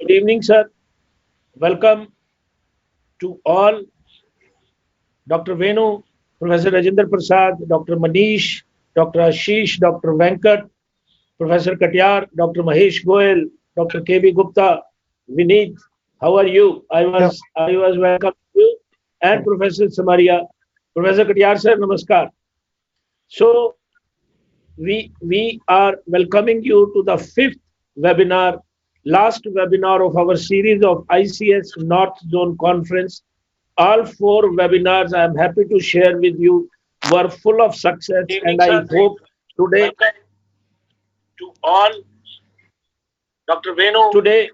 Good evening, sir. Welcome to all. Dr. Venu, Professor Rajendra Prasad, Dr. Manish, Dr. Ashish, Dr. Venkat, Professor Katyar, Dr. Mahesh Goel, Dr. KB Gupta, Vineet. How are you? Yeah, I was welcome you and fine. Professor Samaria. Professor Katyar, sir, namaskar. So we are welcoming you to the fifth webinar, last webinar of our series of ICS North Zone Conference. All four webinars I am happy to share with you were full of success, Good and evening, I sir. hope today Welcome to all. Dr. Venu. today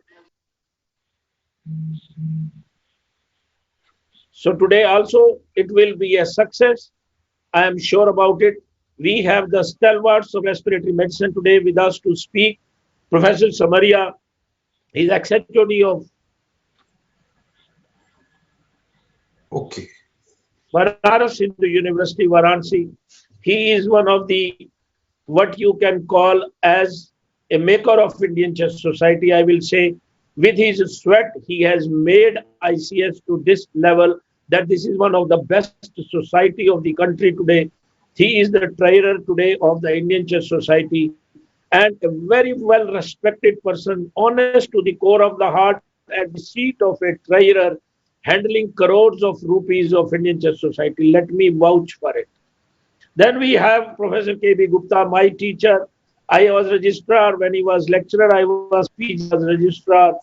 so today also it will be a success. I am sure about it. We have the stalwarts of respiratory medicine today with us to speak. Professor Samaria, he's ex-HOD of Okay. Banaras Hindu University, Varanasi. He is one of the what you can call as a maker of Indian Chess Society. I will say, with his sweat, he has made ICS to this level that this is one of the best society of the country today. He is the treasurer today of the Indian Chess Society and a very well respected person, honest to the core of the heart at the seat of a treasurer, handling crores of rupees of Indian Chess Society. Let me vouch for it. Then we have Professor KB Gupta, my teacher. I was registrar when he was lecturer. I was PG was registrar.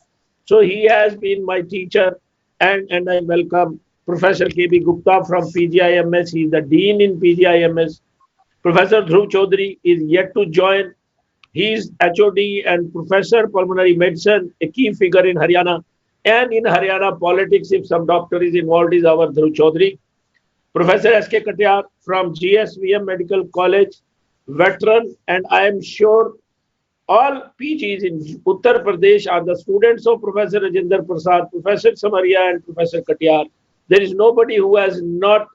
So he has been my teacher, and I welcome Professor KB Gupta from PGIMS. He is the dean in PGIMS. Professor Dhruv Chaudhary is yet to join. He is HOD and Professor Pulmonary Medicine, a key figure in Haryana. And in Haryana politics, if some doctor is involved, is our Dhruv Chaudhary. Professor S.K. Katyar from GSVM Medical College, veteran, and I am sure all PGs in Uttar Pradesh are the students of Professor Rajendra Prasad, Professor Samaria, and Professor Katyar. There is nobody who has not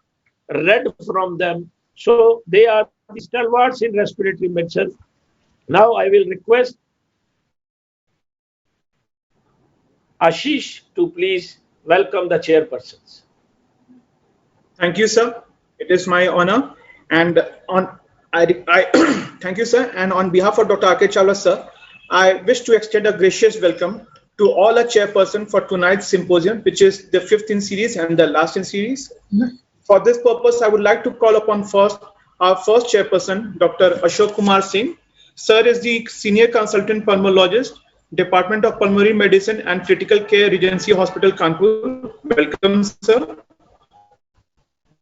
read from them. So they are the stalwarts in respiratory medicine. Now I will request Ashish to please welcome the chairpersons. Thank you, sir. It is my honor. And I thank you, sir. And on behalf of Dr. R.K. Chawla, sir, I wish to extend a gracious welcome to all our chairperson for tonight's symposium, which is the fifth in series and the last in series. For this purpose, I would like to call upon our first chairperson, Dr. Ashok Kumar Singh. Sir is the senior consultant pulmonologist, Department of Pulmonary Medicine and Critical Care, Regency Hospital, Kanpur. Welcome, sir.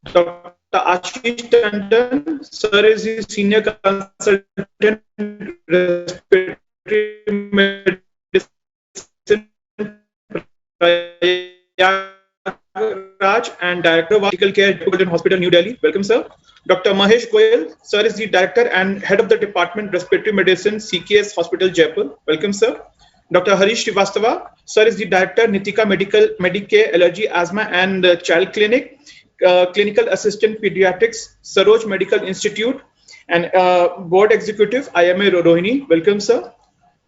Dr. Ashish Tandon, sir is the senior consultant respiratory medicine, Raj, and director of critical care, Children's Hospital, New Delhi. Welcome, sir. Dr. Mahesh Goel, sir is the director and head of the department respiratory medicine, CKS Hospital, Jaipur. Welcome, sir. Dr. Harish Srivastava, sir is the director, Nitika Medicare Allergy, Asthma and Child Clinic. Clinical Assistant Pediatrics, Saroj Medical Institute, and Board Executive, IMA Rohini. Welcome, sir.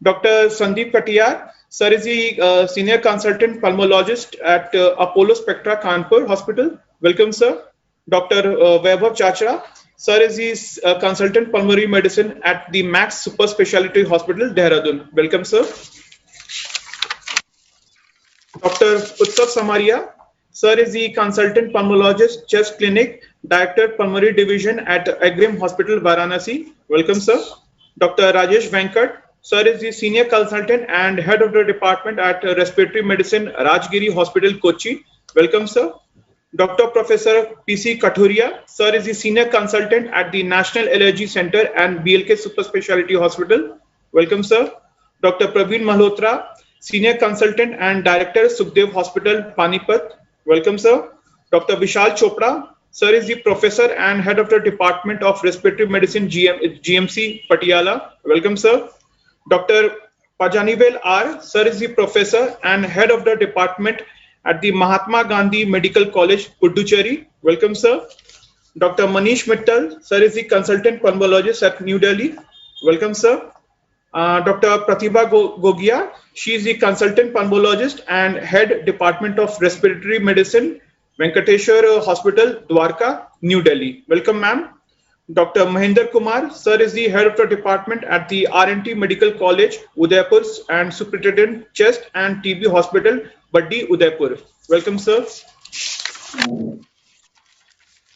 Dr. Sandeep Katyar, sir is the Senior Consultant Pulmonologist at Apollo Spectra, Kanpur Hospital. Welcome, sir. Dr. Vaibhav Chachra, sir is the Consultant Pulmonary Medicine at the Max Super Speciality Hospital, Dehradun. Welcome, sir. Dr. Utsav Samaria, sir is the consultant pulmonologist, chest clinic, director pulmonary division at Agrim Hospital, Varanasi. Welcome, sir. Dr. Rajesh Venkat, sir is the senior consultant and head of the department at respiratory medicine, Rajgiri Hospital, Kochi. Welcome, sir. Dr. Professor PC Kathuria, sir is the senior consultant at the National Allergy Center and BLK Super Speciality Hospital. Welcome, sir. Dr. Praveen Malhotra, senior consultant and director, Sukhdev Hospital, Panipat. Welcome, sir. Dr. Vishal Chopra, sir is the professor and head of the Department of Respiratory Medicine, GMC, Patiala. Welcome, sir. Dr. Pajanivel R, sir is the professor and head of the department at the Mahatma Gandhi Medical College, Puducherry. Welcome, sir. Dr. Manish Mittal, sir is the consultant pulmonologist at New Delhi. Welcome, sir. Dr. Pratibha Gogia. She is the consultant pulmonologist and head Department of Respiratory Medicine, Venkateshwar Hospital, Dwarka, New Delhi. Welcome, ma'am. Dr. Mahinder Kumar, sir is the head of the department at the R&T Medical College, Udaipur, and superintendent Chest and TB Hospital, Baddi, Udaipur. Welcome, sir.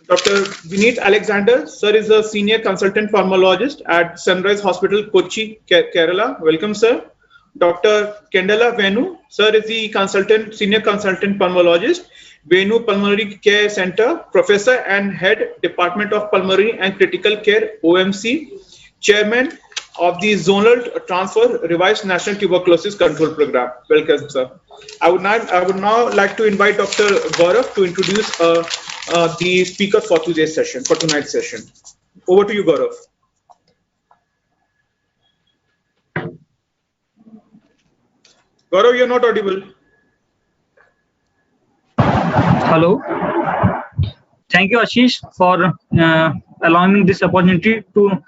Dr. Vineet Alexander, sir is a senior consultant pulmonologist at Sunrise Hospital, Kochi, Kerala. Welcome, sir. Dr. Kendala Venu, sir is the senior consultant pulmonologist, Venu Pulmonary Care Center, professor and head Department of Pulmonary and Critical Care, OMC, chairman of the Zonal Transfer Revised National Tuberculosis Control Program. Welcome, sir. I would now like to invite Dr. Gaurav to introduce the speaker for tonight's session. Over to you, Gaurav. Gaurav, you're not audible. Hello. Thank you, Ashish, for allowing me this opportunity to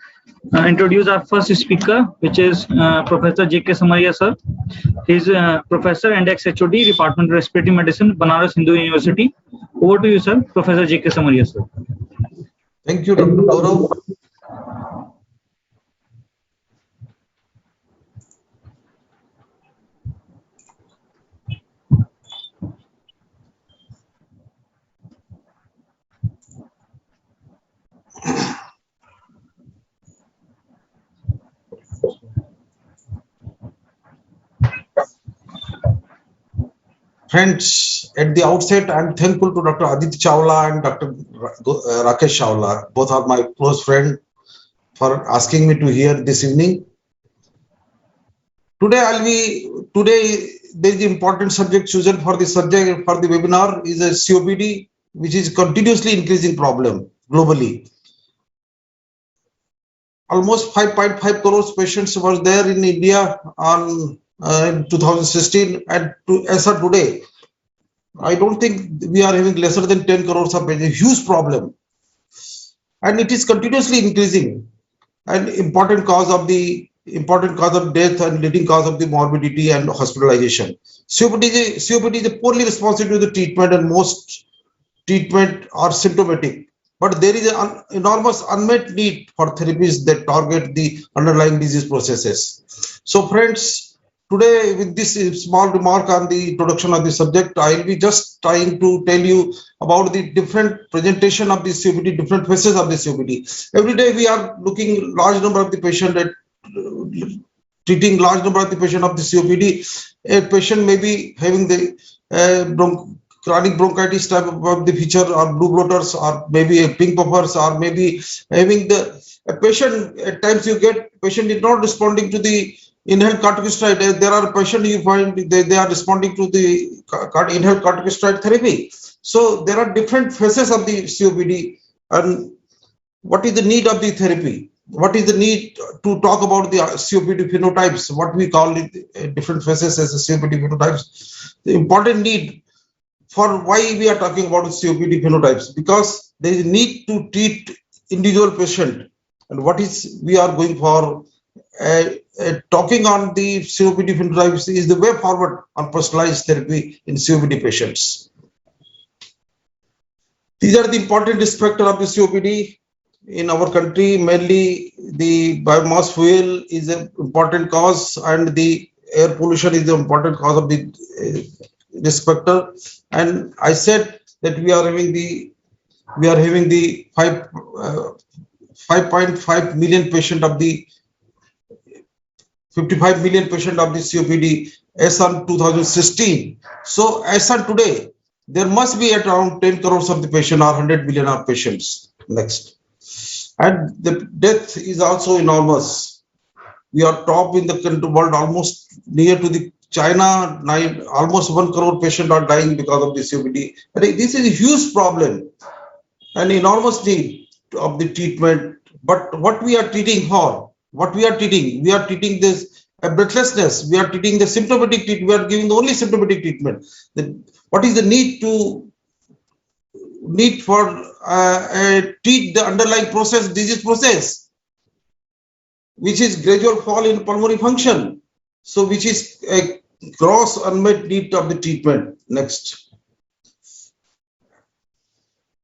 introduce our first speaker, which is Professor J.K. Samaria, sir. He is Professor and ex-HOD, Department of Respiratory Medicine, Banaras Hindu University. Over to you, sir, Professor J.K. Samaria, sir. Thank you, Dr. Gaurav. Friends, at the outset, I'm thankful to Dr. Aditya Chawla and Dr. Rakesh Chawla. Both are my close friends, for asking me to hear this evening. Today there is important subject chosen for the subject for the webinar is a COPD, which is continuously increasing problem globally. Almost 5.5 crores patients were there in India on in 2016, and as of today, I don't think we are having lesser than 10 crores of patients. Huge problem, and it is continuously increasing. An important cause of death and leading cause of the morbidity and hospitalization. COPD is poorly responsive to the treatment, and most treatment are symptomatic. But there is an enormous unmet need for therapies that target the underlying disease processes. So, friends, today, with this small remark on the introduction of the subject, I will be just trying to tell you about the different presentation of the COPD, different phases of the COPD. Every day we are looking large number of the patient at treating large number of the patient of the COPD. A patient may be having the chronic bronchitis type of the feature, or blue bloaters, or maybe a pink puffers, or maybe having a patient. At times you get patient is not responding to the inhaled corticosteroid. There are patients you find they are responding to the inhaled corticosteroid therapy. So there are different phases of the COPD, and what is the need of the therapy? What is the need to talk about the COPD phenotypes? What we call it different phases as COPD phenotypes. The important need for why we are talking about COPD phenotypes, because there is a need to treat individual patient, and what is we are going for. Talking on the COPD phenotypes is the way forward on personalized therapy in COPD patients. These are the important risk factors of the COPD in our country. Mainly the biomass fuel is an important cause, and the air pollution is the important cause of the risk factor. And I said that we are having the 5.5 million patient of the 55 million patient of the COPD as on 2016. So as on today, there must be around 10 crores of the patient, or 100 million of patients. Next. And the death is also enormous. We are top in the world, almost near to the China. Almost 1 crore patients are dying because of the COPD. This is a huge problem, an enormous need of the treatment. But what we are treating for? What we are treating this breathlessness. We are treating the symptomatic treatment. We are giving only symptomatic treatment. What is the need for treat the underlying process, disease process? which is gradual fall in pulmonary function. So which is a gross unmet need of the treatment. Next.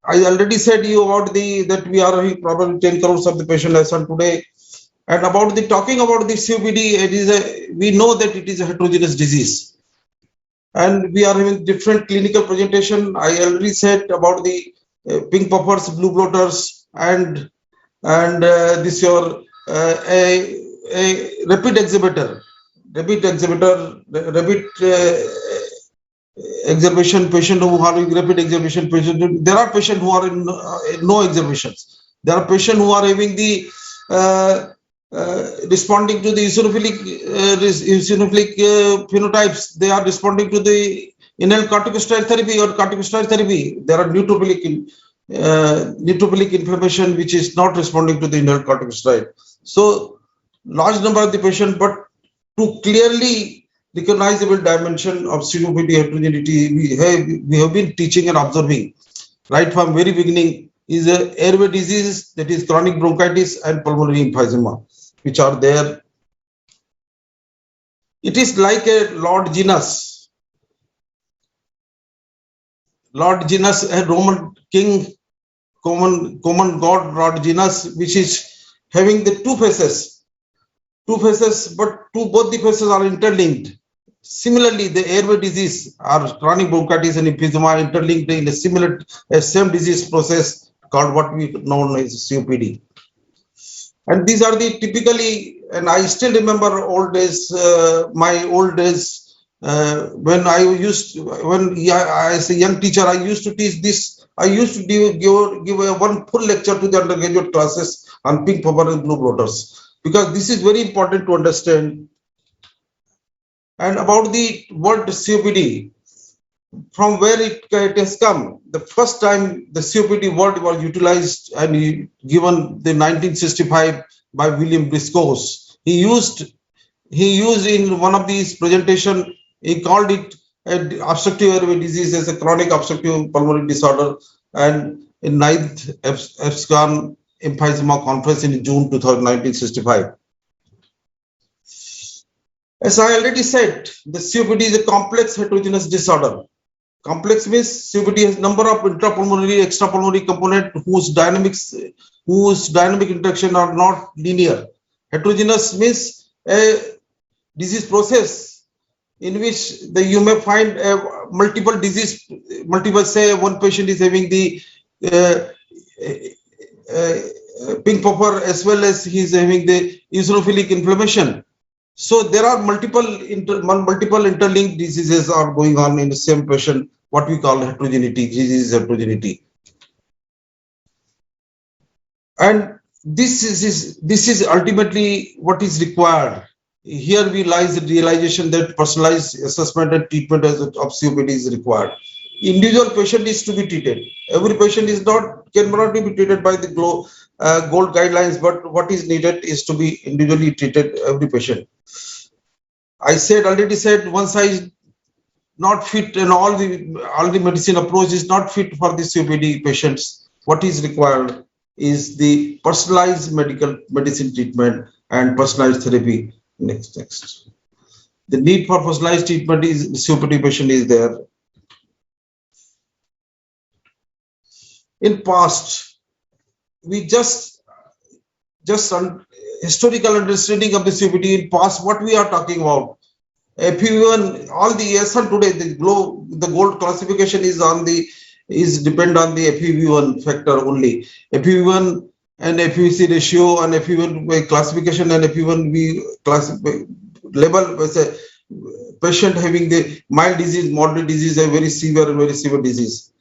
I already said you about that we are having probably 10 crores of the patient as on today. And about the talking about the COPD, we know that it is a heterogeneous disease. And we are having different clinical presentation. I already said about the pink puffers, blue bloaters, and this your a rapid exhibitor, rapid exacerbation patient who are in rapid exacerbation patient. There are patients who are in no exacerbations. There are patients who are having the responding to the eosinophilic phenotypes. They are responding to the inhaled corticosteroid therapy or corticosteroid therapy. There are neutrophilic inflammation which is not responding to the inhaled corticosteroid. So large number of the patient, but to clearly recognizable dimension of COPD heterogeneity, we have been teaching and observing right from very beginning is a airway disease, that is chronic bronchitis and pulmonary emphysema, which are there. It is like a Lord Genus, a Roman king, common god Lord Genus, which is having the two faces, but both the faces are interlinked. Similarly, the airway disease or chronic bronchitis and emphysema are interlinked in a same disease process called what we know as COPD. And these are the typically, and I still remember old days, my old days, when as a young teacher, I used to teach this. I used to give one full lecture to the undergraduate classes on pink puffer and blue bloaters, because this is very important to understand. And about the word COPD, from where it has come. The first time the COPD word was utilized and given the 1965 by William Briscoe. He used in one of these presentation, he called it an obstructive airway disease as a chronic obstructive pulmonary disorder, and in 9th EBSCON emphysema conference in June 1965. As I already said, the COPD is a complex heterogeneous disorder. Complex means COPD has number of intrapulmonary, extrapulmonary component whose dynamic interaction are not linear. Heterogeneous means a disease process in which you may find multiple say one patient is having the pink puffer as well as he is having the eosinophilic inflammation. So there are multiple interlinked diseases are going on in the same patient, what we call heterogeneity, disease heterogeneity. And this is ultimately what is required. Here we lies the realization that personalized assessment and treatment of COPD is required. Individual patient is to be treated. Every patient cannot be treated by the gold guidelines, but what is needed is to be individually treated, every patient. I already said one size not fit, and all the medicine approach is not fit for the COPD patients. What is required is the personalized medicine treatment and personalized therapy. Next. The need for personalized treatment is the COPD patient is there. In past, we just historical understanding of the COPD in past, what we are talking about. FEV1, all the ESR today, the gold classification is depend on the FEV1 factor only. FEV1 and FEVC ratio and FEV1 classification and FEV1 we classify level as a patient having the mild disease, moderate disease, a very severe and very severe disease.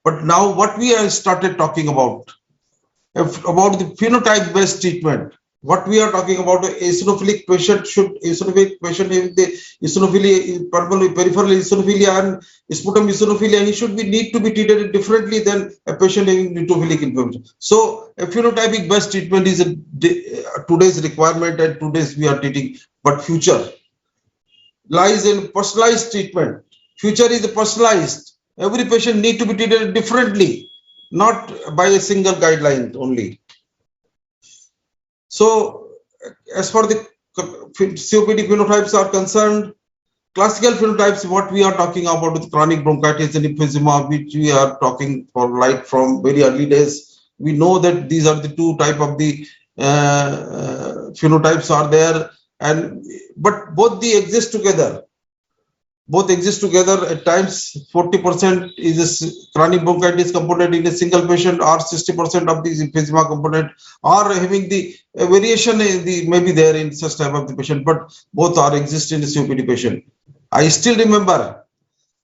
But now what we have started talking about the phenotype based treatment. What we are talking about, eosinophilic patient having the eosinophilia, peripheral eosinophilia and sputum eosinophilia, he need to be treated differently than a patient having neutrophilic inflammation. So a phenotypic based treatment is today's requirement, and today's we are treating, but future lies in personalized treatment. Future is personalized. Every patient need to be treated differently, not by a single guideline only. So as far the COPD phenotypes are concerned, classical phenotypes, what we are talking about with chronic bronchitis and emphysema, which we are talking for like from very early days. We know that these are the two type of the phenotypes are there, and but both they exist together. Both exist together. At times 40% is a chronic bronchitis component in a single patient, or 60% of the emphysema component, or having the variation in the maybe there in such type of the patient, but both are exist in the COPD patient. I still remember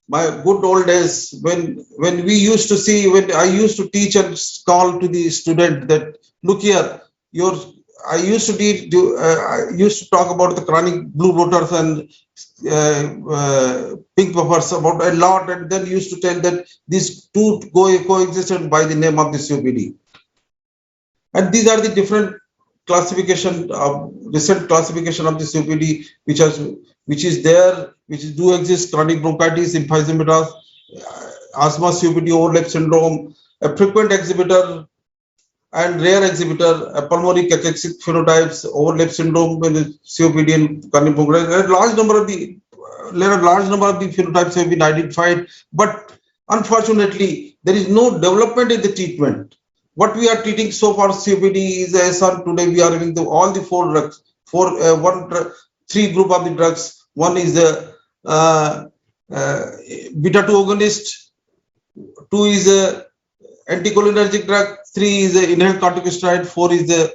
my good old days when we used to see, when I used to teach and call to the student that look here, your I used to teach, I used to talk about the chronic blue bloaters and pink puffers about a lot, and then used to tell that these two coexisted by the name of the COPD. And these are the different classification of recent classification of the COPD, which is there, which do exist: chronic bronchitis, emphysema, asthma, COPD, overlap syndrome, a frequent exhibitor and rare exhibitor, pulmonary cachexic phenotypes, overlap syndrome with COPD and chronic bronchitis. A large number of the phenotypes have been identified, but unfortunately there is no development in the treatment. What we are treating so far COPD is, as on today we are having all the four drugs, three group of the drugs. One is the beta 2 agonist, two is a anticholinergic drug, three is a inhaled corticosteroid, four is the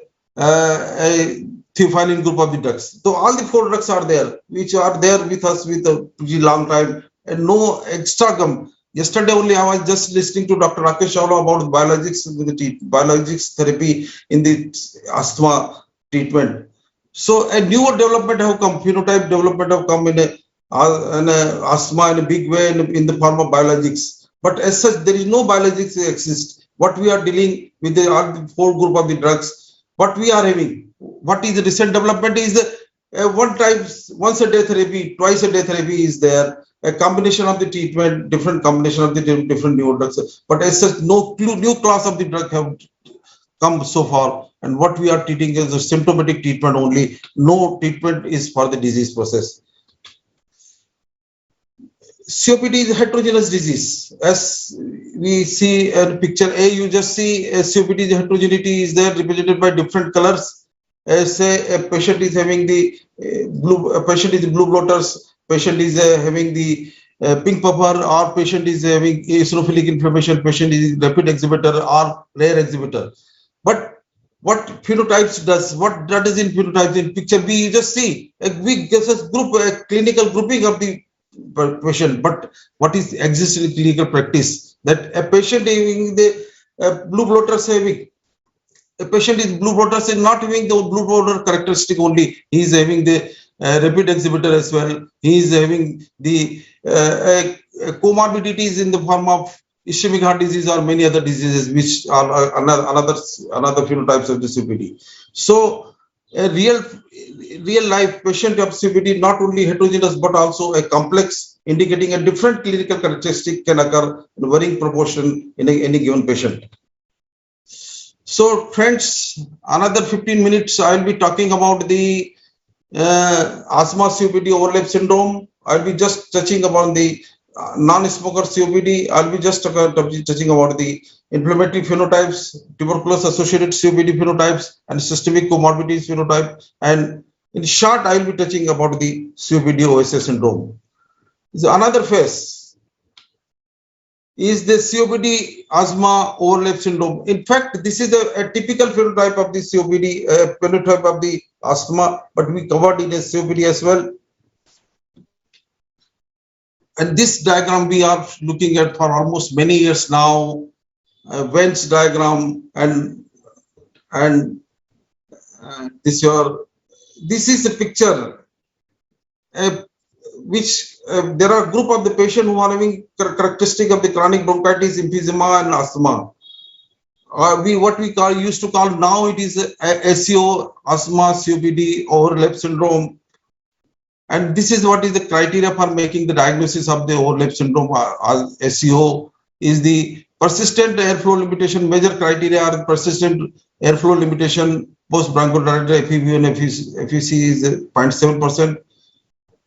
theophylline group of the drugs. So all the four drugs are there, which are there with us with a pretty long time, and no extra come. Yesterday only I was just listening to Dr. Rakesh Chawla about biologics with the biologics therapy in the asthma treatment. So a newer development have come, phenotype development have come in a asthma in a big way in the form of biologics. But as such, there is no biologics exist. What we are dealing with the four group of the drugs. What we are having, what is the recent development is the once a day therapy, twice a day therapy is there. A combination of the treatment, different combination of the different new drugs. But as such, no new class of the drug have come so far. And what we are treating is a symptomatic treatment only. No treatment is for the disease process. COPD is a heterogeneous disease. As we see in picture A, you just see a COPD heterogeneity is there represented by different colors. Say a patient is having the blue bloaters, patient is having the pink puffer, or patient is having eosinophilic inflammation, patient is rapid exhibitor or rare exhibitor. But what phenotypes does, what that is in phenotypes in picture B, you just see a big group, a clinical grouping of the patient. But what is exists in clinical practice, that a patient having the blue bloaters, having a patient is blue bloaters is not having the blue bloater characteristic only, he is having the rapid exhibitor as well. He is having the comorbidities in the form of ischemic heart disease or many other diseases, which are another phenotypes of the COPD. So a real life patient of COPD not only heterogeneous but also a complex, indicating a different clinical characteristic can occur in varying proportion in any given patient. So friends, another 15 minutes I will be talking about the asthma COPD overlap syndrome. I'll be just touching upon the non-smoker COPD. I'll be just touching about the inflammatory phenotypes, tuberculosis associated COPD phenotypes, and systemic comorbidities phenotype. And in short, I'll be touching about the COPD OSA syndrome. So another phase is the COPD asthma overlap syndrome. In fact, this is a typical phenotype of the COPD, phenotype of the asthma, but we covered in a COPD as well. And this diagram we are looking at for almost many years now, Venn diagram, and this is a picture which there are group of the patient who are having characteristic of the chronic bronchitis, emphysema, and asthma. What we used to call, now it is SCO, asthma, COPD, overlap syndrome. And this is what is the criteria for making the diagnosis of the overlap syndrome. SCO is the Persistent airflow limitation, major criteria are persistent airflow limitation, post bronchodilator FEV1 FEC is 0.7%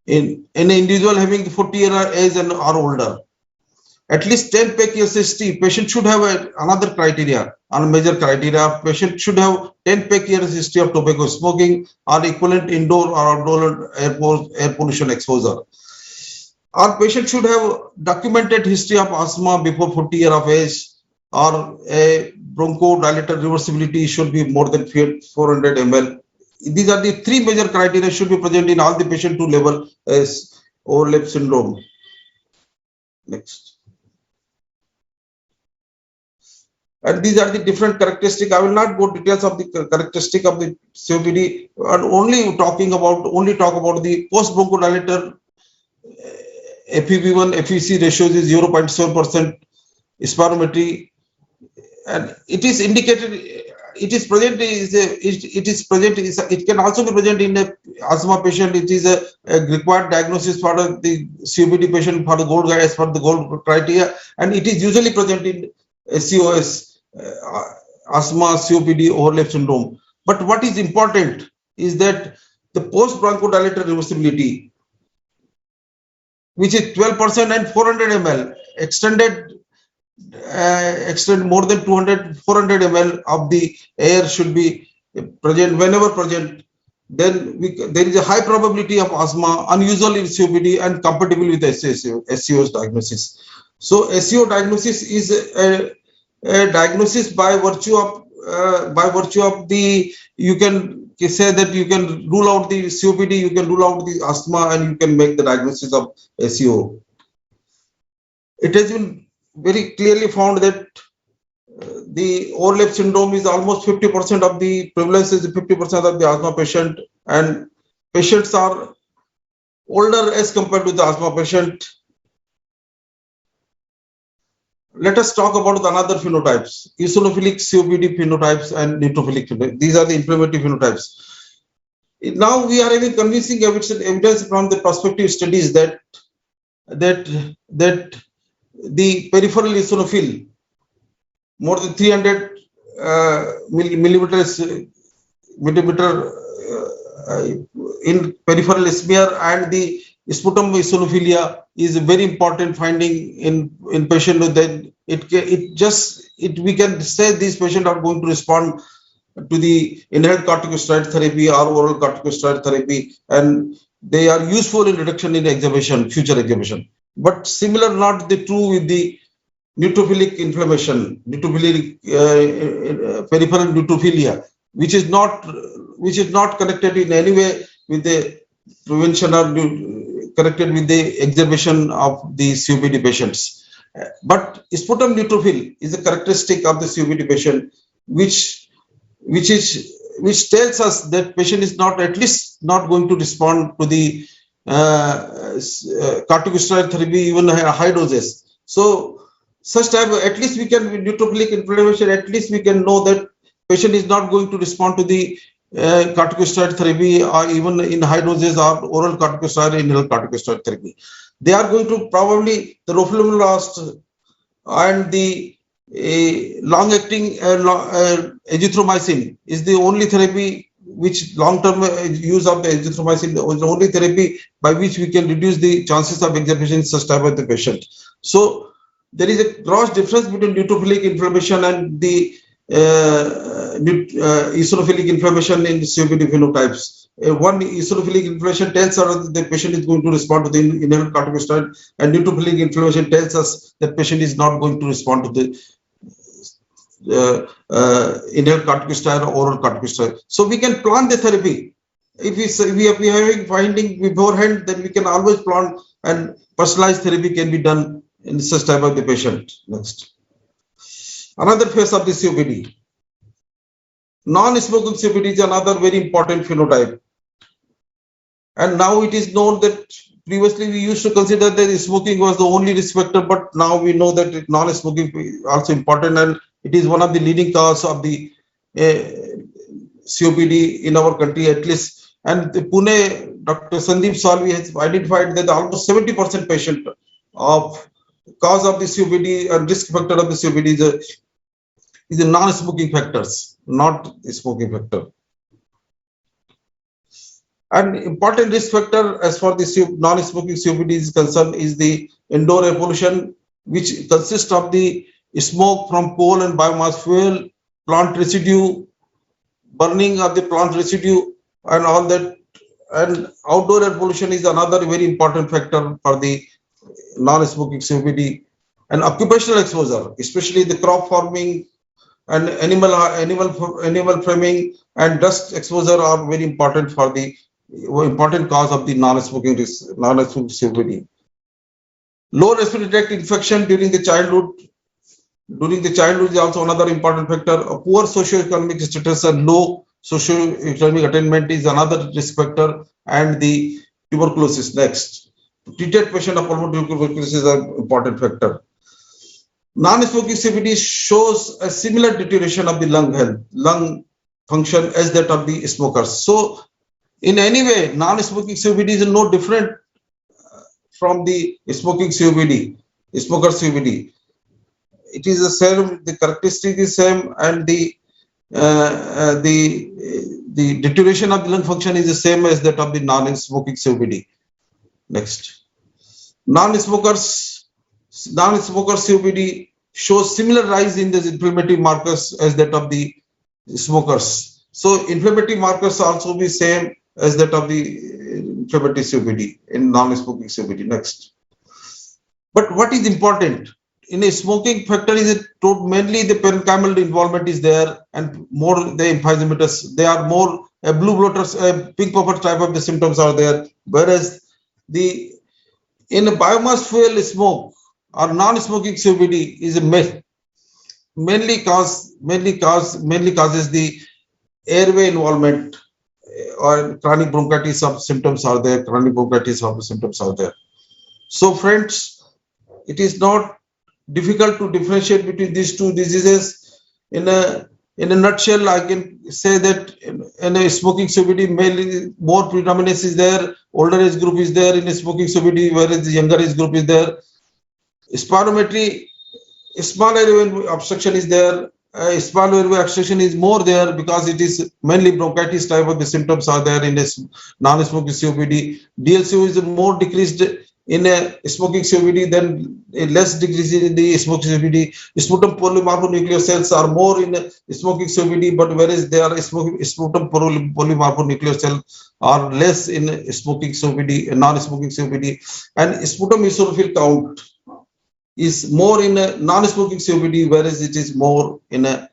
in an individual having 40 year age and or older. At least 10 pack years history, patient should have another criteria, on major criteria, patient should have 10 pack years history of tobacco smoking or equivalent indoor or outdoor air pollution exposure. Our patient should have documented history of asthma before 40 years of age, or a bronchodilator reversibility should be more than 400 ml. These are the three major criteria should be present in all the patient to level as overlap syndrome. Next. And these are the different characteristics. I will not go details of the characteristic of the COPD, and only talk about the post bronchodilator FEV1 FEC ratios is 0.7% spirometry, and it is indicated, it can also be present in a asthma patient. It is a required diagnosis for the COPD patient for the gold as per the gold criteria, and it is usually present in COS, asthma, COPD, overlap syndrome. But what is important is that the post bronchodilator reversibility, which is 12% and 400 ml, extend more than 400 ml of the air should be present. Whenever present, then there is a high probability of asthma, unusual in COPD, and compatible with SCO's diagnosis. So SCO diagnosis is a diagnosis by virtue of the, you can say that you can rule out the COPD, you can rule out the asthma, and you can make the diagnosis of SCO. It has been very clearly found that the overlap syndrome is almost 50% of the prevalence, is 50% of the asthma patient, and patients are older as compared to the asthma patient. Let us talk about another phenotypes, eosinophilic COPD phenotypes and neutrophilic phenotypes. These are the inflammatory phenotypes. Now we are having convincing evidence from the prospective studies that the peripheral eosinophil, more than 300 millimeter in peripheral smear, and the sputum eosinophilia is a very important finding in patient. Then we can say these patients are going to respond to the inhaled corticosteroid therapy or oral corticosteroid therapy, and they are useful in reduction in exacerbation, future exacerbation. But similar not the true with the neutrophilic inflammation, peripheral neutrophilia, which is not connected in any way with the prevention or connected with the exacerbation of the COPD patients. But sputum neutrophil is a characteristic of the COPD patient, which tells us that patient is not going to respond to the corticosteroid therapy even at high doses. So such type, at least we can, with neutrophilic inflammation, at least we can know that patient is not going to respond to the corticosteroid therapy or even in high doses or oral corticosteroid, inhaled corticosteroid therapy. They are going to probably the roflumilast and the long-acting azithromycin is the only therapy which long-term use of the azithromycin is the only therapy by which we can reduce the chances of exacerbation in such type of the patient. So there is a gross difference between neutrophilic inflammation and the eosinophilic inflammation in COPD phenotypes. One eosinophilic inflammation tells us that the patient is going to respond to the inhaled corticosteroid, and neutrophilic inflammation tells us that patient is not going to respond to the inhaled corticosteroid or oral corticosteroid. So we can plan the therapy. If we are having finding beforehand, then we can always plan, and personalized therapy can be done in such type of the patient. Next. Another phase of the COPD. Non-smoking COPD is another very important phenotype. And now it is known that previously we used to consider that smoking was the only risk factor, but now we know that non-smoking is also important, and it is one of the leading causes of the COPD in our country, at least. And the Pune, Dr. Sandeep Salvi has identified that almost 70% patient of cause of the COPD and risk factor of the COPD is the non-smoking factors, not the smoking factor. An important risk factor as far as the non-smoking COPD is concerned is the indoor air pollution, which consists of the smoke from coal and biomass fuel, plant residue, burning of the plant residue, and all that. And outdoor air pollution is another very important factor for the non-smoking COPD. And occupational exposure, especially the crop farming and animal farming and dust exposure, are very important for the important cause of the non-smoking COPD. Low respiratory tract infection during the childhood is also another important factor. A poor socioeconomic status and low socioeconomic attainment is another risk factor, and the tuberculosis next. Treated patient of pulmonary tuberculosis is an important factor. Non-smoking COPD shows a similar deterioration of the lung function as that of the smokers. So, in any way, non-smoking COPD is no different from the smoking COPD, smoker COPD. It is the same, the characteristic is same, and the deterioration of the lung function is the same as that of the non-smoking COPD. Next, non-smoker COPD shows similar rise in the inflammatory markers as that of the smokers. So, inflammatory markers also be same as that of the inflammatory COPD in non-smoking COPD. Next, but what is important in a smoking factor is it mainly the parenchymal involvement is there, and more the emphysematous. They are more blue bloaters, pink puffer type of the symptoms are there. Whereas in a biomass fuel smoke or non-smoking COPD is mainly causes the airway involvement, or chronic bronchitis of symptoms are there. So, friends, it is not difficult to differentiate between these two diseases. In a nutshell, I can say that in a smoking COPD, mainly more predominance is there. Older age group is there in a smoking COPD, whereas the younger age group is there. Spirometry, small airway obstruction is there. Small airway obstruction is more there because it is mainly bronchitis type of the symptoms are there in a non-smoking COPD. DLCO is more decreased in a smoking COPD than less decreased in the smoking COPD. Sputum polymorphonuclear cells are more in a smoking COPD, but whereas they are sputum polymorphonuclear cells are less in smoking COPD, non-smoking COPD, and sputum eosinophil count is more in a non-smoking COPD, whereas it is more in a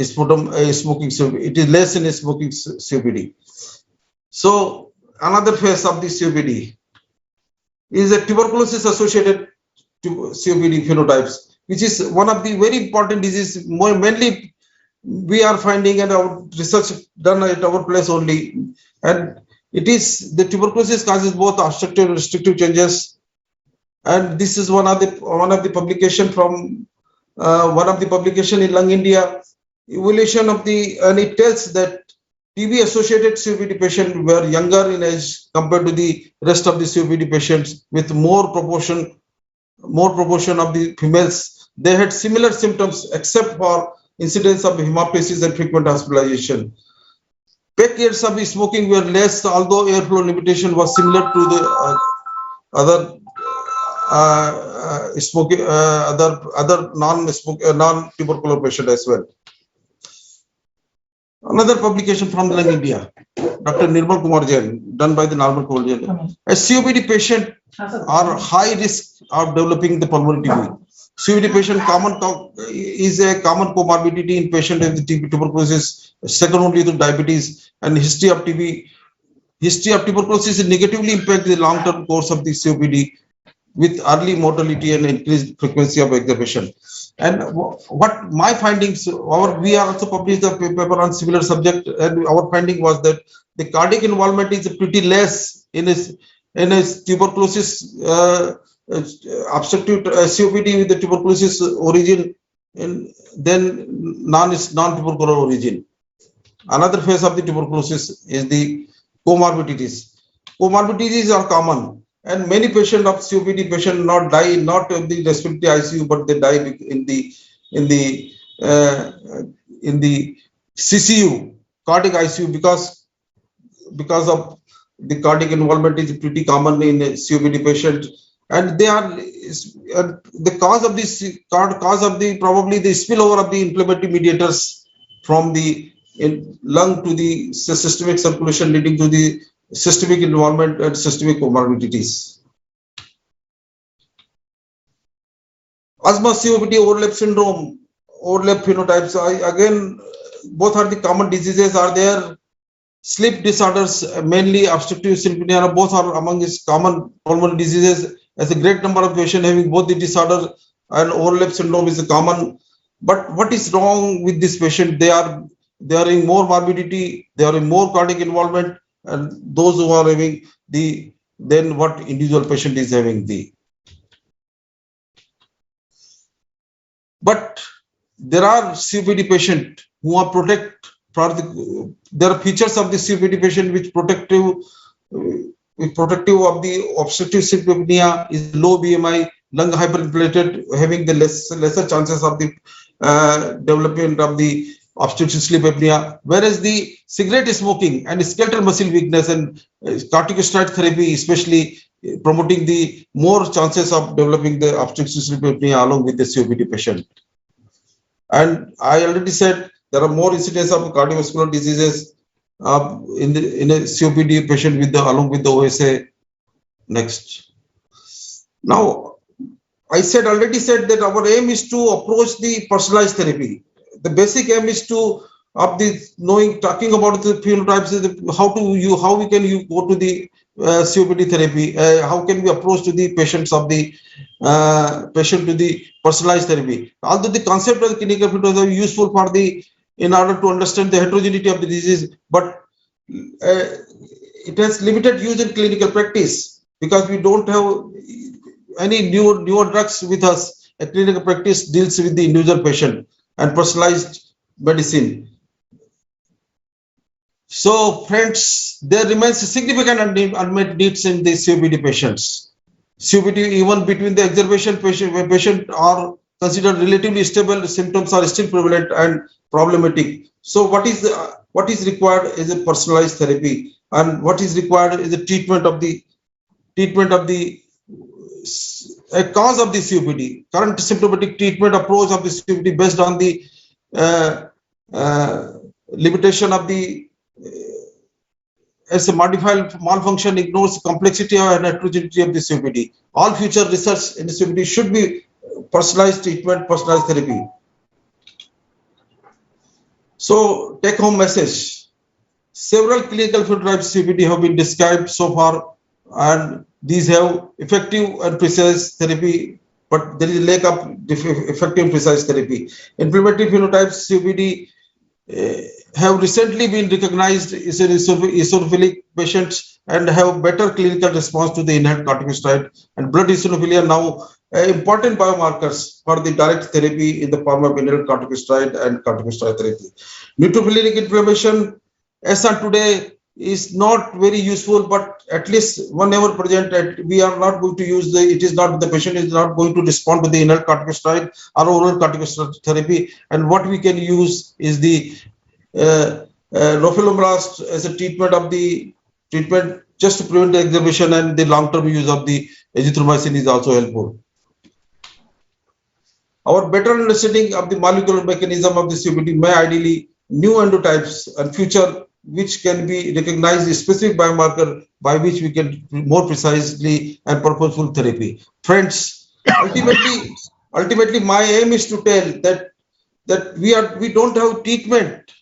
sputum smoking COPD. It is less in a smoking COPD. So, another phase of the COPD is a tuberculosis associated COPD phenotypes, which is one of the very important diseases. Mainly, we are finding, and our research done at our place only, and it is the tuberculosis causes both obstructive and restrictive changes. And this is one of the publication from in Lung India, evaluation of and it tells that TB associated COPD patients were younger in age compared to the rest of the COPD patients, with more proportion of the females. They had similar symptoms except for incidence of hemoptysis and frequent hospitalization. Peak years of the smoking were less, although airflow limitation was similar to the other non-tubercular patient as well. Another publication from Lung India, Dr. Nirmal Kumar Jain, done by the Nirmal Kumar Jain. A COPD patient are high risk of developing the pulmonary TB. COPD patient is a common comorbidity in patient with tuberculosis, second only to diabetes, and history of TB. History of tuberculosis negatively impacts the long-term course of the COPD with early mortality and increased frequency of exacerbation. And what my findings, we are also published a paper on similar subject, and our finding was that the cardiac involvement is pretty less in a tuberculosis obstructive COPD with the tuberculosis origin than non-tubercular origin. Another phase of the tuberculosis is the comorbidities. Comorbidities are common, and many patients of COPD patient not die not in the respiratory ICU, but they die in the uh, in the CCU, cardiac ICU, because of the cardiac involvement is pretty common in a COPD patient, and they are the cause of this cause of the probably the spillover of the inflammatory mediators from the lung to the systemic circulation, leading to the systemic involvement and systemic comorbidities. Asthma, COPD, overlap syndrome, overlap phenotypes. Again, both are the common diseases are there. Sleep disorders, mainly obstructive sleep apnea, both are among its common pulmonary diseases. As a great number of patients having both the disorder and overlap syndrome is common. But what is wrong with this patient? They are in more morbidity, they are in more cardiac involvement, and those who are having the then what individual patient is having the. But there are COPD patient who are there are features of the COPD patient which protective of the obstructive sleep apnea is low BMI, lung hyperinflated, having the lesser chances of the development of the obstructive sleep apnea, whereas the cigarette smoking and skeletal muscle weakness and corticosteroid therapy especially promoting the more chances of developing the obstructive sleep apnea along with the COPD patient. And I already said there are more incidents of cardiovascular diseases in a COPD patient with along with the OSA. Next. Now, I already said that our aim is to approach the personalized therapy. The basic aim is to talking about the phenotypes is how we can go to the COPD therapy. How can we approach to the patients of the patient to the personalized therapy? Although the concept of the clinical phenotypes are useful for in order to understand the heterogeneity of the disease, but it has limited use in clinical practice because we don't have any newer drugs with us. A clinical practice deals with the individual patient and personalized medicine. So, friends, there remains significant unmet needs in the COPD patients. COPD, even between the exacerbation patient are considered relatively stable, symptoms are still prevalent and problematic. So, what is required is a personalized therapy, and what is required is a treatment of the cause of the COPD. Current symptomatic treatment approach of the COPD based on the limitation of the as a modified malfunction ignores complexity and heterogeneity of the COPD. All future research in the COPD should be personalized treatment, personalized therapy. So, take home message. Several clinical phenotypes COPD have been described so far, and these have effective and precise therapy, but there is a lack of effective and precise therapy. Inflammatory phenotypes COPD have recently been recognized as eosinophilic patients and have better clinical response to the inhaled corticosteroid, and blood eosinophilia now important biomarkers for the direct therapy in the form of inhaled corticosteroid and corticosteroid therapy. Neutrophilic inflammation, as on today, is not very useful, but at least whenever present, we are not going to use the patient is not going to respond to the inhaled corticosteroid or oral corticosteroid therapy, and what we can use is the rofeloblast as a treatment just to prevent the exacerbation, and the long-term use of the azithromycin is also helpful. Our better understanding of the molecular mechanism of the COPD may ideally new endotypes and future which can be recognized as specific biomarker by which we can more precisely and purposeful therapy. Friends, ultimately my aim is to tell that we don't have treatment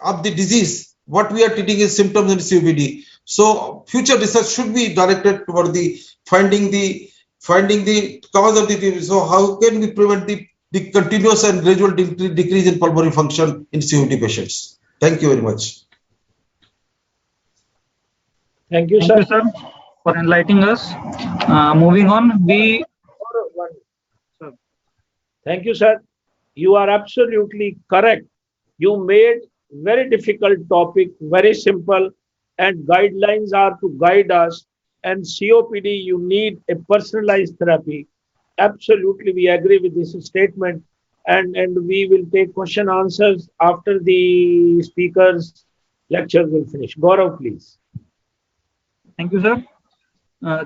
of the disease. What we are treating is symptoms in COPD. So future research should be directed toward the finding the cause of the disease. So how can we prevent the continuous and gradual decrease in pulmonary function in COPD patients? Thank you very much. Thank you, Thank you, sir, for enlightening us. Moving on, Thank you, sir. You are absolutely correct. You made very difficult topic very simple, and guidelines are to guide us and COPD, you need a personalized therapy. Absolutely, we agree with this statement, and we will take question answers after the speaker's lecture will finish. Gaurav, please. Thank you, sir.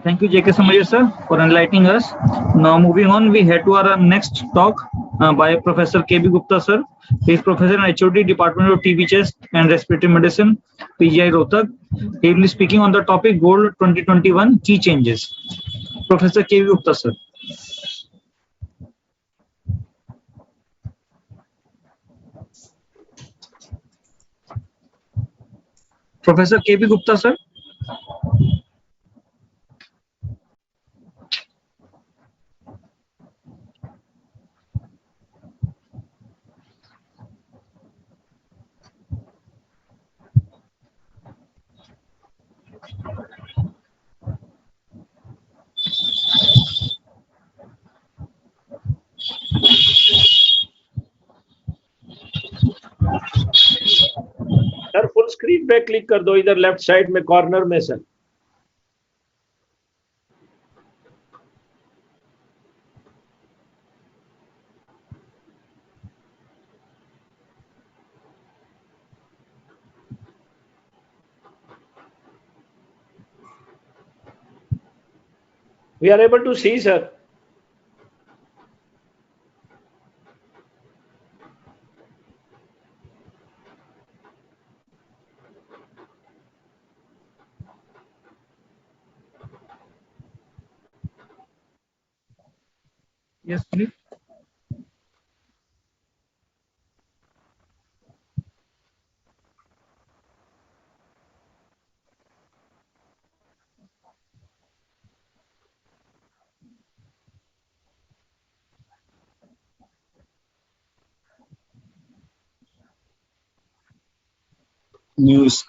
Thank you, J.K. Samaria, sir, for enlightening us. Now, moving on, we head to our next talk by Professor K.B. Gupta, sir. He is Professor and HOD, Department of TB Chest and Respiratory Medicine, PGI Rohtak. He will be speaking on the topic Gold 2021 Key Changes. Professor K.B. Gupta, sir. Professor K.B. Gupta, sir. Sir full screen पे click कर दो इधर left side में corner में sir. We are able to see, sir. Yes, please. News.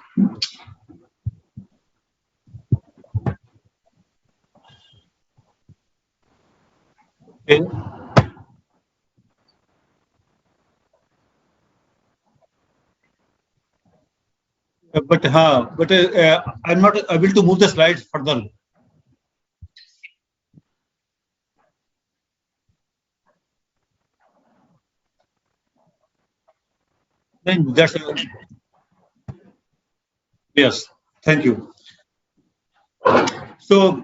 Okay. But I'm not able to move the slides further. Then that's yes. Thank you. So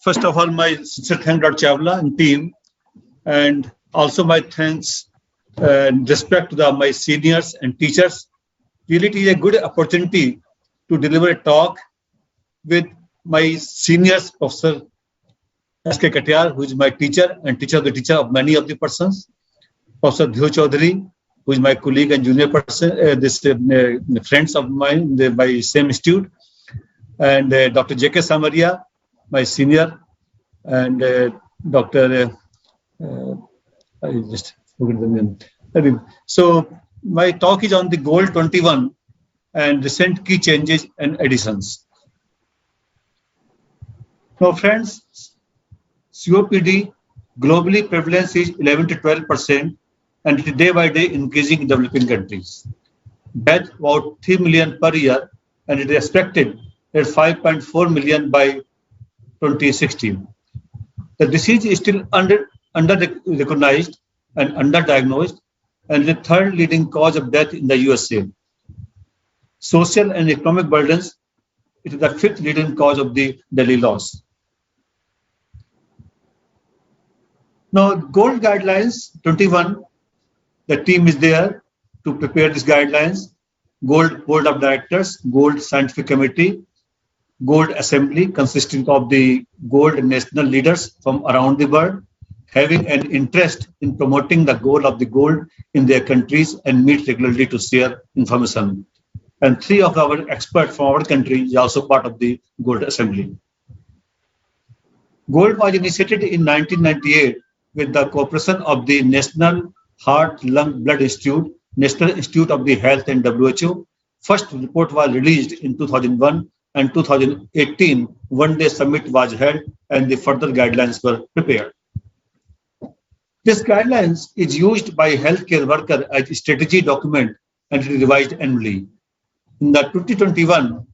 first of all, my sincere thanks to Chawla and team, and also my thanks and respect to my seniors and teachers. Really, it is a good opportunity to deliver a talk with my seniors, Professor S.K. Katyar, who is my teacher and teacher of the teacher of many of the persons, Professor Dhyo Chaudhary, who is my colleague and junior person, friends of mine by same institute, and Dr. J.K. Samaria, my senior, and Dr. I just forget the name. So my talk is on the Gold 21 and recent key changes and additions. Now, friends, COPD globally prevalence is 11 to 12%, and it is day by day increasing in developing countries. Death about 3 million per year, and it is expected at 5.4 million by 2016. The disease is still under recognized and underdiagnosed, and the third leading cause of death in the USA. Social and economic burdens, it is the fifth leading cause of the daily loss. Now, Gold Guidelines 21, the team is there to prepare these guidelines. Gold Board of Directors, Gold Scientific Committee, Gold Assembly consisting of the Gold national leaders from around the world, having an interest in promoting the goal of the gold in their countries and meet regularly to share information. And 3 of our experts from our country is also part of the Gold Assembly. Gold was initiated in 1998 with the cooperation of the National Heart, Lung, Blood Institute, National Institute of the Health and WHO. First report was released in 2001 and 2018 one-day summit was held and the further guidelines were prepared. This guidelines is used by healthcare worker as a strategy document and revised annually. In the 2021,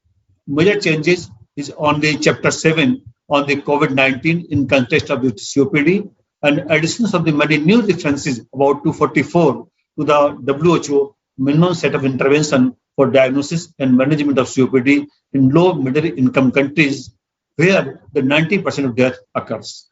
major changes is on the chapter 7 on the COVID-19 in context of the COPD, and additions of the many new references about 244 to the WHO minimum set of intervention for diagnosis and management of COPD in low middle income countries where the 90% of death occurs.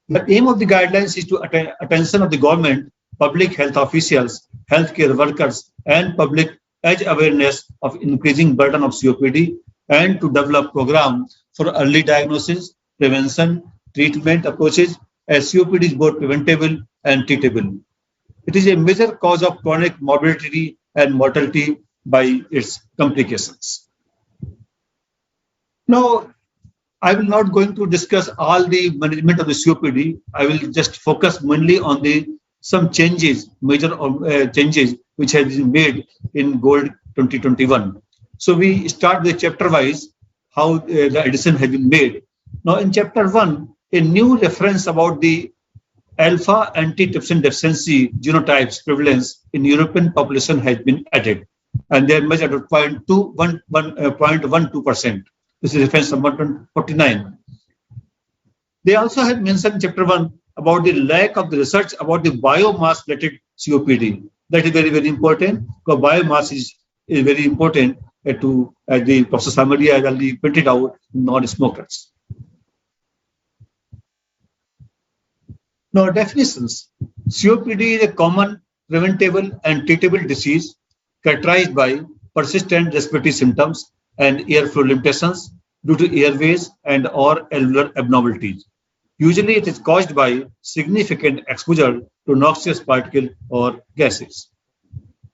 The aim of the guidelines is to attention of the government, public health officials, healthcare workers, and public as awareness of increasing burden of COPD, and to develop programs for early diagnosis, prevention, treatment approaches, as COPD is both preventable and treatable. It is a major cause of chronic morbidity and mortality by its complications. Now, I will not going to discuss all the management of the COPD. I will just focus mainly on the some changes, major changes which have been made in GOLD 2021. So we start the chapter wise how the addition has been made. Now in chapter 1, a new reference about the alpha antitrypsin deficiency genotypes prevalence in European population has been added, and they are measured at 0.12%. This is reference number 49. They also have mentioned in chapter 1 about the lack of the research about the biomass related COPD. That is very, very important, because biomass is very important to, as the Professor Samaria has already pointed out, non-smokers. Now, definitions. COPD is a common, preventable, and treatable disease characterized by persistent respiratory symptoms and airflow limitations due to airways and or alveolar abnormalities. Usually, it is caused by significant exposure to noxious particles or gases.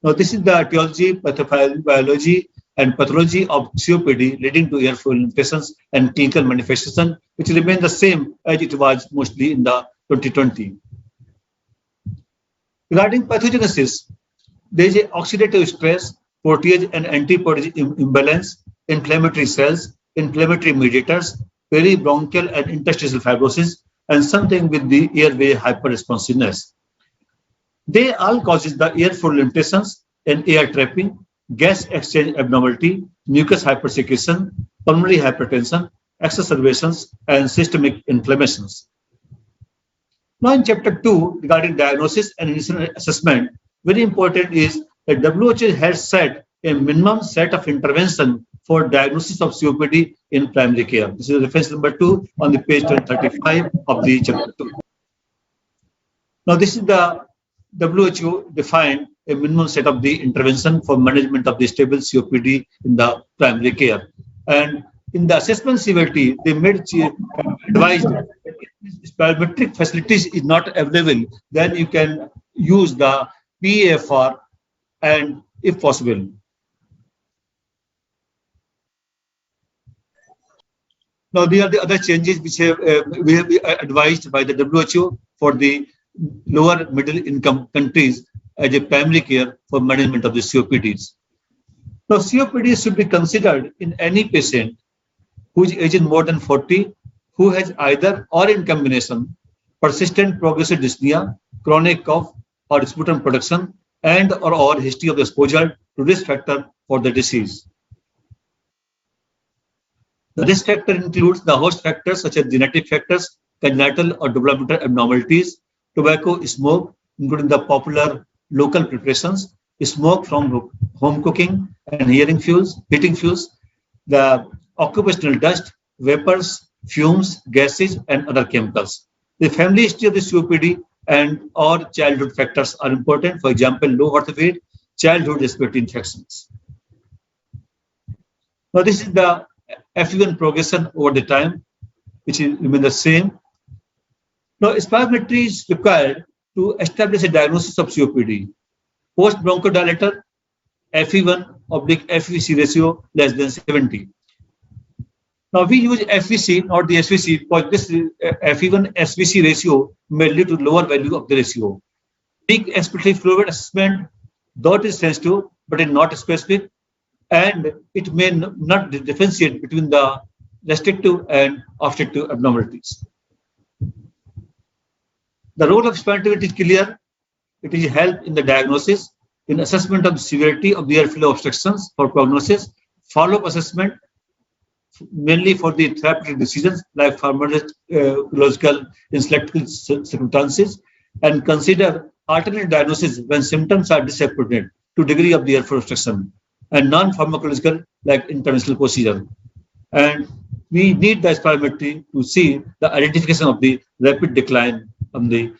Now, this is the etiology, pathobiology, and pathology of COPD leading to airflow limitations and clinical manifestation, which remain the same as it was mostly in the 2020. Regarding pathogenesis, there is an oxidative stress, protease and anti-protease imbalance, inflammatory cells, inflammatory mediators, peribronchial and interstitial fibrosis, and something with the airway hyperresponsiveness. They all causes the airflow limitations and air trapping, gas exchange abnormality, mucus hypersecretion, pulmonary hypertension, exacerbations, and systemic inflammations. Now in chapter 2, regarding diagnosis and initial assessment, very important is that WHO has set a minimum set of intervention for diagnosis of COPD in primary care. This is reference number 2 on the page 35 of the chapter 2. Now this is the WHO defined a minimum set of the intervention for management of the stable COPD in the primary care. And in the assessment severity, they made advised if biometric facilities is not available, then you can use the PAFR, and if possible. Now, there are the other changes which we have advised by the WHO for the lower middle income countries as a primary care for management of the COPDs. Now, COPD should be considered in any patient who is aged more than 40, who has either or in combination persistent progressive dyspnea, chronic cough or sputum production, and or history of exposure to risk factor for the disease. The risk factor includes the host factors such as genetic factors, congenital or developmental abnormalities, tobacco, smoke, including the popular local preparations, smoke from home cooking and heating fuels, the occupational dust, vapors, fumes, gases, and other chemicals. The family history of the COPD and or childhood factors are important. For example, low heart rate, childhood respiratory infections. Now, this is the FEV1 progression over the time, which is remain the same. Now, spirometry is required to establish a diagnosis of COPD. Post bronchodilator, FEV1/FVC ratio less than 70. Now we use FVC, not the SVC, because this FEV1/SVC ratio may lead to lower value of the ratio. Peak expiratory fluid assessment, though it is sensitive, but is not specific, and it may not differentiate between the restrictive and obstructive abnormalities. The role of spirometry is clear. It is help in the diagnosis, in assessment of the severity of the airflow obstructions for prognosis, follow-up assessment, mainly for the therapeutic decisions like pharmacological in selected circumstances, and consider alternate diagnosis when symptoms are disappointed to degree of the airflow obstruction, and non-pharmacological like interventional procedure. And we need the spirometry to see the identification of the rapid decline of the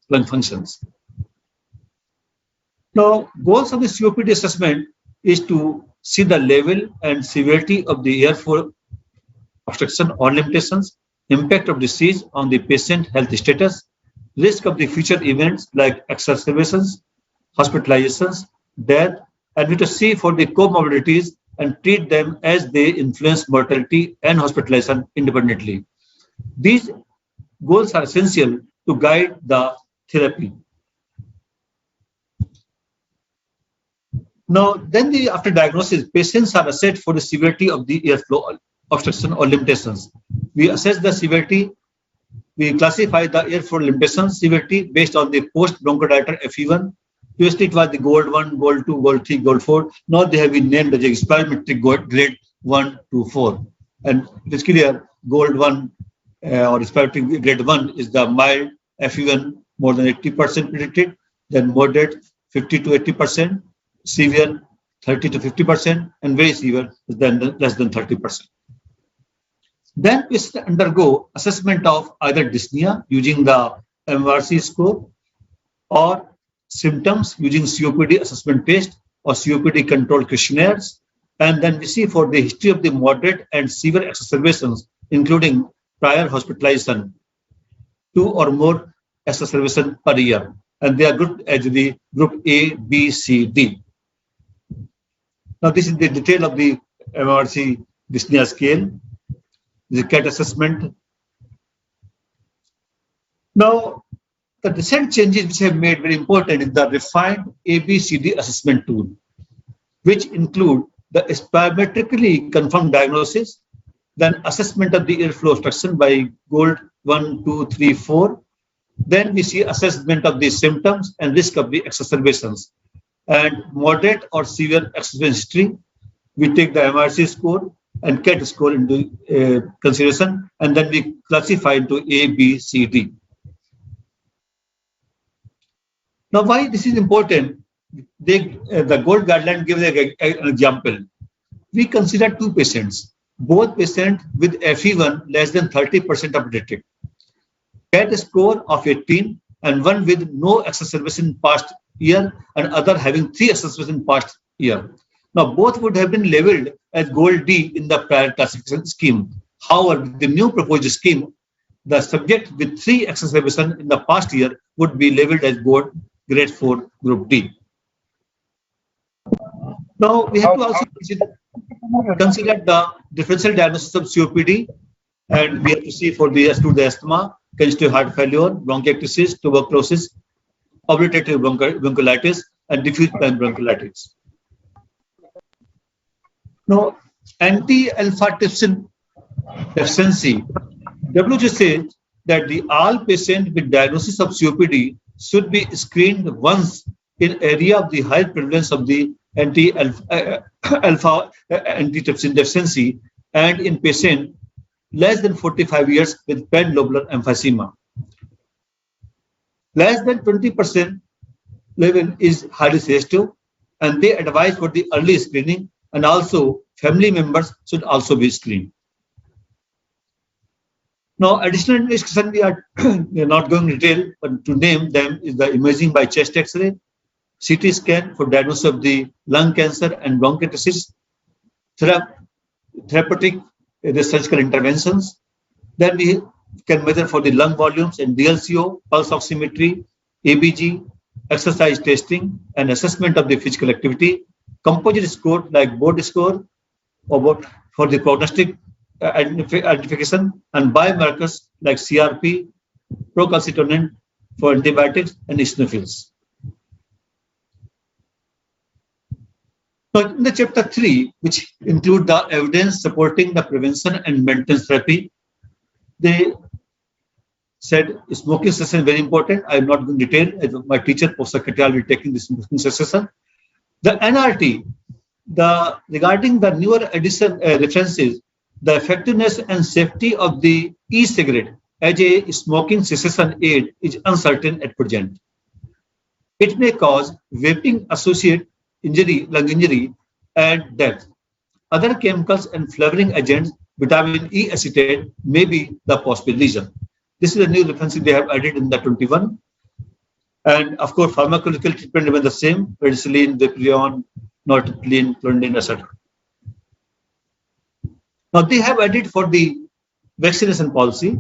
lung functions. Now, goals of the COPD assessment is to see the level and severity of the airflow obstruction or limitations, impact of disease on the patient health status, risk of the future events like exacerbations, hospitalizations, death, and we to see for the comorbidities and treat them as they influence mortality and hospitalization independently. These goals are essential to guide the therapy. Now, then after diagnosis, patients are assessed for the severity of the airflow obstruction or limitations. We assess the severity. We classify the airflow limitation severity based on the post-bronchodilator FE1. Previously, it was the Gold 1, Gold 2, Gold 3, Gold 4. Now they have been named as spirometric grade 1 to 4. And it is clear Gold 1 or spirometric grade 1 is the mild FE1 more than 80% predicted, then moderate 50 to 80%, severe 30 to 50%, and very severe is then less than 30%. Then we undergo assessment of either dyspnea using the MRC score or symptoms using COPD assessment test or COPD control questionnaires. And then we see for the history of the moderate and severe exacerbations, including prior hospitalization, 2 or more exacerbations per year. And they are grouped as the group A, B, C, D. Now, this is the detail of the MRC dyspnea scale, the CAT assessment. Now, the recent changes which have made very important is the refined ABCD assessment tool, which include the spirometrically confirmed diagnosis, then assessment of the airflow obstruction by Gold 1, 2, 3, 4. Then we see assessment of the symptoms and risk of the exacerbations. And moderate or severe exacerbation history, we take the MRC score and CAT score into consideration, and then we classify into A, B, C, D. Now, why this is important? The Gold guideline gives an example. We consider 2 patients, both patients with FE1 less than 30% of predicted, CAT score of 18, and one with no exacerbation past year and other having 3 exacerbations past year. Now, both would have been labeled as Gold D in the prior classification scheme. However, the new proposed scheme, the subject with 3 exacerbations in the past year would be labeled as Gold Grade 4 Group D. Now, we have to also consider the differential diagnosis of COPD, and we have to see for the asthma, congestive heart failure, bronchiectasis, tuberculosis, obliterative bronchiolitis, and diffuse bronchiolitis. Now, anti-alpha-trypsin deficiency, WHO says that all patients with diagnosis of COPD should be screened once in area of the high prevalence of the anti-trypsin deficiency and in patient less than 45 years with panlobular emphysema. Less than 20% level is highly sensitive, and they advise for the early screening, and also family members should also be screened. Now, additional investigation we are not going to detail, but to name them is the imaging by chest X-ray, CT scan for diagnosis of the lung cancer and bronchiectasis, therapeutic surgical interventions. Then we can measure for the lung volumes and DLCO, pulse oximetry, ABG, exercise testing, and assessment of the physical activity, composite score like board score, or for the prognostic identification, and biomarkers like CRP, procalcitonin for antibiotics, and eosinophils. Now, in the chapter 3, which include the evidence supporting the prevention and maintenance therapy, they said smoking cessation is very important. I am not going to detail. My teacher, Professor Katyal, will be taking this smoking cessation. The NRT Regarding the newer addition references, the effectiveness and safety of the e-cigarette as a smoking cessation aid is uncertain at present. It may cause vaping-associated injury, lung injury, and death. Other chemicals and flavoring agents, vitamin E acetate, may be the possible reason. This is a new reference they have added in the 21. And of course, pharmacological treatment remains the same: penicillin, Viprion, nortriptyline, clonidine, etc. Now they have added for the vaccination policy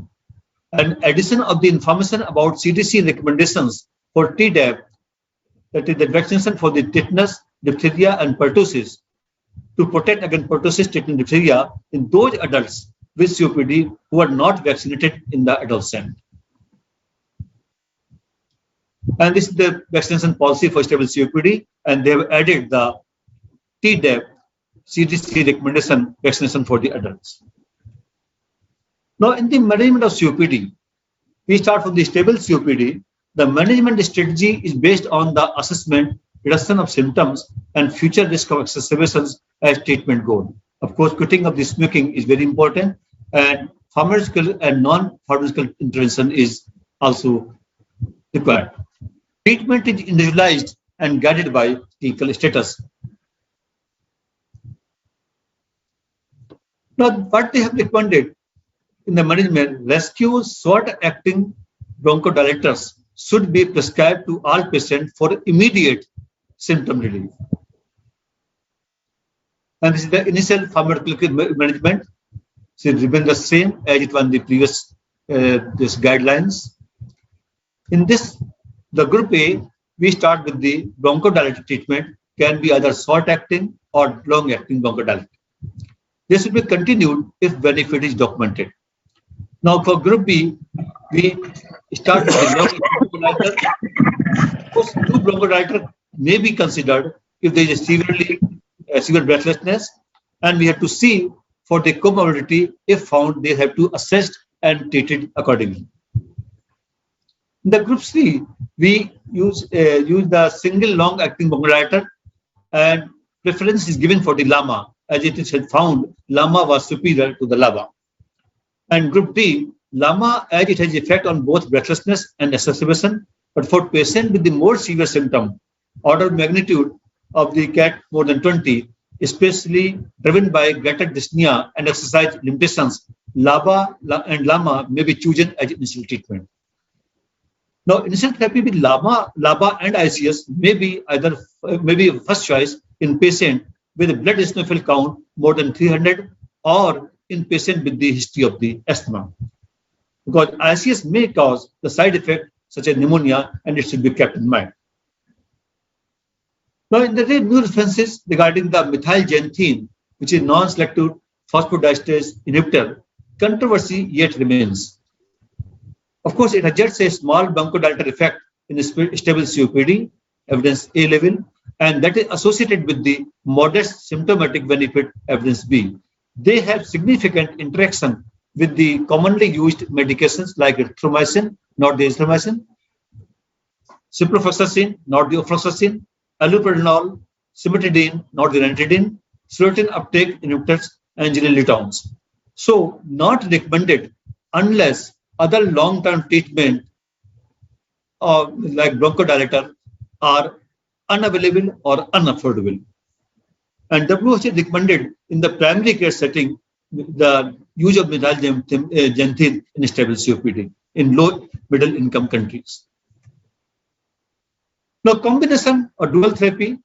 an addition of the information about CDC recommendations for Tdap, that is the vaccination for the tetanus, diphtheria, and pertussis, to protect against pertussis, tetanus, diphtheria in those adults with COPD who are not vaccinated in the adolescent. And this is the vaccination policy for stable COPD, and they have added the Tdap CDC recommendation vaccination for the adults. Now, in the management of COPD, we start from the stable COPD. The management strategy is based on the assessment, reduction of symptoms, and future risk of exacerbations as treatment goal. Of course, quitting of the smoking is very important, and pharmaceutical and non-pharmaceutical intervention is also required. Treatment is individualized and guided by clinical status. Now, what they have recommended in the management, rescue short-acting bronchodilators should be prescribed to all patients for immediate symptom relief. And this is the initial pharmacological management. So it remains the same as it was in the previous this guidelines. In this, the group A, we start with the bronchodilator treatment, can be either short-acting or long-acting bronchodilator. This will be continued if benefit is documented. Now for group B, we start with the long-acting bronchodilator. Of course, two bronchodilator may be considered if there is a severe breathlessness, and we have to see for the comorbidity. If found, they have to assess and treat it accordingly. In the group C, we use the single long-acting bronchodilator, and preference is given for the LAMA, as it is found LAMA was superior to the LABA. And group D, LAMA, as it has effect on both breathlessness and exacerbation, but for patient with the more severe symptom, order of magnitude of the CAT more than 20, especially driven by greater dyspnea and exercise limitations, LABA and LAMA may be chosen as initial treatment. Now, initial therapy with LABA and ICS may be first choice in patient with a blood eosinophil count more than 300 or in patient with the history of the asthma. Because ICS may cause the side effect such as pneumonia, and it should be kept in mind. Now, in the new references regarding the methylxanthine, which is non-selective phosphodiesterase inhibitor, controversy yet remains. Of course, it has just a small bronchodilator effect in stable COPD, evidence A level, and that is associated with the modest symptomatic benefit, evidence B. They have significant interaction with the commonly used medications like erythromycin, not the azithromycin, ciprofloxacin, not the ofloxacin, allopurinol, cimetidine, not the ranitidine, serotonin uptake inhibitors, and genylitones. So, not recommended unless other long-term treatment like bronchodilator are unavailable or unaffordable. And WHO recommended in the primary care setting the use of methylxanthine in stable COPD in low middle income countries. Now, combination or dual therapy,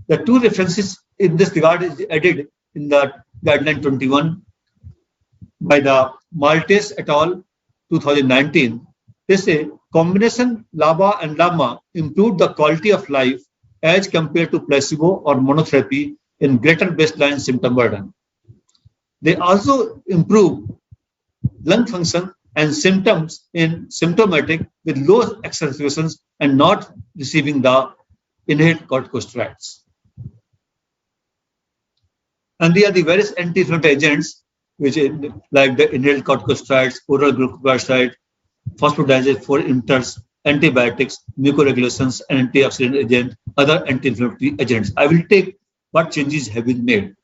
the two references in this regard is added in the guideline 21 by the Maltese et al. 2019. They say combination LABA and LAMA improved the quality of life as compared to placebo or monotherapy in greater baseline symptom burden. They also improve lung function and symptoms in symptomatic with low exacerbations and not receiving the inhaled corticosteroids. And they are the various anti-inflammatory agents, which is like the inhaled corticosteroids, oral glucocorticoid, phosphodiesterase 4 inhibitors, antibiotics, mucoregulations, antioxidant agent, other anti-inflammatory agents. I will take what changes have been made.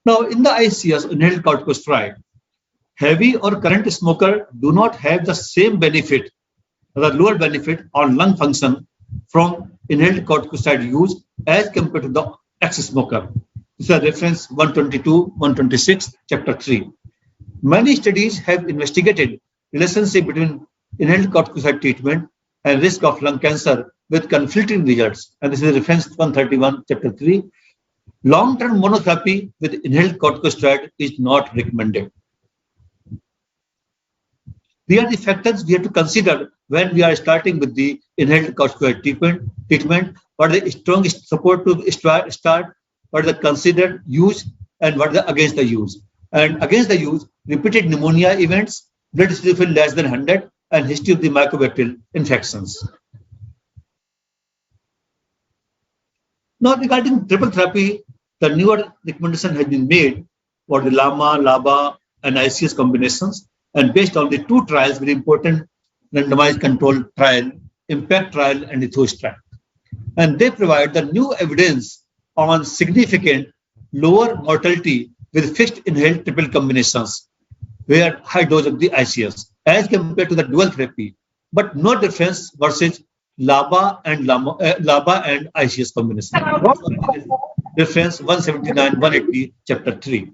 Now, in the ICS, inhaled corticosteroid, heavy or current smoker do not have the same benefit, the lower benefit on lung function from inhaled corticosteroid use as compared to the ex-smoker. This is a reference 122, 126, chapter 3. Many studies have investigated relationship between inhaled corticosteroid treatment and risk of lung cancer with conflicting results. And this is reference 131, chapter 3. Long-term monotherapy with inhaled corticosteroid is not recommended. These are the factors we have to consider when we are starting with the inhaled corticosteroid treatment. What is the strongest support to start, what is the considered use, and what is the against the use. And against the use, repeated pneumonia events, blood eosinophil less than 100, and history of the mycobacterial infections. Now, regarding triple therapy, the newer recommendation has been made for the LAMA, LABA, and ICS combinations, and based on the two trials, very important randomized controlled trial, IMPACT trial and ETHOS trial. And they provide the new evidence on significant lower mortality with fixed inhaled triple combinations, where high dose of the ICS as compared to the dual therapy, but no difference versus LABA and ICS combination. Reference 179, 180, chapter 3.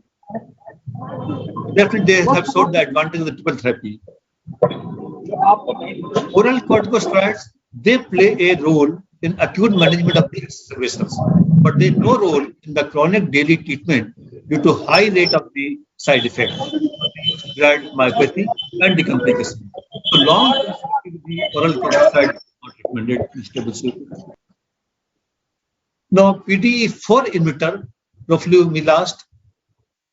Definitely, they have shown the advantage of the triple therapy. Oral corticosteroids, they play a role in acute management of the exacerbations, but they have no role in the chronic daily treatment due to high rate of the side effects, blood myopathy, and the complication. So long oral corticosteroid is not recommended in stable situations. Now, PDE4 inhibitor, roflumilast,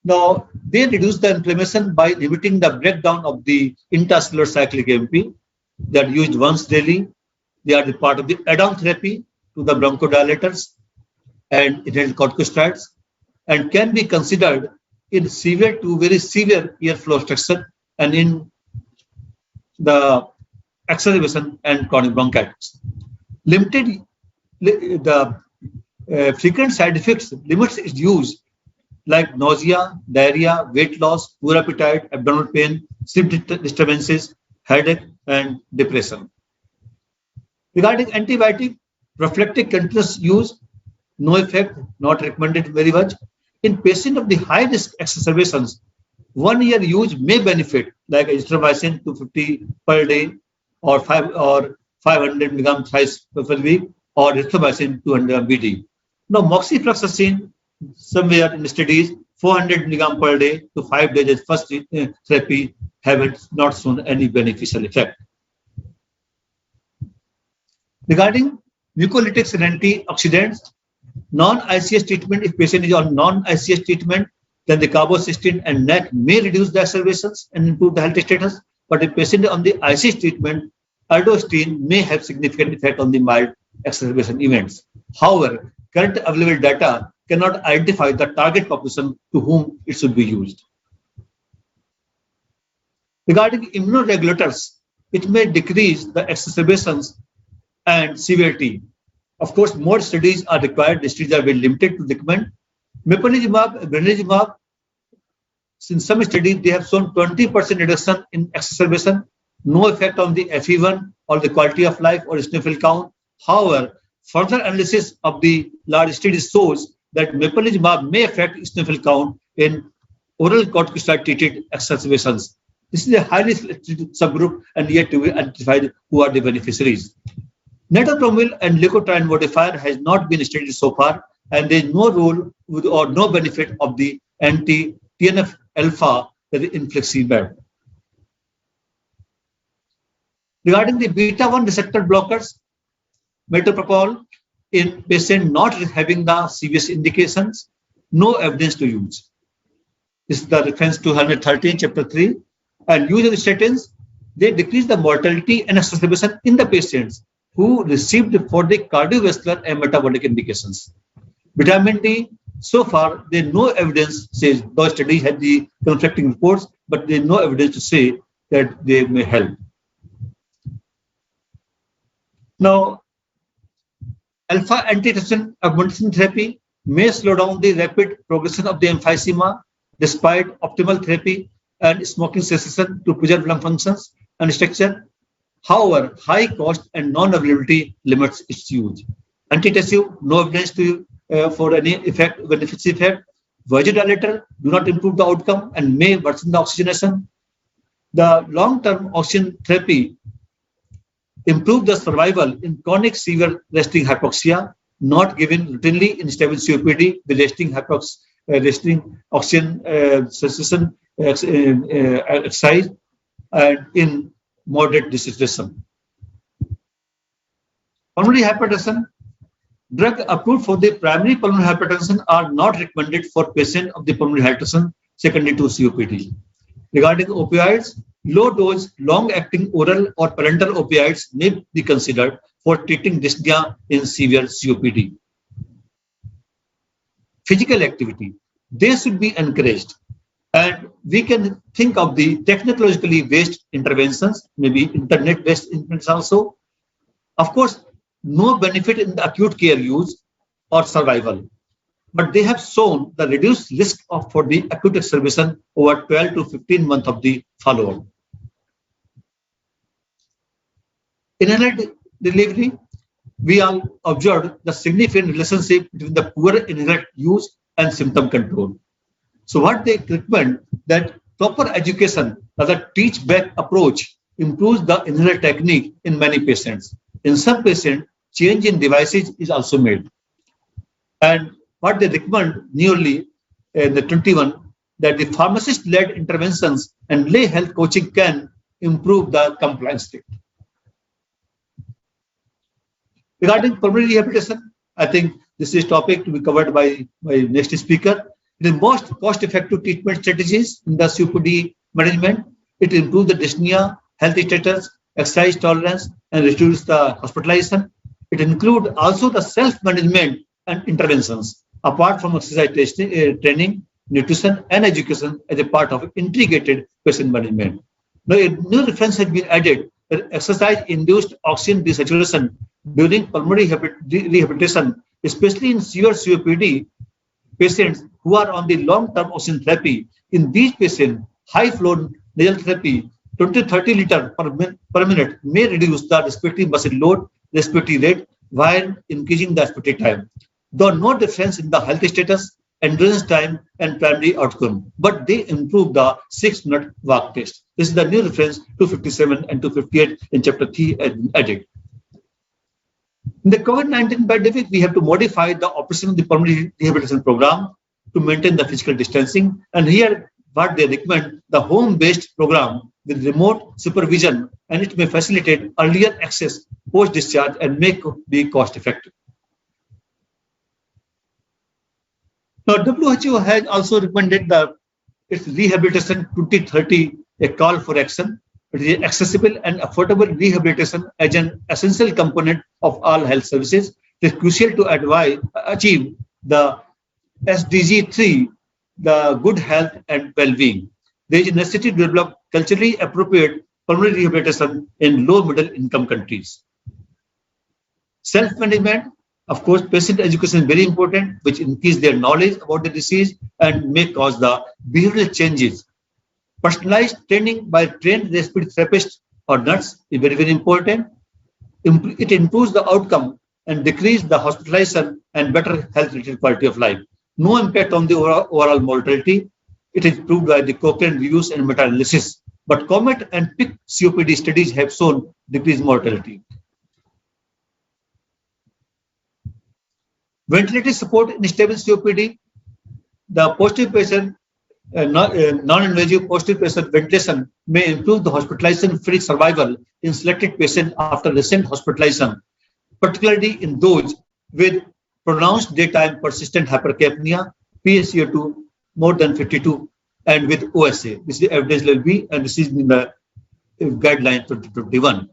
now they reduce the inflammation by inhibiting the breakdown of the intracellular cyclic AMP. They are used once daily. They are the part of the add-on therapy to the bronchodilators and inhaled corticosteroids, and can be considered in severe to very severe airflow obstruction and in the exacerbation and chronic bronchitis. Limited the frequent side effects limits its use, like nausea, diarrhea, weight loss, poor appetite, abdominal pain, sleep disturbances, headache, and depression. Regarding antibiotic, prophylactic continuous use, no effect, not recommended very much. In patients of the high risk exacerbations, 1 year use may benefit, like azithromycin 250 per day or 500 milligram thrice per week, or azithromycin 200 BD. Now, moxifloxacin, somewhere in the studies, 400 milligram per day to 5 days as first therapy have not shown any beneficial effect. Regarding mucolytics and antioxidants, non-ICS treatment, if patient is on non-ICS treatment, then the carbocysteine and NAC may reduce the exacerbations and improve the health status. But if patient is on the ICS treatment, aldosterone may have significant effect on the mild exacerbation events. However, current available data cannot identify the target population to whom it should be used. Regarding immunoregulators, it may decrease the exacerbations and severity. Of course, more studies are required. The studies are very limited to recommend. Mepolizumab, benralizumab, in some studies, they have shown 20% reduction in exacerbation, no effect on the FE1 or the quality of life or eosinophil count. However, further analysis of the large studies shows that mepolizumab may affect eosinophil count in oral corticosteroid-treated exacerbations. This is a highly selected subgroup and yet to be identified who are the beneficiaries. Netopromil and leukotriene modifier has not been studied so far, and there is no role or no benefit of the anti-TNF alpha, that is infliximab. Regarding the beta-1 receptor blockers, metoprolol in patient not having the serious indications, no evidence to use. This is the reference 213, chapter 3. And use of statins, they decrease the mortality and exacerbation in the patients who received for the cardiovascular and metabolic indications. Vitamin D, so far, there is no evidence, says those studies had the conflicting reports, but there is no evidence to say that they may help. Now, Alpha antitrypsin augmentation therapy may slow down the rapid progression of the emphysema despite optimal therapy and smoking cessation to preserve lung functions and structure. However, high cost and non-availability limits its use. Antitussive, no evidence for any beneficial effect. Vasodilator do not improve the outcome and may worsen the oxygenation. The long-term oxygen therapy improve the survival in chronic severe resting hypoxia, not given routinely in stable COPD with resting oxygen cessation exercise and in moderate desaturation. Pulmonary hypertension. Drugs approved for the primary pulmonary hypertension are not recommended for patients of the pulmonary hypertension secondary to COPD. Regarding opioids, low-dose, long-acting oral or parenteral opioids may be considered for treating dyspnea in severe COPD. Physical activity. They should be encouraged. And we can think of the technologically based interventions, maybe internet-based interventions also. Of course, no benefit in the acute care use or survival, but they have shown the reduced risk for the acute exacerbation over 12 to 15 months of the follow-up. Inhaled delivery, we all observed the significant relationship between the poor inhaled use and symptom control. So what they recommend that proper education, the teach-back approach, improves the inhaler technique in many patients. In some patients, change in devices is also made. And what they recommend nearly in the 21, that the pharmacist-led interventions and lay health coaching can improve the compliance rate. Regarding pulmonary rehabilitation, I think this is topic to be covered by next speaker. The most cost-effective treatment strategies in the COPD management, it improves the dyspnea, health status, exercise tolerance, and reduce the hospitalization. It includes also the self-management and interventions, apart from exercise training, nutrition, and education as a part of integrated patient management. Now, a new reference has been added that exercise-induced oxygen desaturation during pulmonary rehabilitation, especially in severe COPD patients who are on the long-term oxygen therapy. In these patients, high-flow nasal therapy, 20-30 liters per minute, may reduce the respiratory muscle load, respiratory rate, while increasing the respiratory time. Though no difference in the health status, endurance time, and primary outcome, but they improve the 6-minute walk test. This is the new reference 257 and 258 in chapter 3 added. In the COVID-19 pandemic, we have to modify the operation of the pulmonary rehabilitation program to maintain the physical distancing. And here, what they recommend, the home-based program with remote supervision, and it may facilitate earlier access post-discharge and make the cost-effective. Now, WHO has also recommended its rehabilitation 2030, a call for action. It is accessible and affordable rehabilitation as an essential component of all health services. It is crucial to achieve the SDG 3, the good health and well-being. There is a necessity to develop culturally appropriate pulmonary rehabilitation in low-middle income countries. Self-management, of course, patient education is very important, which increase their knowledge about the disease and may cause the behavioral changes. Personalized training by trained respiratory therapists or nurse is very, very important. It improves the outcome and decrease the hospitalization and better health-related quality of life. No impact on the overall mortality. It is proved by the Cochrane reviews and meta-analysis. But COMET and PIC COPD studies have shown decreased mortality. Ventilator support in stable COPD, the positive patient, non-invasive positive patient ventilation may improve the hospitalization-free survival in selected patients after recent hospitalization, particularly in those with pronounced daytime persistent hypercapnia, PaCO2 more than 52, and with OSA. This is the evidence level B, and this is in the guideline 2021.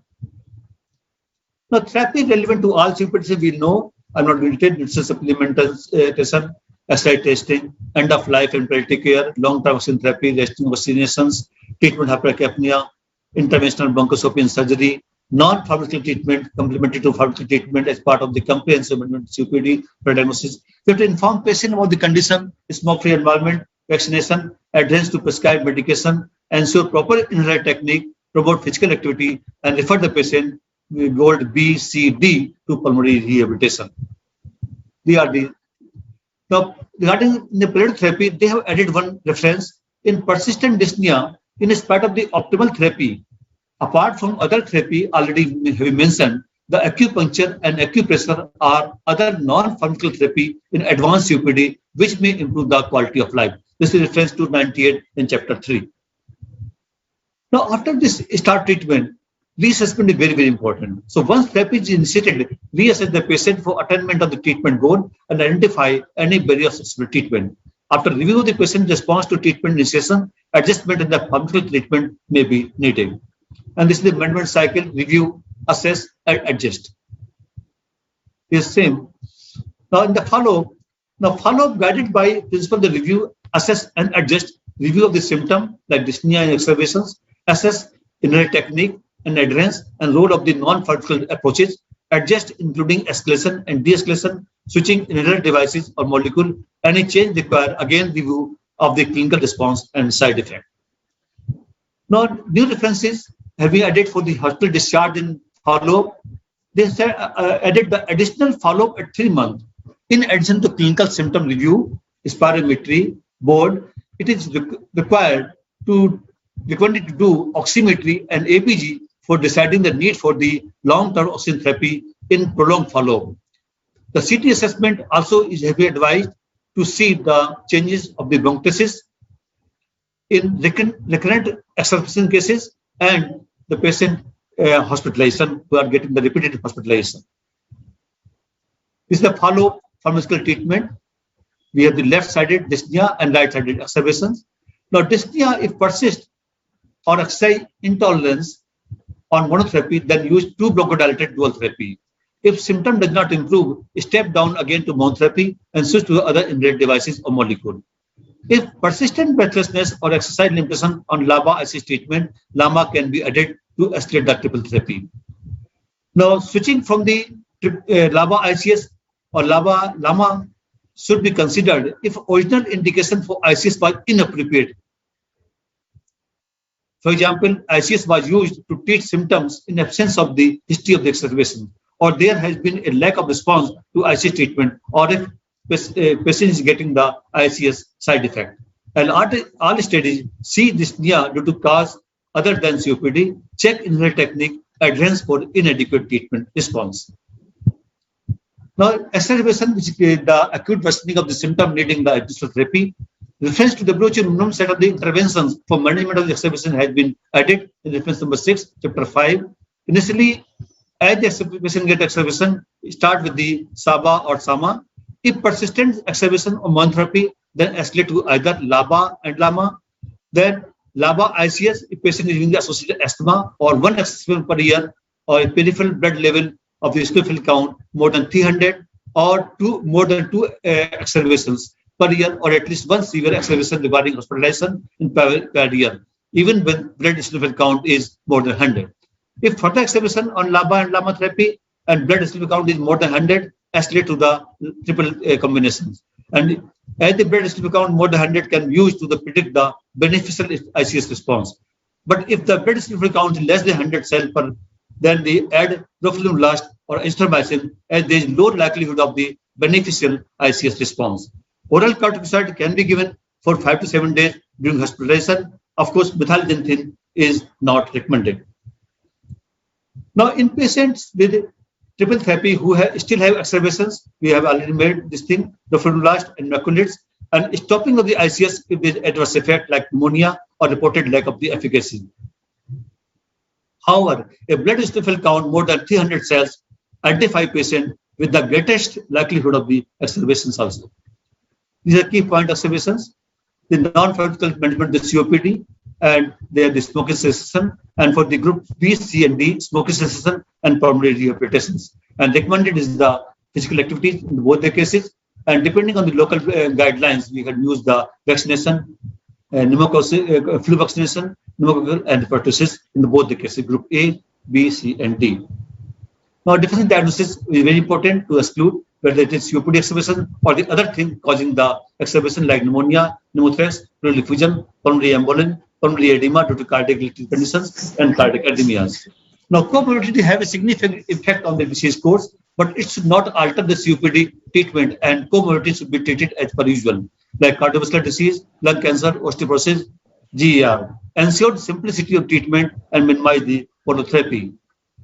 Now, therapy relevant to all COPD, we know. I'm not going to take nutrition supplementation, SI testing, end of life and palliative care, long-term oxygen therapy, resting vaccinations, treatment hypercapnia, interventional bronchoscopy and surgery, non-pharmaceutical treatment, complementary to pharmaceutical treatment as part of the comprehensive management COPD diagnosis. We have to inform patient about the condition, smoke-free environment, vaccination, adherence to prescribed medication, ensure proper inhaler technique, promote physical activity, and refer the patient with gold B, C, D to pulmonary rehabilitation. Now, regarding the palliative therapy, they have added one reference in persistent dyspnea in spite of the optimal therapy. Apart from other therapy already have mentioned, the acupuncture and acupressure are other non-pharmaceutical therapy in advanced COPD, which may improve the quality of life. This is reference to 98 in chapter 3. Now, after this start treatment, reassessment is very, very important. So once therapy is initiated, reassess the patient for attainment of the treatment goal and identify any barriers to treatment. After review of the patient's response to treatment initiation, adjustment in the pharmaceutical treatment may be needed. And this is the management cycle: review, assess, and adjust. Is same. Now in the follow-up guided by principle of the review, assess, and adjust. Review of the symptom like dyspnea and exacerbations, assess inhaler technique and adherence and role of the non-pharmaceutical approaches, adjust including escalation and de-escalation, switching inhaler devices or molecule. Any change require again review of the clinical response and side effect. Now, new references have been added for the hospital discharge and follow-up. They added the additional follow-up at 3 months. In addition to clinical symptom review, spirometry, board, it is required to do oximetry and APG for deciding the need for the long-term oxygen therapy in prolonged follow-up. The CT assessment also is heavily advised to see the changes of the bronchitis in recurrent exacerbation cases and the patient hospitalization who are getting the repeated hospitalization. This is the follow-up pharmaceutical treatment. We have the left-sided dyspnea and right-sided exacerbations. Now, dyspnea, if persists or exercise intolerance on monotherapy, then use 2 bronchodilated dual therapy. If symptom does not improve, step down again to monotherapy and switch to other inhaled devices or molecule. If persistent breathlessness or exercise limitation on LABA-ICS treatment, LAMA can be added to escalate the triple therapy. Now, switching from the LABA-ICS or LAMA should be considered if original indication for ICS was inappropriate. For example, ICS was used to treat symptoms in absence of the history of the exacerbation, or there has been a lack of response to ICS treatment, or if patient is getting the ICS side effect. And all studies see dyspnea due to cause other than COPD, check inhaler technique, adherence for inadequate treatment response. Now, exacerbation, which is the acute worsening of the symptom needing the additional therapy. Reference to WHO minimum set of the interventions for management of the exacerbation has been added in reference number 6, chapter 5. Initially, as the patient gets exacerbation, start with the SABA or SAMA. If persistent exacerbation or monotherapy, then escalate to either LABA and LAMA. Then LABA-ICS, if patient is having the associated asthma or 1 exacerbation per year, or a peripheral blood level of the eosinophil count more than 300, or more than 2 exacerbations per year, or at least 1 severe exacerbation requiring hospitalization in per year, even when blood eosinophil count is more than 100. If further exacerbation on LABA and LAMA therapy and blood eosinophil count is more than 100, escalate to the triple combinations. And as the blood eosinophil count more than 100 can be used to predict the beneficial ICS response. But if the blood eosinophil count is less than 100 cells per, then they add roflumilast or azithromycin, as there is low likelihood of the beneficial ICS response. Oral corticosteroid can be given for 5 to 7 days during hospitalization. Of course, methyldentin is not recommended. Now, in patients with triple therapy who still have exacerbations, we have already made this thing, roflumilast and macrolides, and stopping of the ICS if there is adverse effect like pneumonia or reported lack of the efficacy. However, a blood eosinophil count more than 300 cells identify patient with the greatest likelihood of the exacerbations also. These are key point observations. The non-pharmaceutical management, the COPD, and they are the smoking cessation, and for the group B, C, and D, smoking cessation and pulmonary rehabilitations. And recommended is the physical activities in both the cases. And depending on the local guidelines, we can use the vaccination, pneumococcal, flu vaccination, pneumococcal, and pertussis in both the cases, group A B, C, and D. Now, differential diagnosis is very important to exclude whether it is COPD exacerbation or the other thing causing the exacerbation like pneumonia, pneumothorax, pleural effusion, pulmonary embolism, pulmonary edema due to cardiac conditions, and cardiac arrhythmias. Now, comorbidity have a significant effect on the disease course, but it should not alter the COPD treatment, and comorbidity should be treated as per usual, like cardiovascular disease, lung cancer, osteoporosis, GER. Ensure simplicity of treatment and minimize the monotherapy.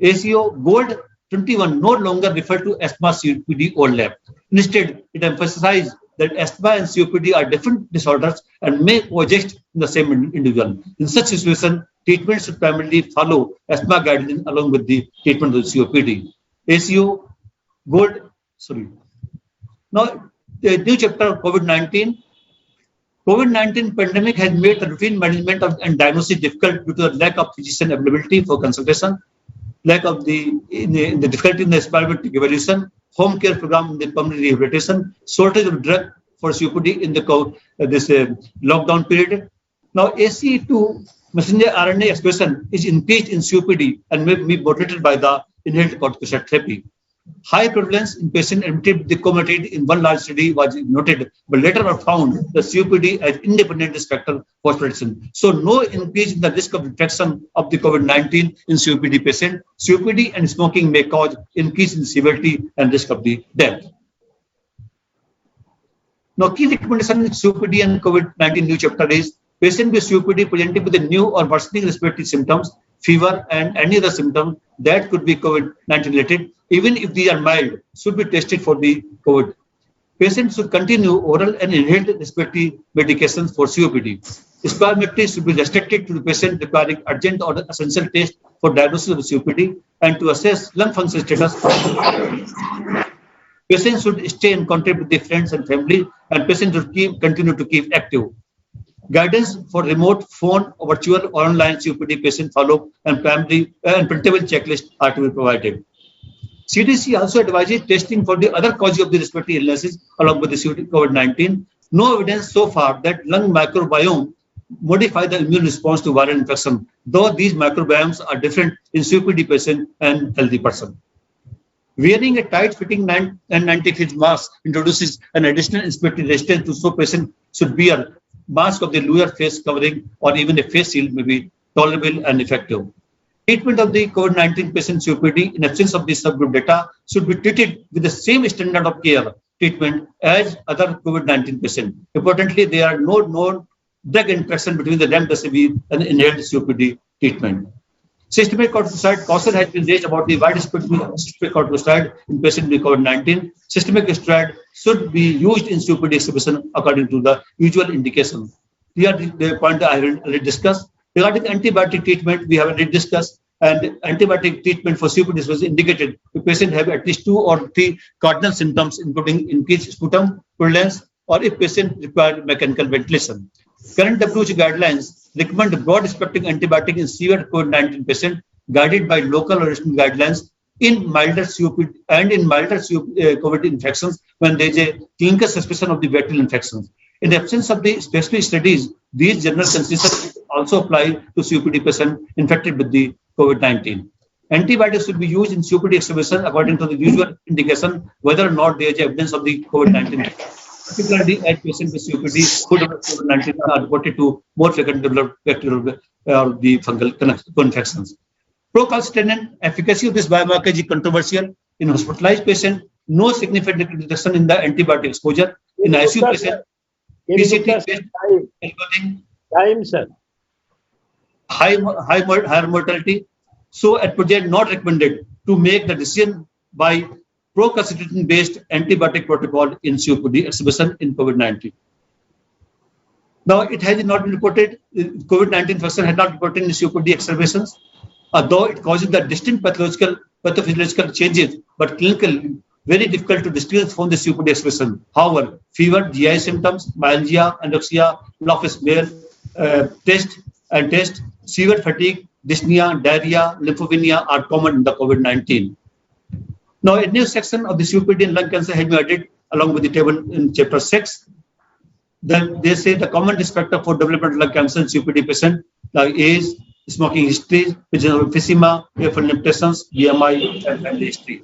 ACO Gold 21 no longer refer to asthma, COPD, or LAP. Instead, it emphasizes that asthma and COPD are different disorders and may coexist in the same individual. In such situation, treatment should primarily follow asthma guidelines along with the treatment of COPD. ACO Gold, Now, the new chapter of COVID-19. COVID-19 pandemic has made the routine management and diagnosis difficult due to the lack of physician availability for consultation, lack of the difficulty in the experimental evaluation, home care program in the pulmonary rehabilitation, shortage of drug for COPD in the lockdown period. Now, ACE2 messenger RNA expression is increased in COPD and may be moderated by the inhaled corticosteroid therapy. High prevalence in patients admitted with the comorbidity in one large study was noted, but later were found the COPD as independent risk factor for hospitalization. So no increase in the risk of infection of the COVID-19 in COPD patient. COPD and smoking may cause increase in severity and risk of the death. Now, key recommendation in COPD and COVID-19 new chapter is patient with COPD presenting with the new or worsening respiratory symptoms, fever, and any other symptom that could be COVID-19 related, even if these are mild, should be tested for the COVID. Patients should continue oral and inhaled respiratory medications for COPD. Spirometry should be restricted to the patient requiring urgent or essential test for diagnosis of COPD and to assess lung function status. Patients should stay in contact with their friends and family, and patients should continue to keep active. Guidance for remote, phone, virtual, or online COPD patient follow-up and primary and printable checklist are to be provided. CDC also advises testing for the other causes of the respiratory illnesses along with the COVID-19. No evidence so far that lung microbiome modify the immune response to viral infection, though these microbiomes are different in COPD patient and healthy person. Wearing a tight-fitting N95 mask introduces an additional respiratory resistance to so patient should wear mask of the lower face covering or even a face shield may be tolerable and effective. Treatment of the COVID-19 patient COPD in absence of the subgroup data should be treated with the same standard of care treatment as other COVID-19 patients. Importantly, there are no known drug interaction between the remdesivir and inhaled COPD treatment. Systemic corticosteroid caution has been raised about the widespread systemic corticosteroid in patients with COVID-19. Systemic steroid should be used in COPD exacerbation according to the usual indication. Here are the point I have already discussed. Regarding antibiotic treatment, we have already discussed, and antibiotic treatment for COPD was indicated if patient have at least 2 or 3 cardinal symptoms, including increased sputum, purulence, or if patient require mechanical ventilation. Current WHO guidelines recommend broad-spectrum antibiotic in severe COVID-19 patient, guided by local or regional guidelines in milder COPD and in milder COVID infections when there is a clinical suspicion of the bacterial infections. In the absence of the specific studies, these general consensus also apply to COPD patient infected with the COVID-19. Antibiotics should be used in COPD exacerbation according to the usual indication, whether or not there is evidence of the COVID-19. Particularly as patients with COPD who develop COVID-19 are reported to more frequent develop bacterial or the fungal co-infections. Procalcitonin efficacy of this biomarker is controversial. In hospitalized patients, no significant reduction in the antibiotic exposure. In ICU patients, PCT time, sir. Higher mortality. So at present, not recommended to make the decision by procalcitonin based antibiotic protocol in COPD exacerbation in COVID-19. Now, it has not been reported, COVID-19 infection has not reported in COPD exacerbations, though it causes the distinct pathophysiological changes, but clinically very difficult to distinguish from the COPD exacerbation. However, fever, GI symptoms, myalgia, anorexia, loss of smell, taste, severe fatigue, dyspnea, diarrhea, lymphopenia are common in the COVID-19. Now, a new section of the COPD and lung cancer has been added along with the table in chapter 6. Then they say the common risk factor for development of lung cancer in COPD patient is smoking history, regional emphysema, airflow limitations, BMI, and family history.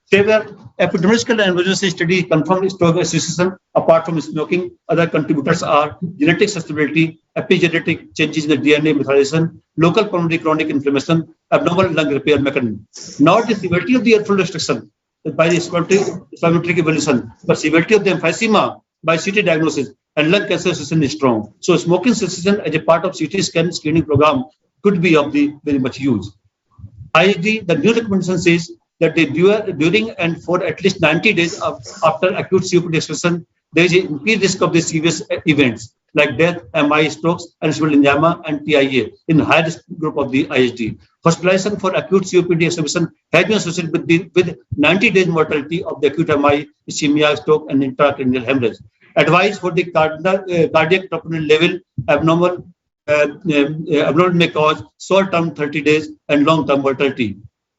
Several epidemiological and emergency studies confirm stroke association. Apart from smoking, other contributors are genetic susceptibility, epigenetic changes in the DNA methylation, local pulmonary chronic inflammation, abnormal lung repair mechanism. Not the severity of the airflow restriction by the spasmodic evolution, but severity of the emphysema by CT diagnosis and lung cancer association is strong. So smoking cessation as a part of CT scan screening program could be of the very much use. ISD, the new recommendation says that during and for at least 90 days after acute COPD expression, there is an increased risk of the serious events like death, MI, strokes, and angina and TIA in high risk group of the ISD. Hospitalization for acute COPD expression has been associated with 90 days mortality of the acute MI, ischemia, stroke, and intracranial hemorrhage. Advice for the cardiac troponin level abnormal may cause short-term 30 days and long-term mortality.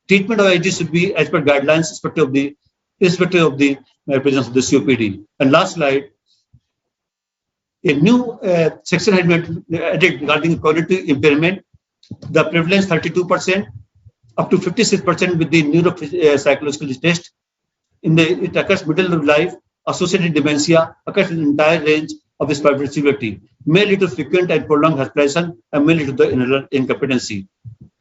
Treatment of ISD should be as per guidelines, irrespective of the presence of the COPD. And last slide, a new section has been added regarding cognitive impairment. The prevalence 32%, up to 56% with the neuropsychological test. It occurs middle of life. Associated dementia occurs in the entire range of this severity, may lead to frequent and prolonged hospitalization and may lead to the inhaler incompetency.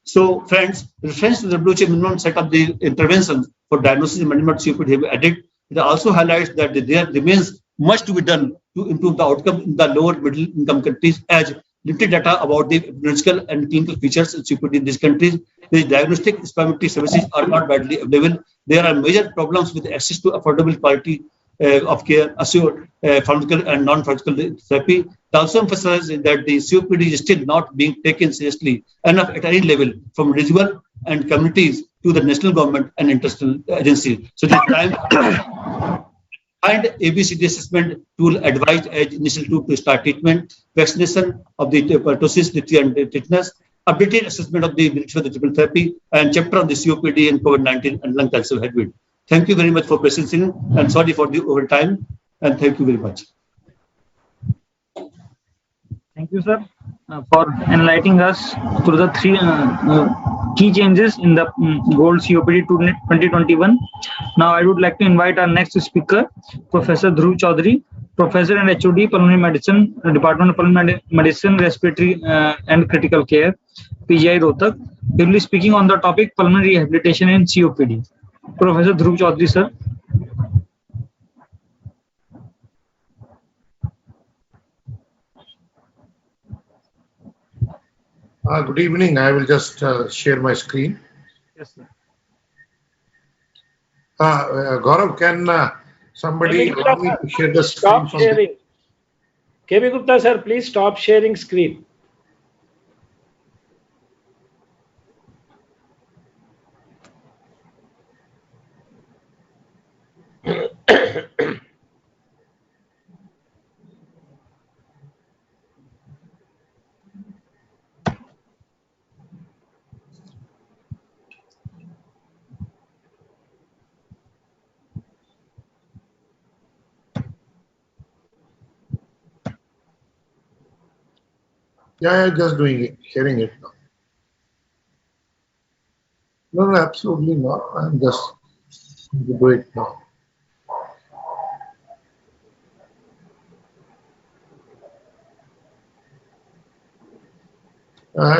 So, friends, reference to the WHO minimum set of the interventions for diagnosis and management of COPD have been added. It also highlights that there remains much to be done to improve the outcome in the lower middle income countries, as limited data about the epidemiological and clinical features of COPD in these countries. The diagnostic spasmodic services are not widely available. There are major problems with access to affordable quality of care, assured pharmaceutical and non-pharmaceutical therapy. It also emphasizes that the COPD is still not being taken seriously enough at any level, from regional and communities to the national government and international agencies. So, this time and ABCD assessment tool advised as initial tool to start treatment, vaccination of the pertussis, diphtheria, and tetanus, updated assessment of the ability for the triple therapy, and chapter on the COPD and COVID-19 and lung cancer headwind. Thank you very much for presenting, and sorry for the overtime, and thank you very much. Thank you, sir, for enlightening us through the three key changes in the Gold COPD 2021. Now, I would like to invite our next speaker, Professor Dhruv Chaudhary, Professor and HOD, Pulmonary Medicine, Department of Pulmonary Medicine, Respiratory and Critical Care, PGI Rohtak. He will be speaking on the topic pulmonary rehabilitation in COPD. Professor Dhruv Chaudhary, sir. Good evening. I will just share my screen. Yes, sir. Gaurav, can somebody allow me to share the screen? Stop sharing. KB Gupta, sir, please stop sharing screen. Yeah, just doing it, sharing it now. No, absolutely not. I'm just going to do it now.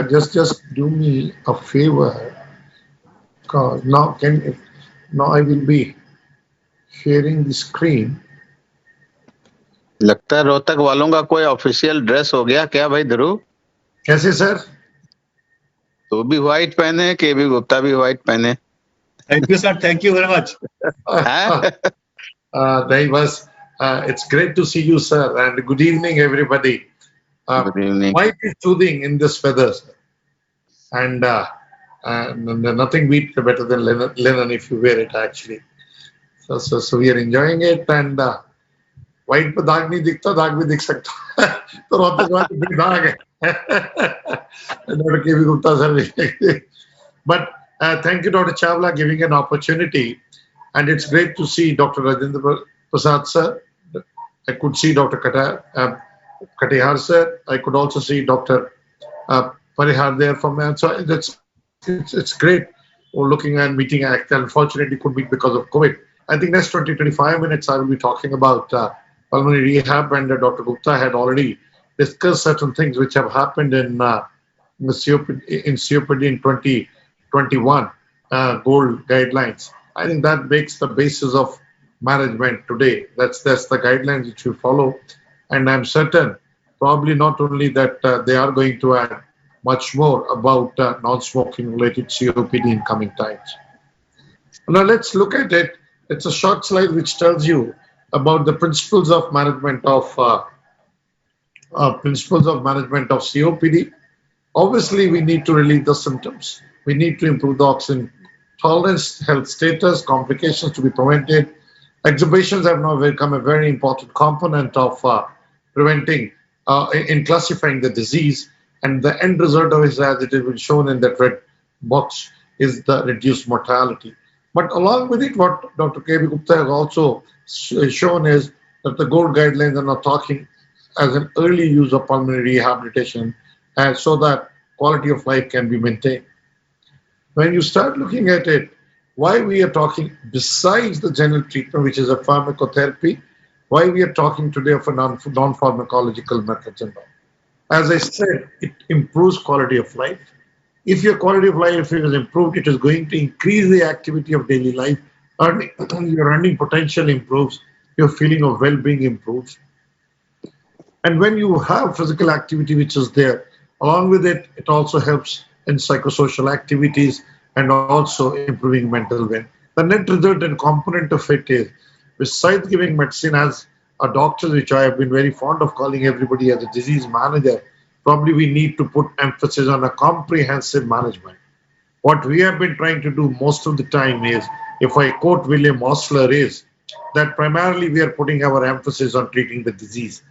Just do me a favor. Now I will be sharing the screen. लगता है रोहतक वालों का कोई official dress हो गया क्या भाई ध्रुव? कैसे सर? तो भी व्हाइट पहने, केबी गुप्ता भी व्हाइट पहने. Thank you, sir. Thank you very much. It's great to see you, sir, and good evening, everybody. Good evening. White is soothing in this weather, sir. And nothing beats better than linen if you wear it, actually. So we are enjoying it, and white पे दाग नहीं दिखता, दाग भी दिख सकता है, तो रोहतक वाले भी दाग है. Dr. KB Gupta sir. But thank you, Dr. Chawla, giving an opportunity, and it's great to see Dr. Rajendra Prasad sir. I could see Dr. Katihar sir. I could also see Dr. Parihar there from there. So it's great. We're looking at meeting act. Unfortunately, could meet because of COVID. I think next 20-25 minutes I will be talking about pulmonary rehab, and Dr. Gupta had already discussed certain things which have happened in COPD in 2021 gold guidelines. I think that makes the basis of management today. That's the guidelines which we follow, and I'm certain probably not only that they are going to add much more about non-smoking related COPD in coming times. Now let's look at it. It's a short slide which tells you about the principles of management of COPD. Obviously, we need to relieve the symptoms. We need to improve the oxygen tolerance, health status, complications to be prevented. Exubations have now become a very important component of preventing, in classifying the disease. And the end result of it, as it has been shown in that red box, is the reduced mortality. But along with it, what Dr. K.B. Gupta has also shown is that the gold guidelines are now talking as an early use of pulmonary rehabilitation, and so that quality of life can be maintained. When you start looking at it, why we are talking, besides the general treatment, which is a pharmacotherapy, why we are talking today of a non-pharmacological methods and all. As I said, it improves quality of life. If your quality of life is improved, it is going to increase the activity of daily life. Your running potential improves, your feeling of well-being improves. And when you have physical activity which is there, along with it, it also helps in psychosocial activities and also improving mental well. The net result and component of it is, besides giving medicine as a doctor, which I have been very fond of calling everybody as a disease manager, probably we need to put emphasis on a comprehensive management. What we have been trying to do most of the time is, if I quote William Osler, is that primarily we are putting our emphasis on treating the disease.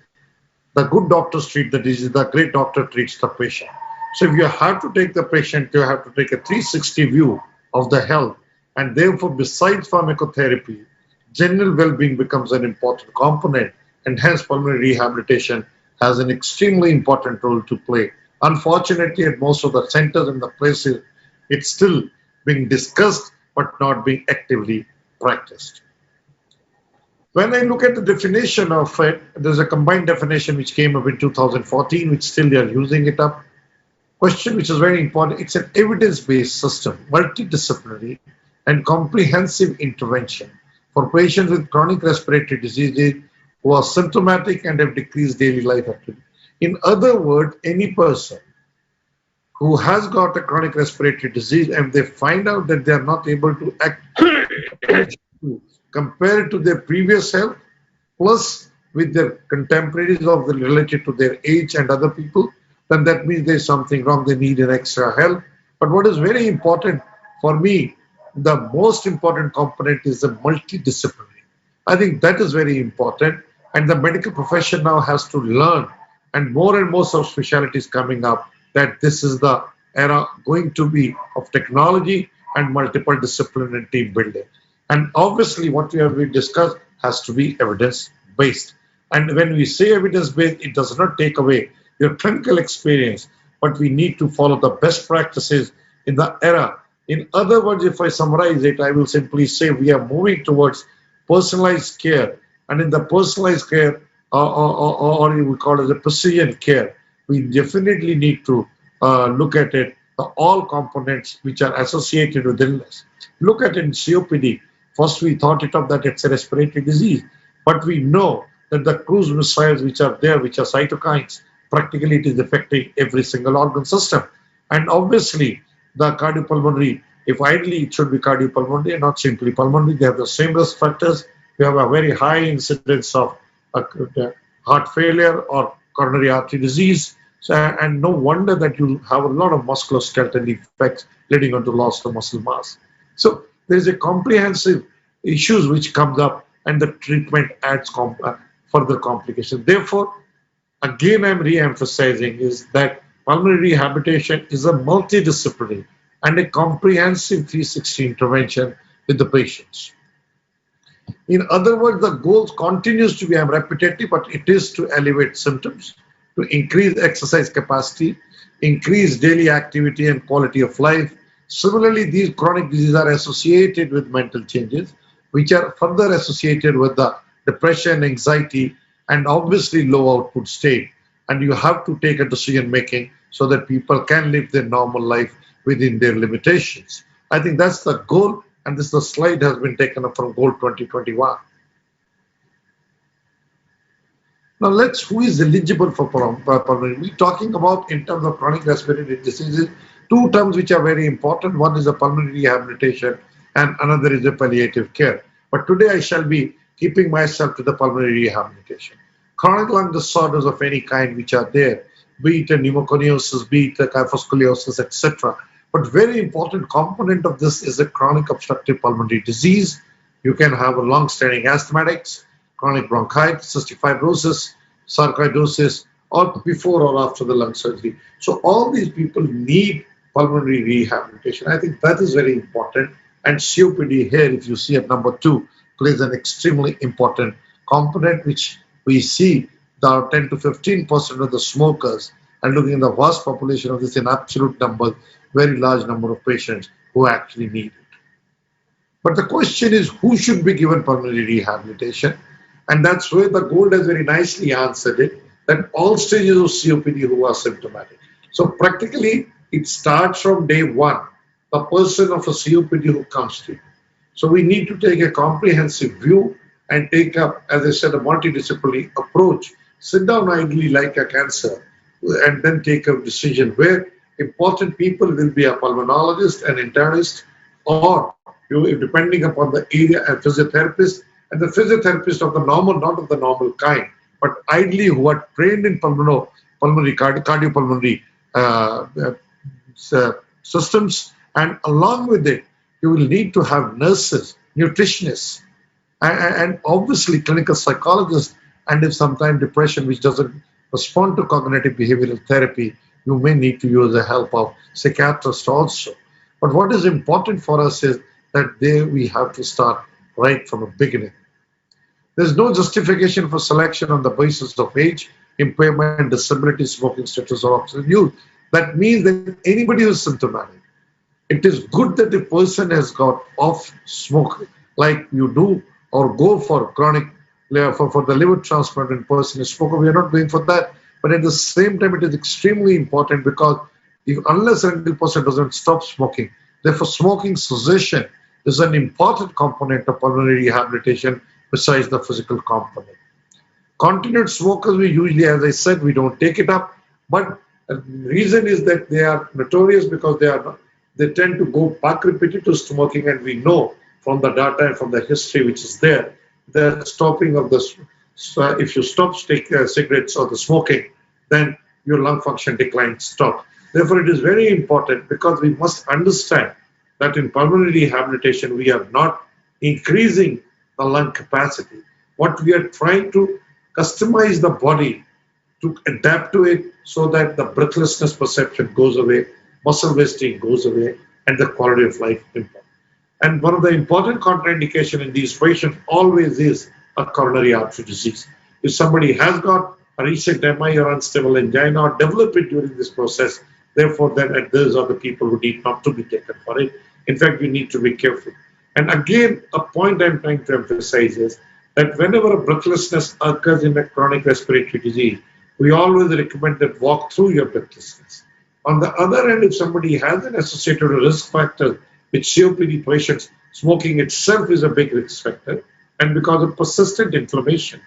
The good doctors treat the disease, the great doctor treats the patient. So if you have to take the patient, you have to take a 360 view of the health, and therefore besides pharmacotherapy, general well-being becomes an important component, and hence pulmonary rehabilitation has an extremely important role to play. Unfortunately, at most of the centers and the places, it's still being discussed but not being actively practiced. When I look at the definition of it, there's a combined definition which came up in 2014, which still they are using it up. Question which is very important, it's an evidence-based system, multidisciplinary and comprehensive intervention for patients with chronic respiratory diseases who are symptomatic and have decreased daily life activity. In other words, any person who has got a chronic respiratory disease and they find out that they are not able to act compared to their previous health, plus with their contemporaries of the related to their age and other people, then that means there's something wrong. They need an extra help. But what is very important for me, the most important component is the multidisciplinary. I think that is very important, and the medical profession now has to learn, and more subspecialties coming up, that this is the era going to be of technology and multiple discipline and team building. And obviously what we have discussed has to be evidence-based. And when we say evidence-based, it does not take away your clinical experience, but we need to follow the best practices in the era. In other words, if I summarize it, I will simply say we are moving towards personalized care. And in the personalized care, or you would call it the precision care, we definitely need to look at it, all components which are associated with illness. Look at it in COPD. First, we thought it up that it's a respiratory disease, but we know that the cruise missiles which are there, which are cytokines, practically it is affecting every single organ system. And obviously, the cardiopulmonary, if ideally it should be cardiopulmonary and not simply pulmonary, they have the same risk factors. We have a very high incidence of heart failure or coronary artery disease. So, and no wonder that you have a lot of musculoskeletal effects leading on to loss of muscle mass. So there is a comprehensive issues which comes up, and the treatment adds further complications. Therefore, again, I'm re-emphasizing is that pulmonary rehabilitation is a multidisciplinary and a comprehensive 360 intervention with the patients. In other words, the goal continues to be, I'm repetitive, but it is to elevate symptoms, to increase exercise capacity, increase daily activity and quality of life. Similarly, these chronic diseases are associated with mental changes, which are further associated with the depression, anxiety, and obviously low output state. And you have to take a decision making so that people can live their normal life within their limitations. I think that's the goal, and this the slide has been taken up from Goal 2021. Now who is eligible for pulmonary? We're talking about in terms of chronic respiratory diseases, two terms which are very important. One is the pulmonary rehabilitation and another is the palliative care. But today I shall be keeping myself to the pulmonary rehabilitation. Chronic lung disorders of any kind which are there, be it a pneumoconiosis, be it a kyphoscoliosis, etc. But very important component of this is a chronic obstructive pulmonary disease. You can have a long-standing asthmatics, chronic bronchitis, cystic fibrosis, sarcoidosis, or before or after the lung surgery. So all these people need pulmonary rehabilitation. I think that is very important. And COPD here, if you see at number 2, plays an extremely important component, which we see that 10 to 15% of the smokers, and looking at the vast population of this in absolute numbers, very large number of patients who actually need it. But the question is, who should be given pulmonary rehabilitation? And that's where the Gold has very nicely answered it, that all stages of COPD who are symptomatic. So practically, it starts from day one, the person of a COPD who comes to you. So we need to take a comprehensive view and take up, as I said, a multidisciplinary approach. Sit down ideally like a cancer and then take a decision where important people will be a pulmonologist, an internist, or depending upon the area, a physiotherapist, and the physiotherapist of the normal, not of the normal kind, but ideally who are trained in cardiopulmonary systems. And along with it, you will need to have nurses, nutritionists, and obviously clinical psychologists. And if sometimes depression, which doesn't respond to cognitive behavioral therapy, you may need to use the help of psychiatrists also. But what is important for us is that there we have to start right from the beginning. There's no justification for selection on the basis of age, impairment, disability, smoking status, or oxygen use. That means that anybody who is symptomatic, it is good that the person has got off smoking, like you do, or go for chronic, for the liver transplant and person is smoker. We are not going for that. But at the same time, it is extremely important because unless until person doesn't stop smoking, therefore smoking cessation is an important component of pulmonary rehabilitation besides the physical component. Continued smokers, we usually, as I said, we don't take it up. But the reason is that they are notorious because they tend to go back repetitive smoking, and we know from the data and from the history which is there, the stopping of the, if you stop cigarettes or the smoking, then your lung function decline stops. Therefore, it is very important because we must understand that in pulmonary rehabilitation, we are not increasing the lung capacity. What we are trying to customize the body to adapt to it so that the breathlessness perception goes away, muscle wasting goes away, and the quality of life improves. And one of the important contraindication in these patients always is a coronary artery disease. If somebody has got a recent MI or unstable angina or develop it during this process, therefore then those are the people who need not to be taken for it. In fact, we need to be careful. And again, a point I'm trying to emphasize is that whenever a breathlessness occurs in a chronic respiratory disease, we always recommend that walk through your breathlessness. On the other hand, if somebody has an associated risk factor with COPD patients, smoking itself is a big risk factor, and because of persistent inflammation.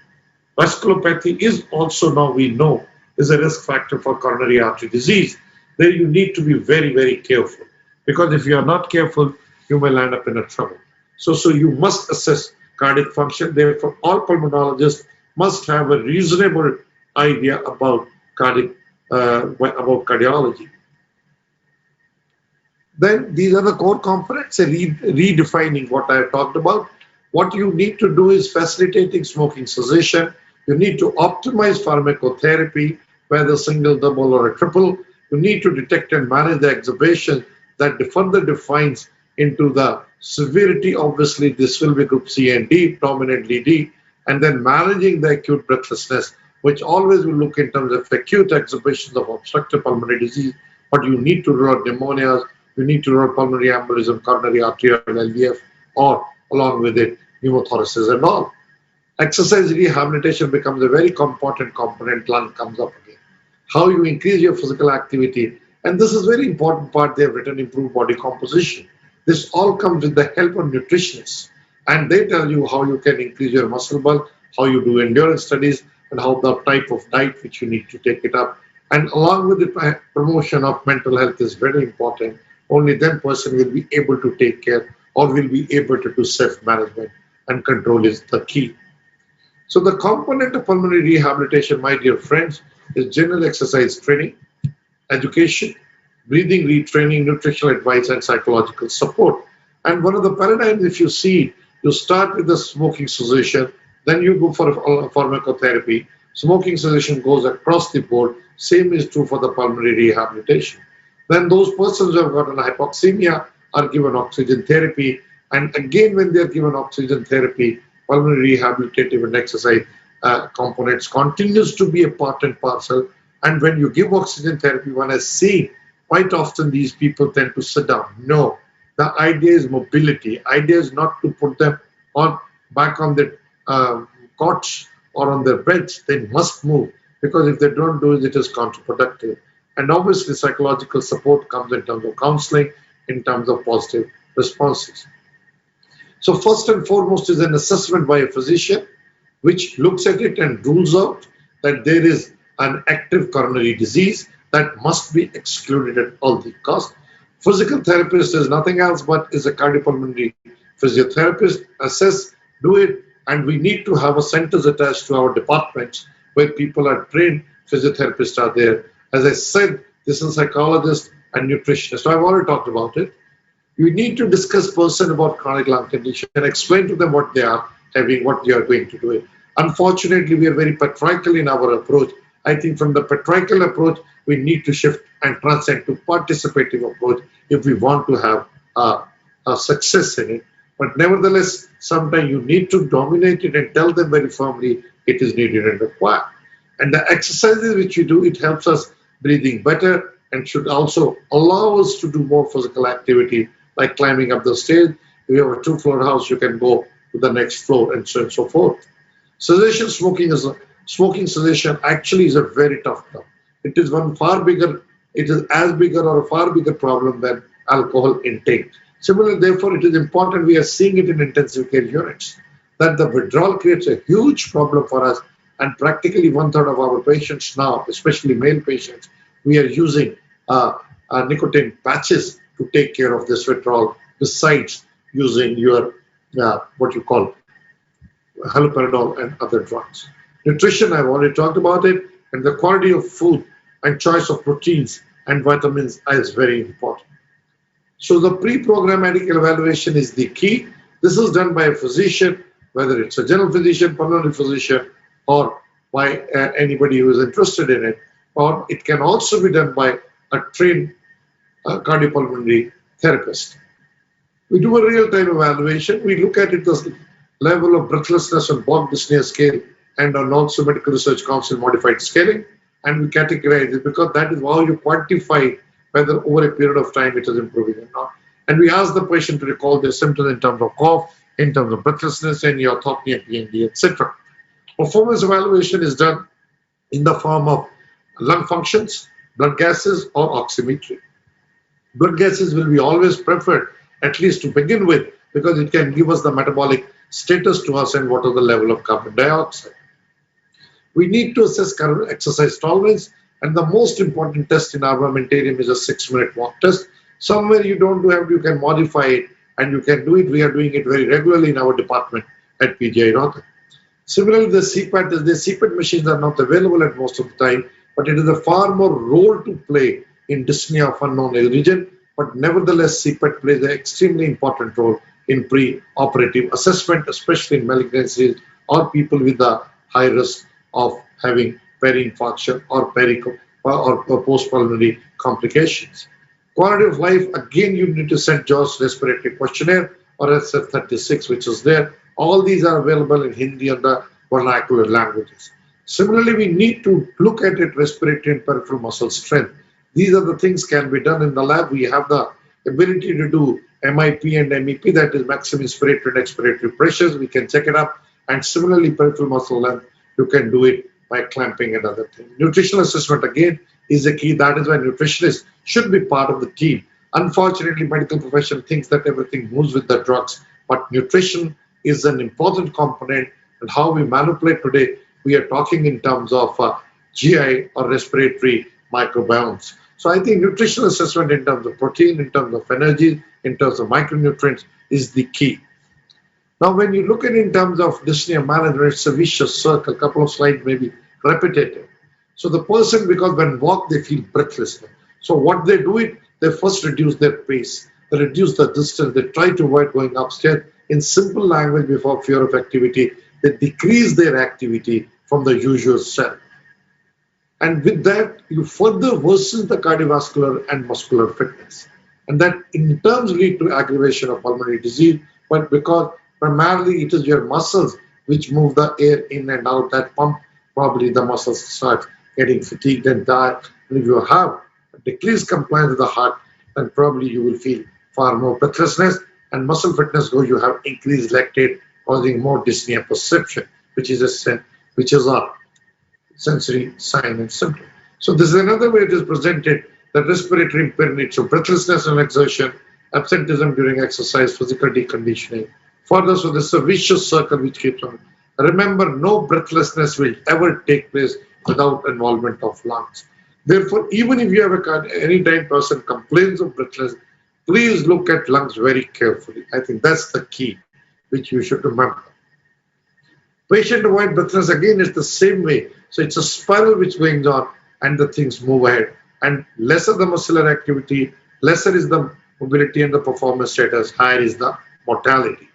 Vasculopathy is also, now we know, is a risk factor for coronary artery disease. There you need to be very, very careful, because if you are not careful, you will end up in a trouble. So you must assess cardiac function. Therefore, all pulmonologists must have a reasonable idea about cardiology. Then these are the core components, redefining what I have talked about. What you need to do is facilitating smoking cessation. You need to optimize pharmacotherapy, whether single, double, or a triple. You need to detect and manage the exacerbation that further defines into the severity. Obviously, this will be group C and D, dominantly D, and then managing the acute breathlessness which always will look in terms of acute exacerbations of obstructive pulmonary disease, but you need to rule out pneumonias, you need to rule out pulmonary embolism, coronary arterial LVF, or along with it, pneumothoraces and all. Exercise rehabilitation becomes a very important component. Lung comes up again. How you increase your physical activity, and this is very important part. They have written improved body composition. This all comes with the help of nutritionists, and they tell you how you can increase your muscle bulk, how you do endurance studies, and how the type of diet which you need to take it up. And along with the promotion of mental health is very important. Only then person will be able to take care or will be able to do self-management, and control is the key. So the component of pulmonary rehabilitation, my dear friends, is general exercise training, education, breathing retraining, nutritional advice, and psychological support. And one of the paradigms, if you see, you start with the smoking cessation, then you go for pharmacotherapy. Smoking cessation goes across the board. Same is true for the pulmonary rehabilitation. Then those persons who have got an hypoxemia are given oxygen therapy. And again, when they are given oxygen therapy, pulmonary rehabilitative and exercise components continues to be a part and parcel. And when you give oxygen therapy, one has seen quite often these people tend to sit down. No, the idea is mobility. Idea is not to put them on back on the cots or on their beds. They must move, because if they don't do it, it is counterproductive. And obviously, psychological support comes in terms of counseling, in terms of positive responses. So first and foremost is an assessment by a physician, which looks at it and rules out that there is an active coronary disease that must be excluded at all the cost. Physical therapist is nothing else but is a cardiopulmonary physiotherapist. Assess, do it, and we need to have a centers attached to our departments where people are trained, physiotherapists are there. As I said, this is psychologist and nutritionist. So I've already talked about it. You need to discuss person about chronic lung condition and explain to them what they are having, what they are going to do. Unfortunately, we are very patriarchal in our approach. I think from the patriarchal approach, we need to shift and transcend to participative approach if we want to have a success in it. But nevertheless, sometimes you need to dominate it and tell them very firmly it is needed and required. And the exercises which we do, it helps us breathing better and should also allow us to do more physical activity, like climbing up the stairs. If you have a 2-floor house, you can go to the next floor and so on and so forth. Cessation smoking cessation actually is a very tough job. It is one far bigger, it is as bigger or a far bigger problem than alcohol intake. Similarly, therefore, it is important, we are seeing it in intensive care units, that the withdrawal creates a huge problem for us, and practically 1/3 of our patients now, especially male patients, we are using nicotine patches to take care of this withdrawal, besides using your, what you call, haloperidol and other drugs. Nutrition, I've already talked about it, and the quality of food and choice of proteins and vitamins is very important. So the pre-programmatic evaluation is the key. This is done by a physician, whether it's a general physician, pulmonary physician, or by anybody who is interested in it, or it can also be done by a trained cardiopulmonary therapist. We do a real-time evaluation. We look at it as the level of breathlessness on Bob Dyspnea scale and on also Medical Research Council modified scaling, and we categorize it because that is how you quantify whether over a period of time it is improving or not. And we ask the patient to recall their symptoms in terms of cough, in terms of breathlessness, any orthopnea, PND, etc. Performance evaluation is done in the form of lung functions, blood gases, or oximetry. Blood gases will be always preferred, at least to begin with, because it can give us the metabolic status to us and what is the level of carbon dioxide. We need to assess current exercise tolerance, and the most important test in armamentarium is a 6-minute walk test. Somewhere you don't have, you can modify it and you can do it. We are doing it very regularly in our department at PGI North. Similarly, the CPAP machines are not available at most of the time, but it is a far more role to play in dyspnea of unknown origin. But nevertheless, CPAP plays an extremely important role in pre-operative assessment, especially in malignancies or people with the high risk of having peri-infarction or post-pulmonary complications. Quality of life, again, you need to send George Respiratory Questionnaire or SF36, which is there. All these are available in Hindi and the vernacular languages. Similarly, we need to look at it respiratory and peripheral muscle strength. These are the things can be done in the lab. We have the ability to do MIP and MEP, that is maximum inspiratory and expiratory pressures. We can check it up. And similarly, peripheral muscle length, you can do it by clamping and other things. Nutritional assessment again is the key. That is why nutritionists should be part of the team. Unfortunately, medical profession thinks that everything moves with the drugs, but nutrition is an important component. And how we manipulate today, we are talking in terms of GI or respiratory microbiomes. So I think nutritional assessment in terms of protein, in terms of energy, in terms of micronutrients is the key. Now, when you look at it in terms of dyspnea management, it's a vicious circle. A couple of slides may be repetitive. So the person, because when walk, they feel breathless. So what they do it, they first reduce their pace. They reduce the distance. They try to avoid going upstairs. In simple language, before fear of activity, they decrease their activity from the usual self. And with that, you further worsen the cardiovascular and muscular fitness. And that in terms lead to aggravation of pulmonary disease, but because primarily it is your muscles which move the air in and out, that pump, probably the muscles start getting fatigued and die. And if you have decreased compliance with the heart, then probably you will feel far more breathlessness, and muscle fitness goes, you have increased lactate, causing more dyspnea perception, which is a sensory sign and symptom. So this is another way it is presented, that respiratory impairment, so breathlessness and exertion, absenteeism during exercise, physical deconditioning. Further, so this is a vicious circle which keeps on. Remember, no breathlessness will ever take place without involvement of lungs. Therefore, even if you have any time person complains of breathlessness, please look at lungs very carefully. I think that's the key which you should remember. Patient avoid breathlessness again is the same way. So it's a spiral which goes on and the things move ahead. And lesser the muscular activity, lesser is the mobility and the performance status, higher is the mortality.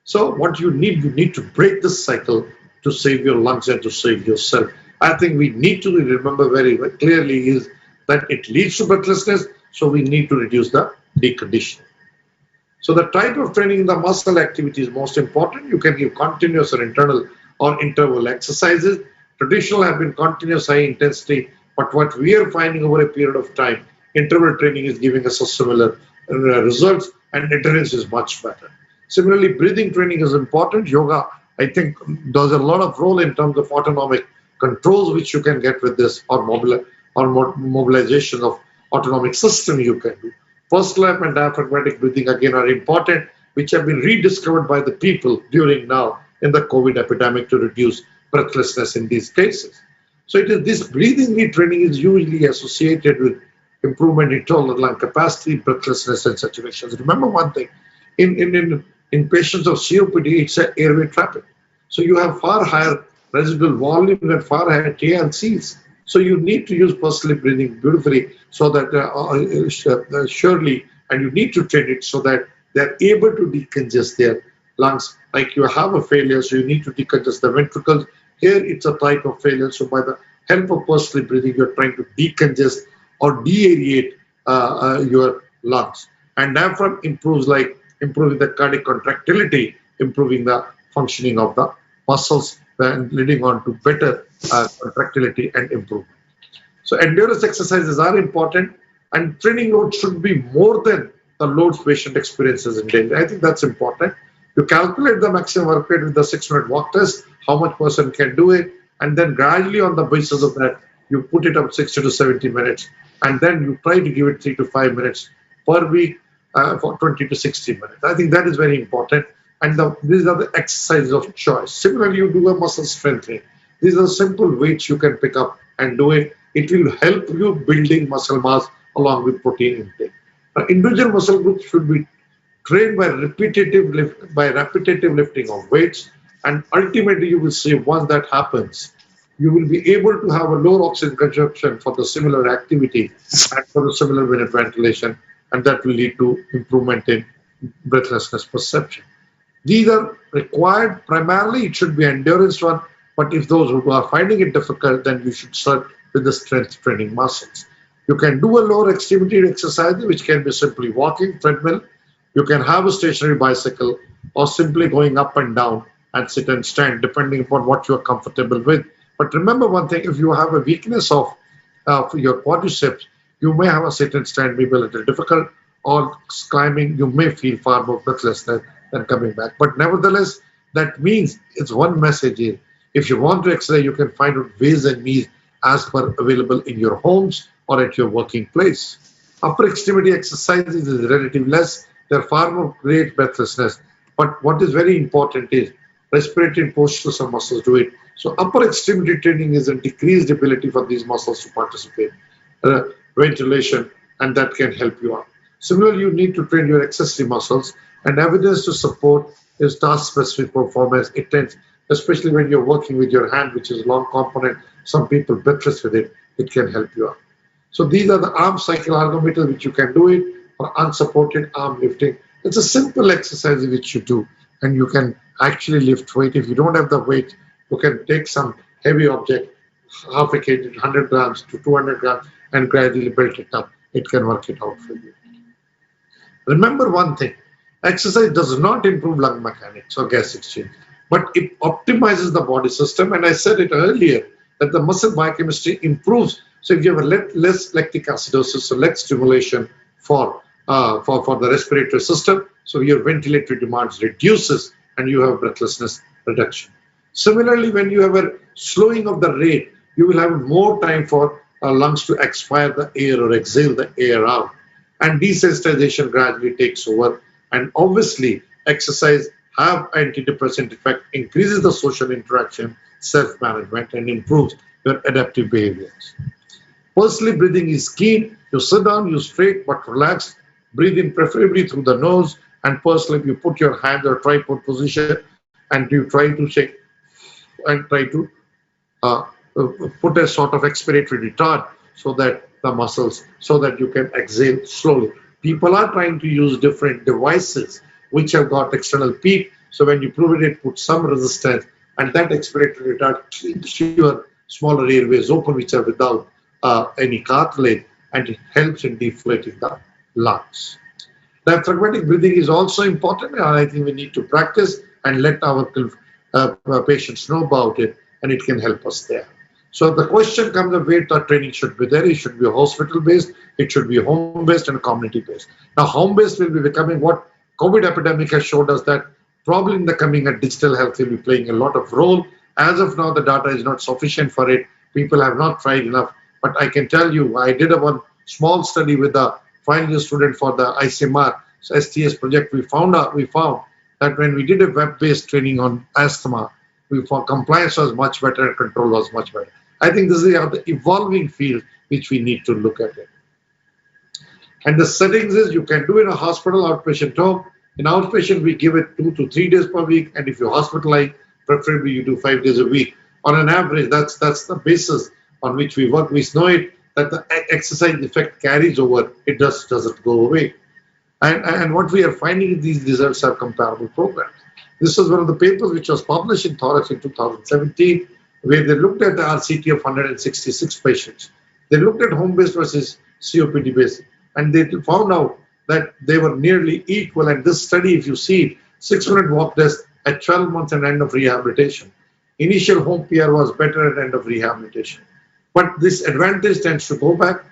So what you need to break this cycle to save your lungs and to save yourself. I think we need to remember very clearly is that it leads to breathlessness, so we need to reduce the deconditioning. So the type of training in the muscle activity is most important. You can give continuous or internal or interval exercises. Traditional have been continuous high intensity, but what we are finding over a period of time, interval training is giving us a similar results, and endurance is much better. Similarly, breathing training is important. Yoga, I think, does a lot of role in terms of autonomic controls which you can get with this, or mobilization of autonomic system you can do. First lap and diaphragmatic breathing again are important, which have been rediscovered by the people during now in the COVID epidemic to reduce breathlessness in these cases. So it is this breathing training is usually associated with improvement in total lung capacity, breathlessness, and saturations. Remember one thing, in patients of COPD, it's an airway trapping. So you have far higher residual volume and far higher KLCs. So you need to use pulsed breathing beautifully so that surely, and you need to train it so that they're able to decongest their lungs. Like you have a failure, so you need to decongest the ventricles. Here it's a type of failure. So by the help of pulsed breathing, you're trying to decongest or deaerate your lungs. And diaphragm improves, like improving the cardiac contractility, improving the functioning of the muscles, and leading on to better contractility and improvement. So endurance exercises are important, and training load should be more than the loads patient experiences in daily. I think that's important. You calculate the maximum work rate with the 6-minute walk test, how much person can do it, and then gradually on the basis of that, you put it up 60 to 70 minutes, and then you try to give it 3 to 5 minutes per week for 20 to 60 minutes. I think that is very important. And these are the exercises of choice. Similarly, you do a muscle strengthening. These are simple weights you can pick up and do it. It will help you building muscle mass along with protein intake. Now, individual muscle groups should be trained by repetitive lifting of weights. And ultimately, you will see once that happens, you will be able to have a lower oxygen consumption for the similar activity and for the similar ventilation. And that will lead to improvement in breathlessness perception. These are required primarily, it should be endurance one, but if those who are finding it difficult, then you should start with the strength training muscles. You can do a lower extremity exercise, which can be simply walking, treadmill. You can have a stationary bicycle, or simply going up and down and sit and stand, depending upon what you are comfortable with. But remember one thing, if you have a weakness of for your quadriceps, you may have a sit and stand may be a little difficult, or climbing, you may feel far more breathlessness than coming back. But nevertheless, that means it's one message is, if you want to exercise, you can find out ways and means as per available in your homes or at your working place. Upper extremity exercises is relatively less. They're far more great breathlessness. But what is very important is respiratory and postural muscles do it. So upper extremity training is a decreased ability for these muscles to participate. Ventilation, and that can help you out. Similarly, you need to train your accessory muscles, and evidence to support is task-specific performance. It tends, especially when you're working with your hand, which is a long component, some people breathless with it, it can help you out. So these are the arm cycle ergometers which you can do it, or unsupported arm lifting. It's a simple exercise which you do, and you can actually lift weight. If you don't have the weight, you can take some heavy object, half a kg, 100 grams to 200 grams, and gradually build it up. It can work it out for you. Remember one thing, exercise does not improve lung mechanics or gas exchange, but it optimizes the body system. And I said it earlier that the muscle biochemistry improves. So if you have a less lactic acidosis, so less stimulation for the respiratory system, so your ventilatory demands reduces and you have breathlessness reduction. Similarly, when you have a slowing of the rate, you will have more time for lungs to expire the air or exhale the air out. And desensitization gradually takes over. And obviously, exercise have antidepressant effect, increases the social interaction, self-management, and improves your adaptive behaviors. Personally, breathing is key. You sit down, you straight but relaxed. Breathe in preferably through the nose. And personally, you put your hand or tripod position and you try to shake and try to put a sort of expiratory retard so that the muscles, so that you can exhale slowly. People are trying to use different devices which have got external peak. So when you prove it, it puts some resistance, and that expiratory retard keeps your smaller airways open, which are without any cartilage, and it helps in deflating the lungs. Diaphragmatic breathing is also important, and I think we need to practice and let our patients know about it, and it can help us there. So the question comes of where the training should be there. It should be hospital-based, it should be home-based and community-based. Now, home-based will be becoming what COVID epidemic has showed us, that probably in the coming digital health will be playing a lot of role. As of now, the data is not sufficient for it. People have not tried enough. But I can tell you, I did one small study with the final year student for the ICMR STS project. We found that when we did a web-based training on asthma, we found compliance was much better and control was much better. I think this is the evolving field which we need to look at it. And the settings is you can do in a hospital, outpatient home. In outpatient, we give it 2 to 3 days per week. And if you're hospitalized, preferably you do 5 days a week. On an average, that's the basis on which we work. We know it, that the exercise effect carries over. It just doesn't go away. And what we are finding in these results are comparable programs. This was one of the papers which was published in Thorax in 2017, where they looked at the RCT of 166 patients. They looked at home-based versus COPD-based, and they found out that they were nearly equal. And this study, if you see it, 6-minute walk test at 12 months and end of rehabilitation. Initial home PR was better at end of rehabilitation. But this advantage tends to go back,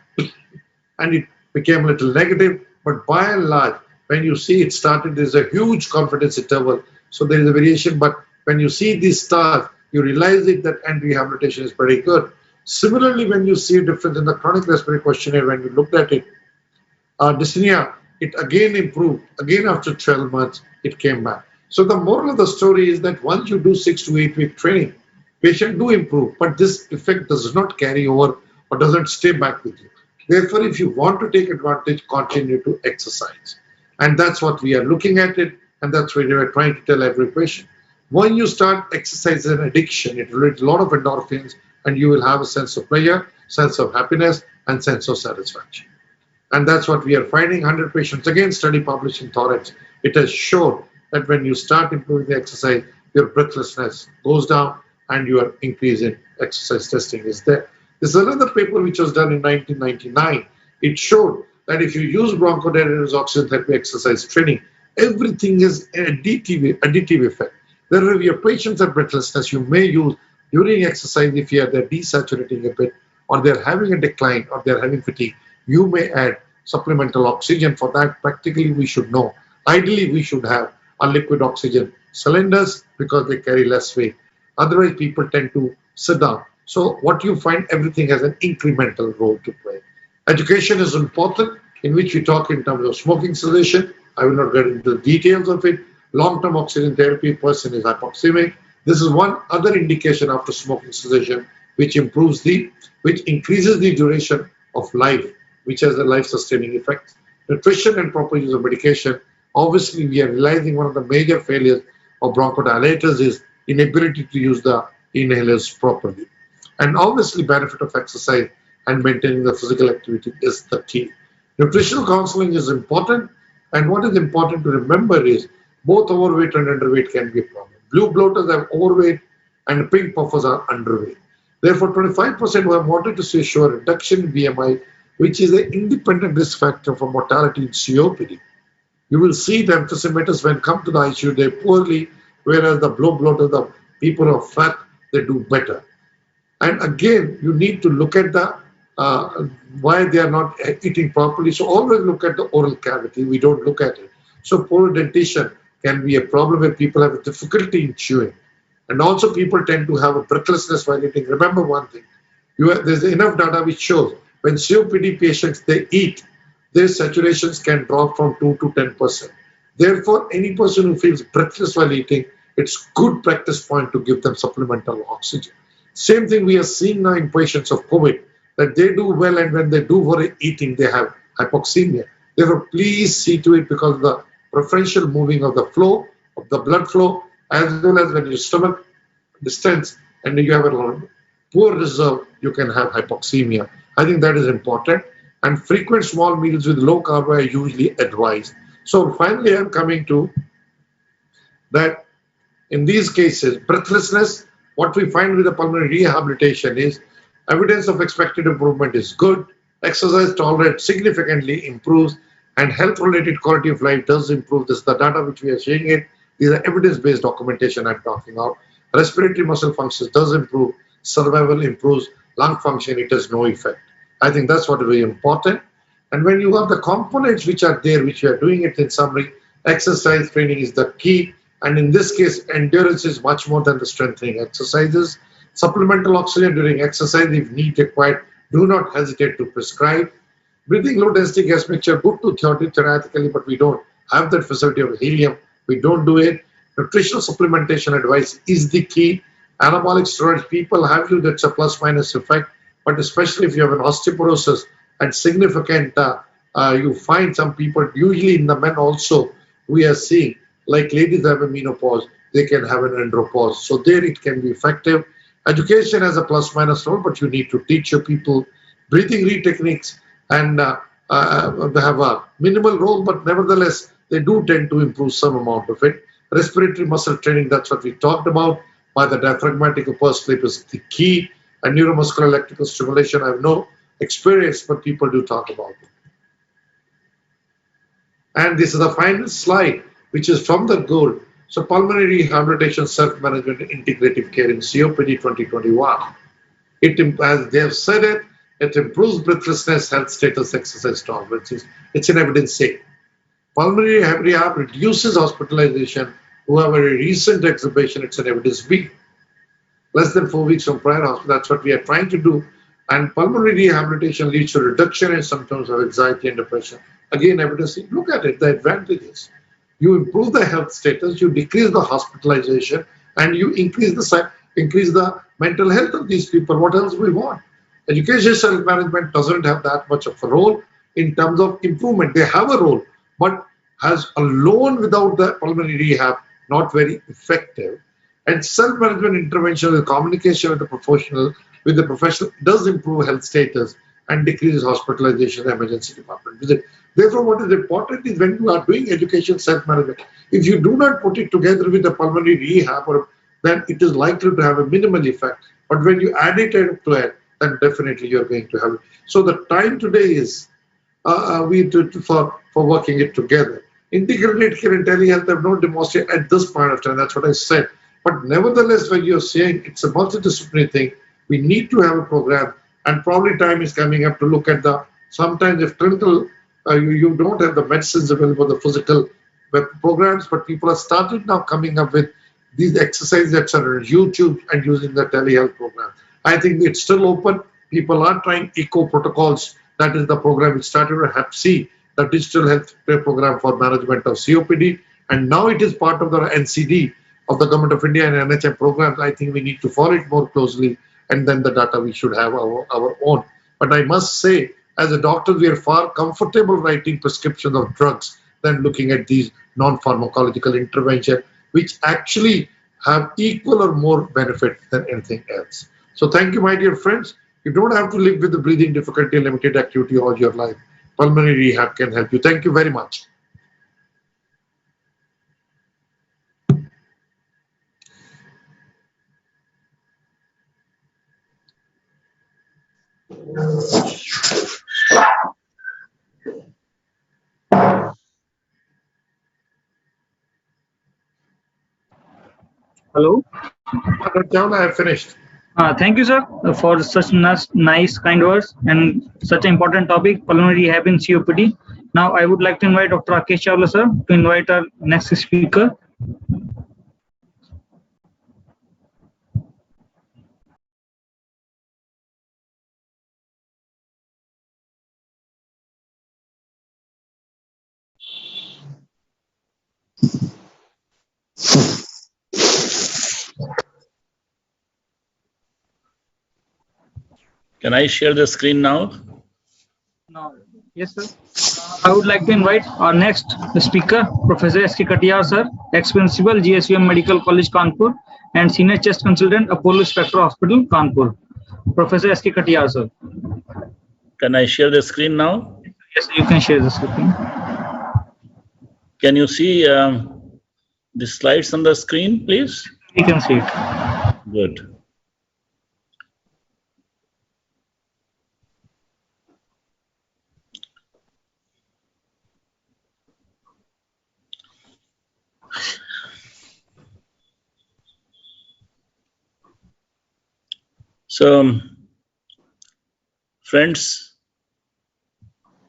and it became a little negative. But by and large, when you see it started, there's a huge confidence interval. So there is a variation. But when you see these stars, you realize it that end rehabilitation is pretty good. Similarly, when you see a difference in the chronic respiratory questionnaire, when you looked at it, dyspnea, it again improved. Again, after 12 months, it came back. So the moral of the story is that once you do 6 to 8 week training, patients do improve, but this effect does not carry over or doesn't stay back with you. Therefore, if you want to take advantage, continue to exercise. And that's what we are looking at it, and that's what we are trying to tell every patient. When you start exercise as an addiction, it releases a lot of endorphins, and you will have a sense of pleasure, sense of happiness, and sense of satisfaction. And that's what we are finding. 100 patients, again, study published in Thorax, it has shown that when you start improving the exercise, your breathlessness goes down and your increase in exercise testing is there. This is another paper which was done in 1999. It showed that if you use bronchodilators, oxygen therapy, exercise training, everything is an additive effect. Therefore, if your patients have breathlessness, you may use During exercise, if they're desaturating a bit, or they're having a decline, or they're having fatigue, you may add supplemental oxygen. For that, practically we should know. Ideally, we should have a liquid oxygen cylinders because they carry less weight. Otherwise, people tend to sit down. So what you find, everything has an incremental role to play. Education is important, in which we talk in terms of smoking cessation. I will not get into the details of it. Long-term oxygen therapy, person is hypoxemic. This is one other indication after smoking cessation, which increases the duration of life, which has a life-sustaining effect. Nutrition and proper use of medication. Obviously, we are realizing one of the major failures of bronchodilators is inability to use the inhalers properly. And obviously, benefit of exercise and maintaining the physical activity is the key. Nutritional counseling is important, and what is important to remember is both overweight and underweight can be a problem. Blue bloaters have overweight and pink puffers are underweight. Therefore, 25% who have wanted to see show a reduction in BMI, which is an independent risk factor for mortality in COPD. You will see the emphysemitis when come to the ICU, they poorly, whereas the blue bloaters, the people who are fat, they do better. And again, you need to look at the why they are not eating properly. So always look at the oral cavity. We don't look at it. So poor dentition can be a problem where people have a difficulty in chewing. And also people tend to have a breathlessness while eating. Remember one thing, there's enough data which shows when COPD patients, they eat, their saturations can drop from 2 to 10%. Therefore, any person who feels breathless while eating, it's good practice point to give them supplemental oxygen. Same thing we are seeing now in patients of COVID, that they do well, and when they do for eating, they have hypoxemia. Therefore, please see to it, because the preferential moving of the flow, of the blood flow, as well as when your stomach distends and you have a poor reserve, you can have hypoxemia. I think that is important. And frequent small meals with low carb are usually advised. So finally, I'm coming to that in these cases, breathlessness, what we find with the pulmonary rehabilitation is evidence of expected improvement is good, exercise tolerance significantly improves, and health-related quality of life does improve. This is the data which we are sharing it. These are evidence-based documentation I'm talking about. Respiratory muscle function does improve, survival improves, lung function, it has no effect. I think that's what is very important. And when you have the components which are there, which we are doing it in summary, exercise training is the key. And in this case, endurance is much more than the strengthening exercises. Supplemental oxygen during exercise, if need required, do not hesitate to prescribe. Breathing low density gas mixture, good to theoretically, but we don't have that facility of helium. We don't do it. Nutritional supplementation advice is the key. Anabolic steroids, people have you, that's a plus minus effect, but especially if you have an osteoporosis and significant, you find some people, usually in the men also, we are seeing, like ladies have a menopause, they can have an andropause. So there it can be effective. Education has a plus minus role, but you need to teach your people breathing techniques, and they have a minimal role, but nevertheless, they do tend to improve some amount of it. Respiratory muscle training, that's what we talked about. By the diaphragmatic pulse sleep is the key. And neuromuscular electrical stimulation, I have no experience, but people do talk about it. And this is the final slide, which is from the goal. So pulmonary rehabilitation, self-management, integrative care in COPD 2021. As they have said it, it improves breathlessness, health status, exercise tolerance. It's an evidence sake. Pulmonary rehab reduces hospitalization. Who have a recent exhibition, it's an evidence B. Less than 4 weeks from prior hospital, that's what we are trying to do. And pulmonary rehabilitation leads to reduction in symptoms of anxiety and depression. Again, evidence, look at it, the advantages. You improve the health status, you decrease the hospitalization, and you increase the mental health of these people. What else we want? Education self-management doesn't have that much of a role in terms of improvement. They have a role, but has alone without the pulmonary rehab, not very effective. And self-management intervention with communication with the professional does improve health status and decreases hospitalization and emergency department visit. Therefore, what is important is when you are doing education self-management, if you do not put it together with the pulmonary rehab, then it is likely to have a minimal effect. But when you add it to it, then definitely you're going to have it. So the time today is for working it together. Integrated care and telehealth have not demonstrated at this point of time. That's what I said. But nevertheless, when you're saying it's a multidisciplinary thing, we need to have a program, and probably time is coming up to look at the, sometimes if clinical, you don't have the medicines available, the physical programs, but people have started now coming up with these exercises that are on YouTube and using the telehealth program. I think it's still open. People are trying eco protocols. That is the program which started with Hep C, the digital health program for management of COPD, and now it is part of the NCD of the Government of India and NHM programs. I think we need to follow it more closely, and then the data we should have our own. But I must say, as a doctor, we are far comfortable writing prescriptions of drugs than looking at these non-pharmacological intervention, which actually have equal or more benefit than anything else. So thank you, my dear friends. You don't have to live with the breathing difficulty and limited activity all your life. Pulmonary rehab can help you. Thank you very much. Hello. Dr. Chawla, I have finished. Thank you, sir, for such nice, kind words and such an important topic, pulmonary rehab in COPD. Now, I would like to invite Dr. Rakesh Chawla, sir, to invite our next speaker. Can I share the screen now? No. Yes, sir. I would like to invite our next speaker, Professor S.K. Katiyar, sir, ex-principal, GSVM Medical College, Kanpur, and senior chest consultant, Apollo Spectra Hospital, Kanpur. Professor S.K. Katiyar, sir. Can I share the screen now? Yes, you can share the screen. Can you see the slides on the screen, please? You can see it. Good. So, friends,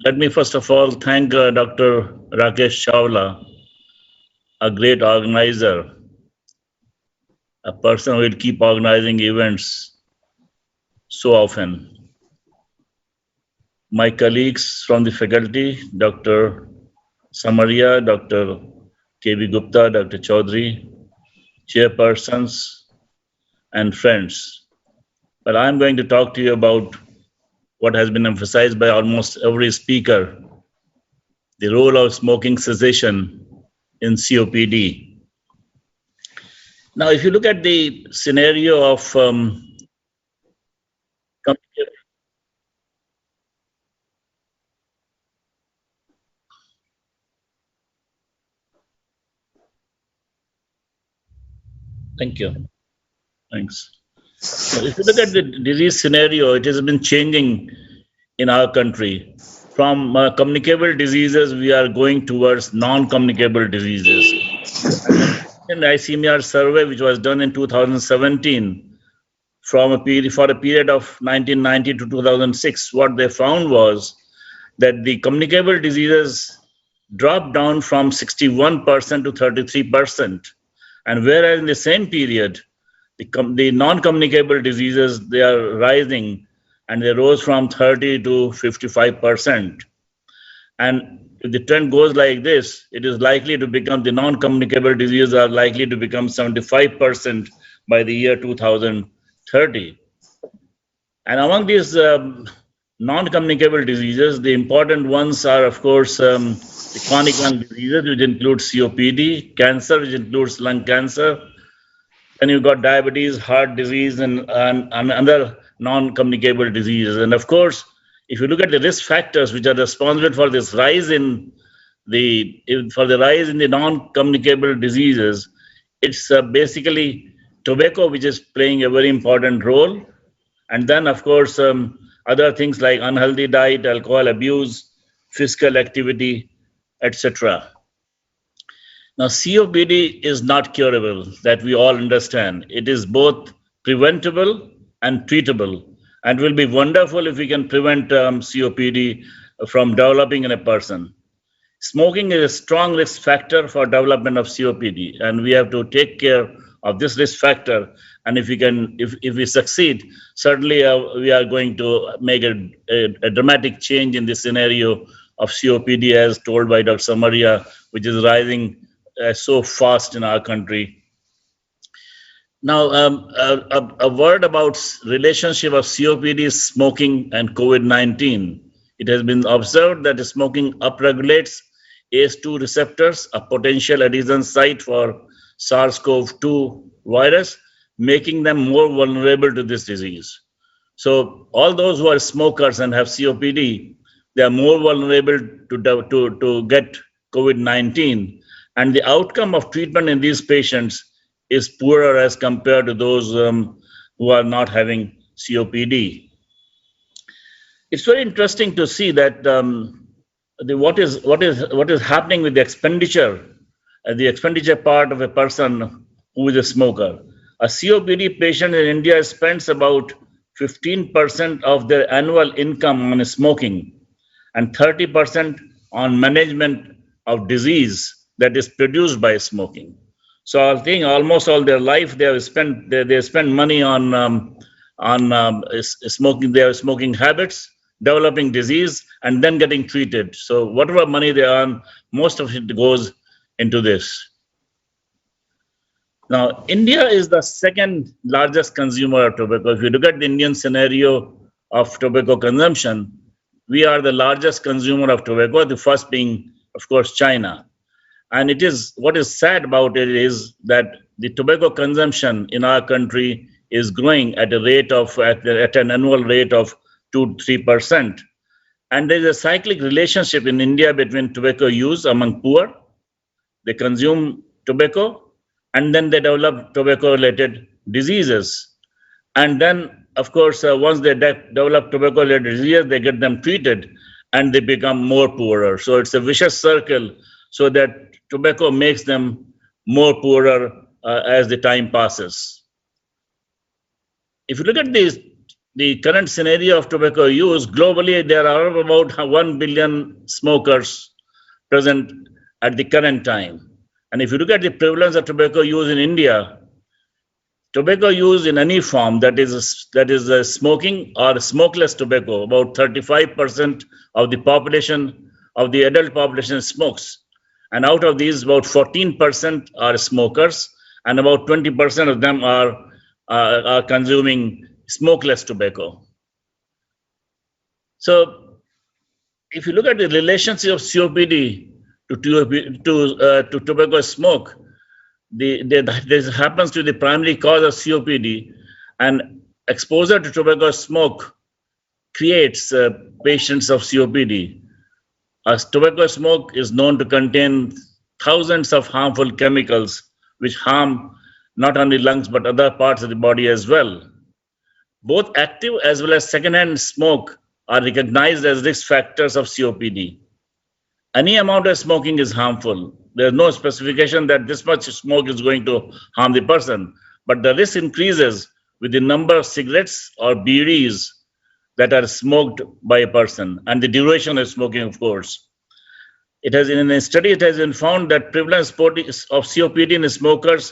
let me first of all thank Dr. Rakesh Chawla, a great organizer, a person who will keep organizing events so often. My colleagues from the faculty, Dr. Samaria, Dr. K.B. Gupta, Dr. Chaudhary, chairpersons, and friends. But I'm going to talk to you about what has been emphasized by almost every speaker, the role of smoking cessation in COPD. Now, if you look at the scenario of thank you. Thanks. So if you look at the disease scenario, it has been changing in our country. From communicable diseases, we are going towards non-communicable diseases. In the ICMR survey, which was done in 2017, for a period of 1990 to 2006, what they found was that the communicable diseases dropped down from 61% to 33%. And whereas in the same period, the non-communicable diseases, they are rising, and they rose from 30 to 55%. And if the trend goes like this, it is likely to become, the non-communicable diseases are likely to become 75% by the year 2030. And among these non-communicable diseases, the important ones are, of course, the chronic lung diseases, which includes COPD, cancer, which includes lung cancer. Then you've got diabetes, heart disease, and other non-communicable diseases. And of course, if you look at the risk factors which are responsible for this rise in the non-communicable diseases, it's basically tobacco, which is playing a very important role. And then, of course, other things like unhealthy diet, alcohol abuse, physical activity, etc. Now, COPD is not curable, that we all understand. It is both preventable and treatable, and will be wonderful if we can prevent COPD from developing in a person. Smoking is a strong risk factor for development of COPD, and we have to take care of this risk factor. And if we can, if we succeed, certainly we are going to make a dramatic change in the scenario of COPD, as told by Dr. Samaria, which is rising so fast in our country. Now, a word about relationship of COPD, smoking, and COVID-19. It has been observed that smoking upregulates ACE2 receptors, a potential adhesion site for SARS-CoV-2 virus, making them more vulnerable to this disease. So all those who are smokers and have COPD, they are more vulnerable to get COVID-19. And the outcome of treatment in these patients is poorer as compared to those who are not having COPD. It's very interesting to see that what is happening with the expenditure part of a person who is a smoker. A COPD patient in India spends about 15% of their annual income on smoking and 30% on management of disease that is produced by smoking. So I think almost all their life they have spent they spend money on smoking, their smoking habits, developing disease, and then getting treated. So whatever money they earn, most of it goes into this. Now, India is the second largest consumer of tobacco. If you look at the Indian scenario of tobacco consumption, we are the largest consumer of tobacco, the first being, of course, China. And it is, what is sad about it is that the tobacco consumption in our country is growing at an annual rate of 2 to 3%. And there is a cyclic relationship in India between tobacco use among poor. They consume tobacco and then they develop tobacco-related diseases. And then, of course, once they develop tobacco-related diseases, they get them treated and they become more poorer. So it's a vicious circle, so that tobacco makes them more poorer as the time passes. If you look at the current scenario of tobacco use, globally there are about 1 billion smokers present at the current time. And if you look at the prevalence of tobacco use in India, tobacco use in any form, that is smoking or smokeless tobacco, about 35% of the population, of the adult population smokes. And out of these, about 14% are smokers, and about 20% of them are consuming smokeless tobacco. So, if you look at the relationship of COPD to tobacco smoke, this happens to the primary cause of COPD, and exposure to tobacco smoke creates patients of COPD. As tobacco smoke is known to contain thousands of harmful chemicals which harm not only lungs but other parts of the body as well. Both active as well as secondhand smoke are recognized as risk factors of COPD. Any amount of smoking is harmful. There is no specification that this much smoke is going to harm the person, but the risk increases with the number of cigarettes or BDs that are smoked by a person, and the duration of smoking, of course. In a study, it has been found that prevalence of COPD in smokers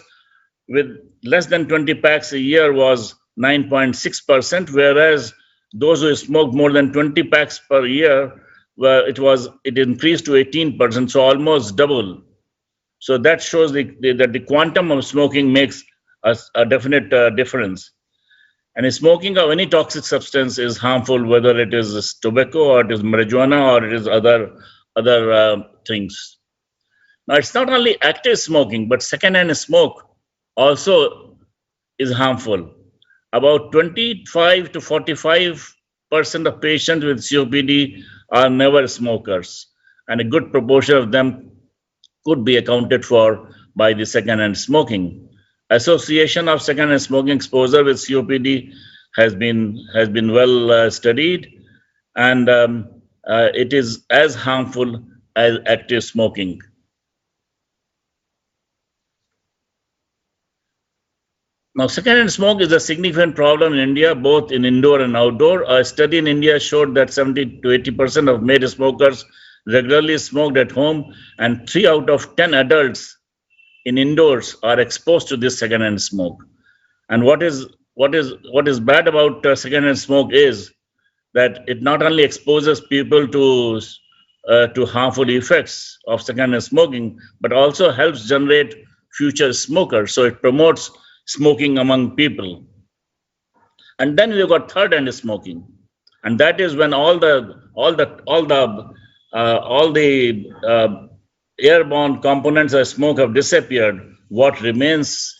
with less than 20 packs a year was 9.6%, whereas those who smoked more than 20 packs per year, it increased to 18%, so almost double. So that shows that the quantum of smoking makes a definite difference. And smoking of any toxic substance is harmful, whether it is tobacco or it is marijuana or it is other things. Now, it's not only active smoking, but secondhand smoke also is harmful. About 25 to 45% of patients with COPD are never smokers, and a good proportion of them could be accounted for by the secondhand smoking. Association of secondhand smoking exposure with COPD has been well studied, and it is as harmful as active smoking. Now, secondhand smoke is a significant problem in India, both in indoor and outdoor. A study in India showed that 70 to 80% of male smokers regularly smoked at home, and 3 out of 10 adults in indoors are exposed to this secondhand smoke. And what is bad about secondhand smoke is that it not only exposes people to harmful effects of secondhand smoking, but also helps generate future smokers. So it promotes smoking among people. And then we've got third-hand smoking, and that is when all the airborne components of smoke have disappeared. What remains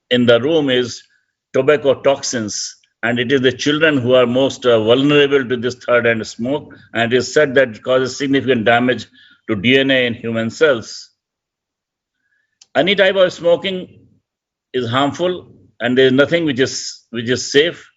in the room is tobacco toxins, and it is the children who are most vulnerable to this third-hand smoke, and it is said that it causes significant damage to DNA in human cells. Any type of smoking is harmful, and there is nothing which is safe.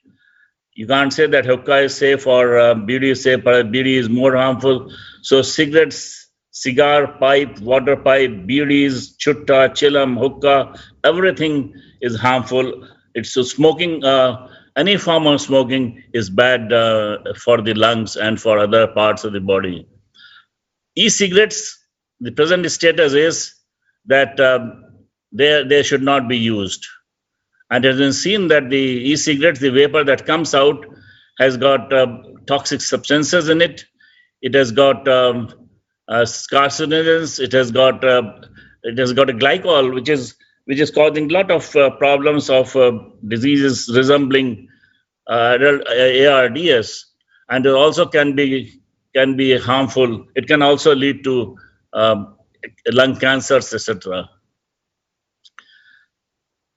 You can't say that hookah is safe or bidi is safe, but bidi is more harmful. So cigarettes, cigar pipe, water pipe, bidis, chutta, chilam, hookah, everything is harmful. It's so smoking. Any form of smoking is bad for the lungs and for other parts of the body. E-cigarettes, the present status is that they should not be used. And it has been seen that the e-cigarettes, the vapor that comes out, has got toxic substances in it. It has got carcinogens. It has got a glycol, which is causing a lot of problems of diseases resembling ARDS, and it also can be harmful. It can also lead to lung cancers, etc.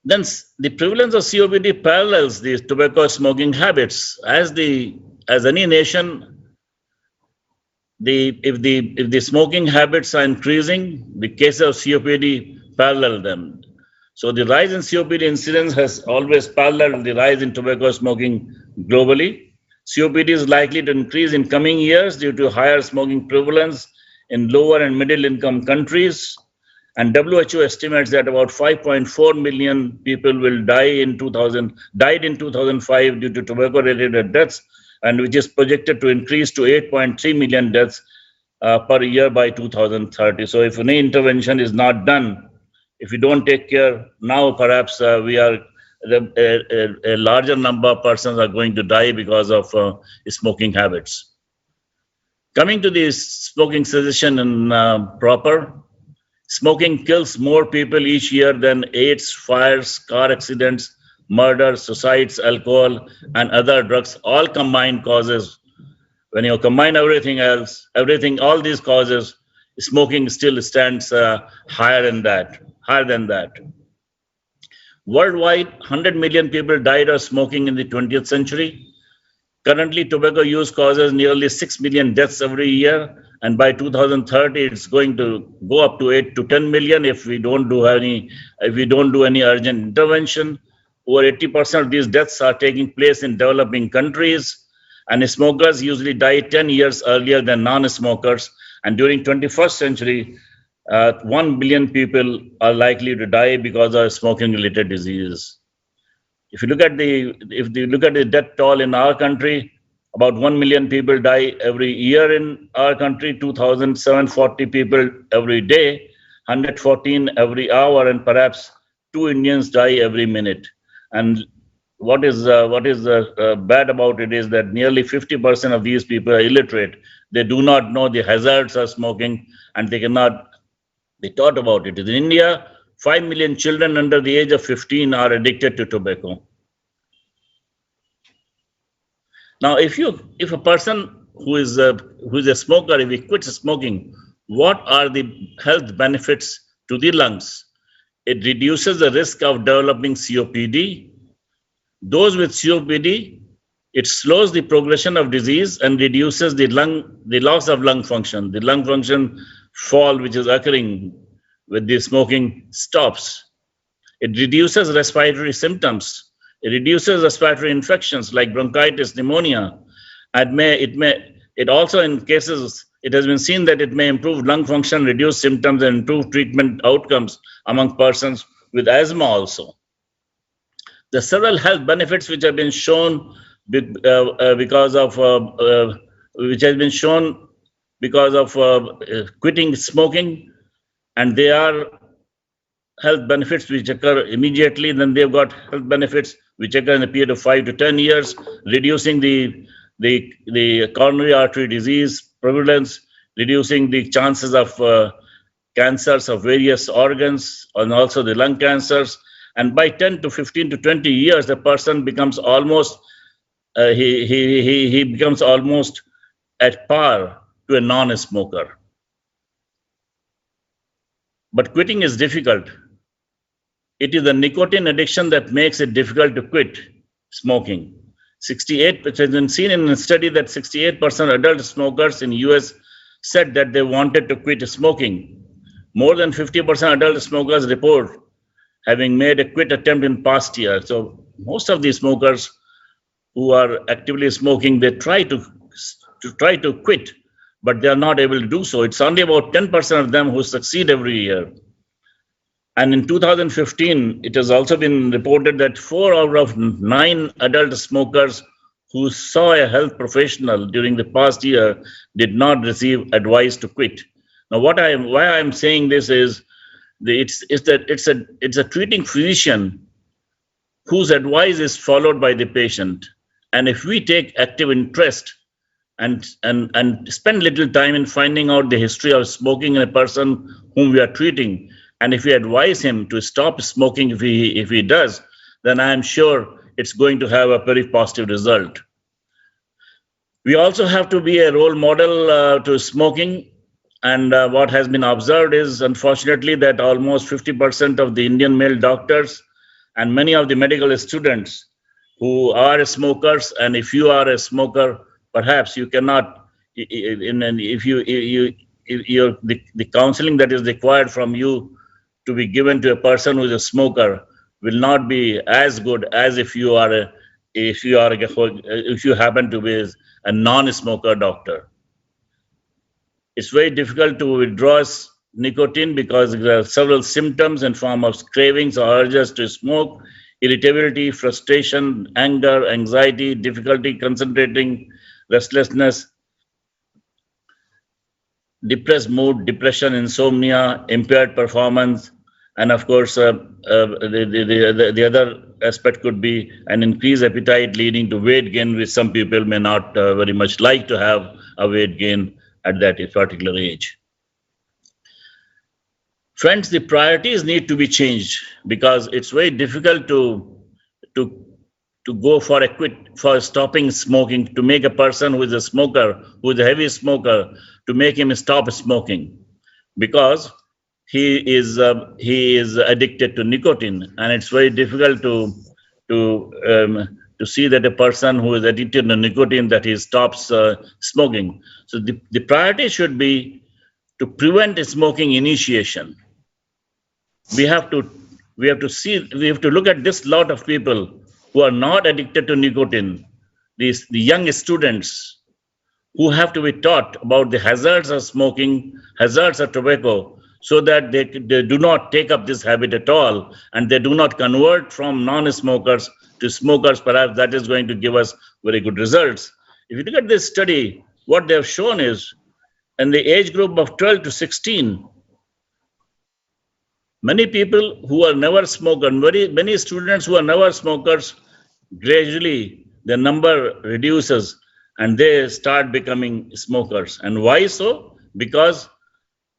Then the prevalence of COPD parallels these tobacco smoking habits. As any nation, if the smoking habits are increasing, the cases of COPD parallel them. So the rise in COPD incidence has always paralleled the rise in tobacco smoking globally. COPD is likely to increase in coming years due to higher smoking prevalence in lower and middle income countries. And WHO estimates that about 5.4 million people will died in 2005 due to tobacco-related deaths, and which is projected to increase to 8.3 million deaths per year by 2030. So if any intervention is not done, if we don't take care now, perhaps a larger number of persons are going to die because of smoking habits. Coming to the smoking cessation and proper, smoking kills more people each year than AIDS, fires, car accidents, murder, suicides, alcohol, and other drugs, all combined causes. When you combine everything else, all these causes, smoking still stands higher than that. Worldwide, 100 million people died of smoking in the 20th century. Currently, tobacco use causes nearly 6 million deaths every year, and by 2030, it's going to go up to 8 to 10 million if we don't do any urgent intervention. Over 80% of these deaths are taking place in developing countries, and smokers usually die 10 years earlier than non-smokers. And during 21st century, 1 billion people are likely to die because of smoking-related diseases. If you look at the death toll in our country, about 1 million people die every year in our country, 2,740 people every day, 114 every hour, and perhaps 2 Indians die every minute. And what is bad about it is that nearly 50% of these people are illiterate. They do not know the hazards of smoking, and they cannot be taught about it. In India, 5 million children under the age of 15 are addicted to tobacco. Now, if a person who is a smoker, if he quits smoking, what are the health benefits to the lungs? It reduces the risk of developing COPD. Those with COPD, it slows the progression of disease and reduces the loss of lung function. The lung function fall which is occurring with the smoking stops. It reduces respiratory symptoms. It reduces respiratory infections like bronchitis, pneumonia. And it also in cases, it has been seen that it may improve lung function, reduce symptoms, and improve treatment outcomes among persons with asthma also. the several health benefits which have been shown because of which has been shown because of quitting smoking, and they are health benefits which occur immediately. Then they've got health benefits which occur in a period of 5 to 10 years, reducing the coronary artery disease prevalence, reducing the chances of cancers of various organs and also the lung cancers. And by 10 to 15 to 20 years, the person becomes almost he becomes almost at par to a non-smoker. But quitting is difficult. It is the nicotine addiction that makes it difficult to quit smoking. 68, which has been seen in a study that 68% adult smokers in US said that they wanted to quit smoking. More than 50% adult smokers report having made a quit attempt in past year. So most of these smokers who are actively smoking, they try to quit, but they are not able to do so. It's only about 10% of them who succeed every year. And in 2015, it has also been reported that 4 out of 9 adult smokers who saw a health professional during the past year did not receive advice to quit. Now, why I'm saying this is it's a treating physician whose advice is followed by the patient. And if we take active interest and spend little time in finding out the history of smoking in a person whom we are treating, and if we advise him to stop smoking, if he does, then I am sure it's going to have a very positive result. We also have to be a role model to smoking. And what has been observed is, unfortunately, that almost 50% of the Indian male doctors and many of the medical students who are smokers, and if you are a smoker, perhaps you cannot, the counseling that is required from you to be given to a person who is a smoker will not be as good as if you happen to be a non-smoker doctor. It's very difficult to withdraw nicotine because there are several symptoms in form of cravings or urges to smoke, irritability, frustration, anger, anxiety, difficulty concentrating, restlessness, depressed mood, depression, insomnia, impaired performance, and of course, the other aspect could be an increased appetite leading to weight gain, which some people may not very much like to have a weight gain at that particular age. Friends, the priorities need to be changed because it's very difficult to go for stopping smoking, to make a person who is a smoker, who is a heavy smoker, to make him stop smoking, because he is addicted to nicotine, and it's very difficult to see that a person who is addicted to nicotine, that he stops smoking. So the priority should be to prevent smoking initiation. We have to look at this lot of people who are not addicted to nicotine, the young students who have to be taught about the hazards of smoking, hazards of tobacco, so that they do not take up this habit at all, and they do not convert from non-smokers to smokers. Perhaps that is going to give us very good results. If you look at this study, what they have shown is, in the age group of 12 to 16, many people who are never smokers, many students who are never smokers, gradually the number reduces and they start becoming smokers. And why so? Because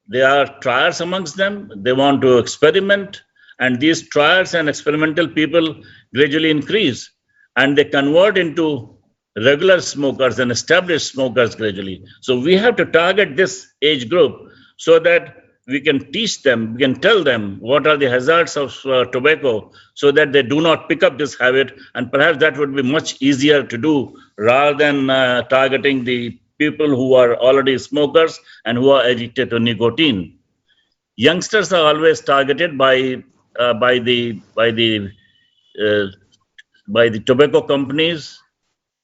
there are triers amongst them, they want to experiment, and these triers and experimental people gradually increase, and they convert into regular smokers and established smokers gradually. So we have to target this age group so that we can teach them, we can tell them what are the hazards of tobacco, so that they do not pick up this habit, and perhaps that would be much easier to do rather than targeting the people who are already smokers and who are addicted to nicotine. Youngsters are always targeted by the tobacco companies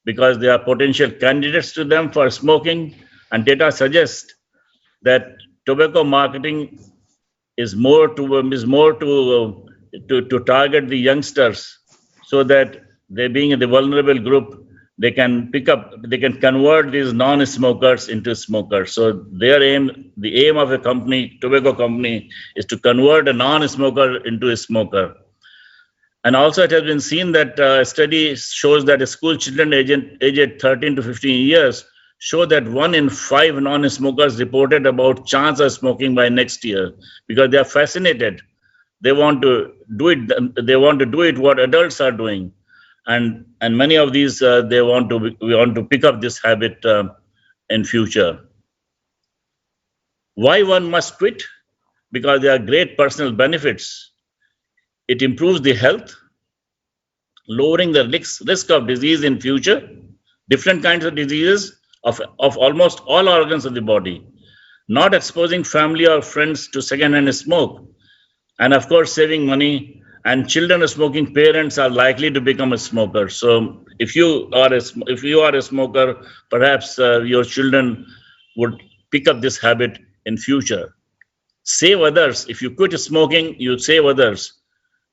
because they are potential candidates to them for smoking, and data suggests that tobacco marketing is more to target the youngsters so that they being in the vulnerable group, they can convert these non-smokers into smokers. So the aim of a company, tobacco company, is to convert a non-smoker into a smoker. And also it has been seen that a study shows that school children aged 13 to 15 years show that 1 in 5 non-smokers reported about chance of smoking by next year, because they are fascinated. They want to do it. They want to do it what adults are doing, and many of these we want to pick up this habit in future. Why one must quit? Because there are great personal benefits. It improves the health, lowering the risk of disease in future, different kinds of diseases of almost all organs of the body, not exposing family or friends to secondhand smoke, and of course saving money. And children of smoking parents are likely to become a smoker. So if you are a smoker, perhaps your children would pick up this habit in future. Save others. If you quit smoking, you save others.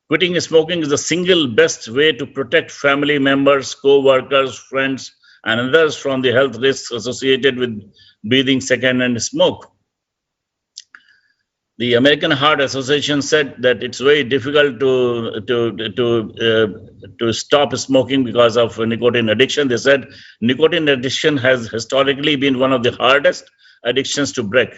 Quitting smoking is the single best way to protect family members, co-workers, friends, and others from the health risks associated with breathing secondhand smoke. The American Heart Association said that it's very difficult to stop smoking because of nicotine addiction. They said nicotine addiction has historically been one of the hardest addictions to break.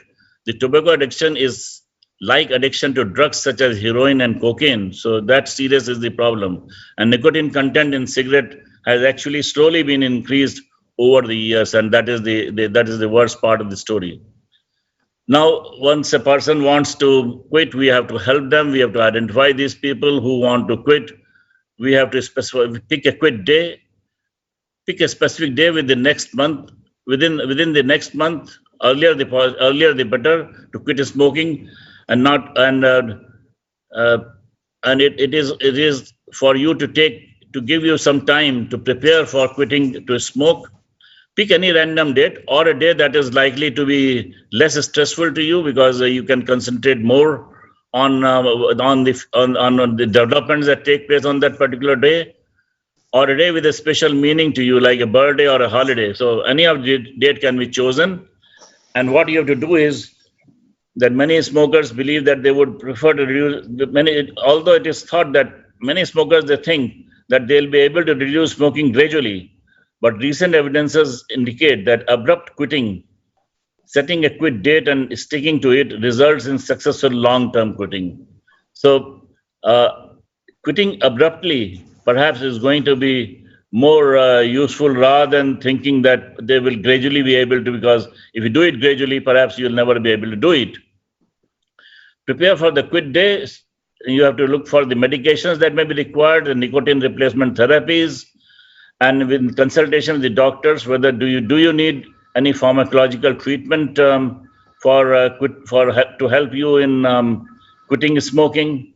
The tobacco addiction is like addiction to drugs such as heroin and cocaine. So that serious is the problem. And nicotine content in cigarette has actually slowly been increased over the years, and that is the worst part of the story. Now, once a person wants to quit, we have to help them. We have to identify these people who want to quit. We have to pick a quit day, pick a specific day within the next month. Within the next month, earlier the better, to quit smoking, and it is for you to give you some time to prepare for quitting to smoke. Pick any random date or a day that is likely to be less stressful to you, because you can concentrate more on the developments that take place on that particular day, or a day with a special meaning to you, like a birthday or a holiday. So any of the date can be chosen. And what you have to do is that many smokers believe that they would prefer to reduce although it is thought that many smokers, they think that they'll be able to reduce smoking gradually. But recent evidences indicate that abrupt quitting, setting a quit date and sticking to it, results in successful long-term quitting. So quitting abruptly perhaps is going to be more useful rather than thinking that they will gradually be able to, because if you do it gradually, perhaps you'll never be able to do it. Prepare for the quit day. You have to look for the medications that may be required, the nicotine replacement therapies, and with consultation with the doctors, whether do you need any pharmacological treatment to help you in quitting smoking.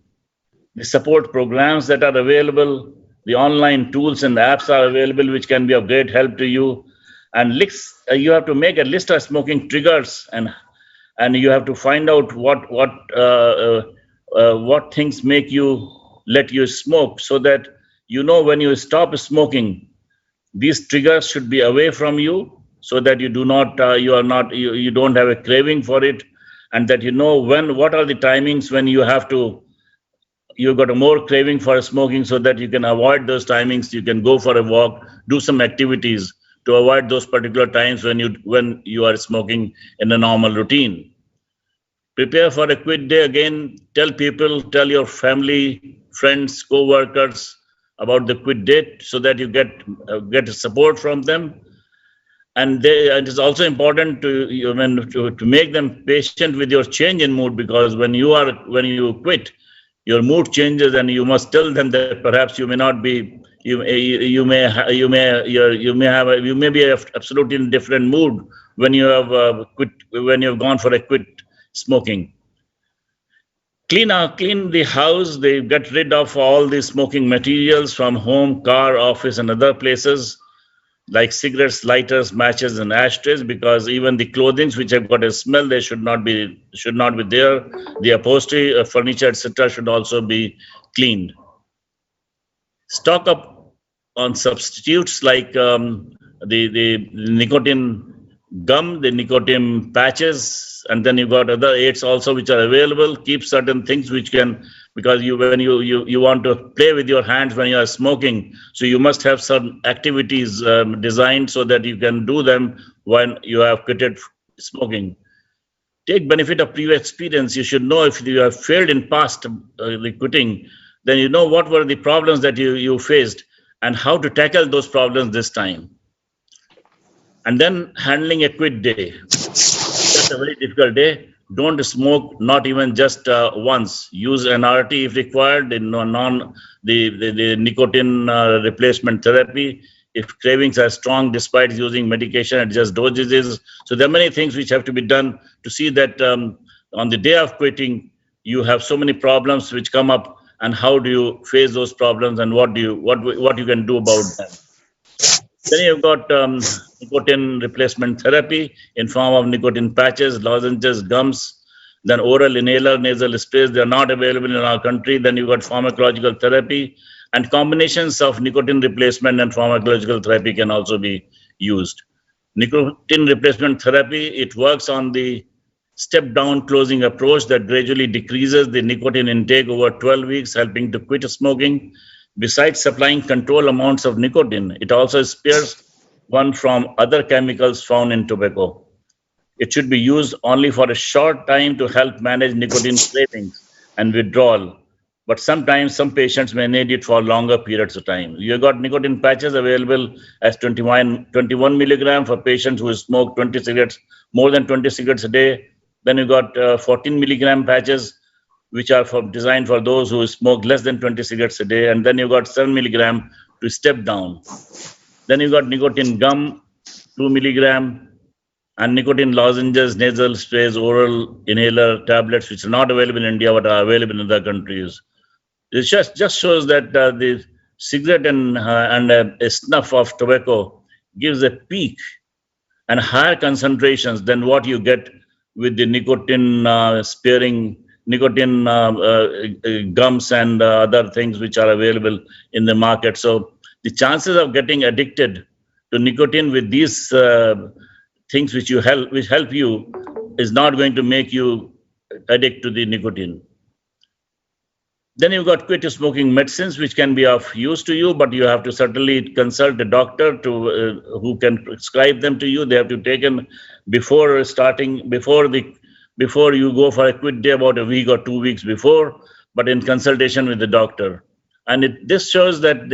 The support programs that are available, the online tools and apps are available, which can be of great help to you. And you have to make a list of smoking triggers, and you have to find out what things make you let you smoke, so that you know when you stop smoking, these triggers should be away from you, so that you don't have a craving for it, and that you know what are the timings when you've got a more craving for smoking, so that you can avoid those timings. You can go for a walk, do some activities to avoid those particular times when you are smoking in a normal routine. Prepare for a quit day. Again, tell your family, friends, co-workers about the quit date, so that you get support from them. And it is also important to make them patient with your change in mood, because when you quit, your mood changes, and you must tell them that perhaps you may not be, you may be absolutely in a different mood when you have gone for a quit smoking. Clean the house. They get rid of all the smoking materials from home, car, office, and other places, like cigarettes, lighters, matches, and ashtrays, because even the clothing which have got a smell, they should not be there. The upholstery, furniture, etc., should also be cleaned. stock up on substitutes like the nicotine gum, the nicotine patches, and then you've got other aids also which are available. Keep certain things which can, because when you want to play with your hands when you are smoking, so you must have some activities designed so that you can do them when you have quitted smoking. Take benefit of previous experience. You should know if you have failed in past quitting, then you know what were the problems that you faced and how to tackle those problems this time. And then handling a quit day. That's a very difficult day. Don't smoke, not even just once. Use NRT if required, the nicotine replacement therapy. If cravings are strong despite using medication, adjust dosages. So there are many things which have to be done to see that on the day of quitting, you have so many problems which come up, and how do you face those problems, and what you can do about them. Then you've got nicotine replacement therapy in form of nicotine patches, lozenges, gums, then oral inhaler, nasal sprays. They are not available in our country. Then you've got pharmacological therapy, and combinations of nicotine replacement and pharmacological therapy can also be used. Nicotine replacement therapy, it works on the step-down closing approach that gradually decreases the nicotine intake over 12 weeks, helping to quit smoking. Besides supplying controlled amounts of nicotine, it also spares one from other chemicals found in tobacco. It should be used only for a short time to help manage nicotine cravings and withdrawal, but sometimes some patients may need it for longer periods of time. You have got nicotine patches available as 21 milligram for patients who smoke 20 cigarettes, more than 20 cigarettes a day. Then you got 14 milligram patches, which are designed for those who smoke less than 20 cigarettes a day. And then you got 7 milligram to step down. Then you got nicotine gum, 2 milligram, and nicotine lozenges, nasal sprays, oral inhaler tablets, which are not available in India but are available in other countries. It just shows that the cigarette and a snuff of tobacco gives a peak and higher concentrations than what you get with the nicotine sparing nicotine gums and other things which are available in the market. So the chances of getting addicted to nicotine with these things which help you is not going to make you addict to the nicotine. Then you've got quit smoking medicines which can be of use to you, but you have to certainly consult a doctor who can prescribe them to you. They have to be taken before you go for a quit day, about a week or 2 weeks before, but in consultation with the doctor. And this shows that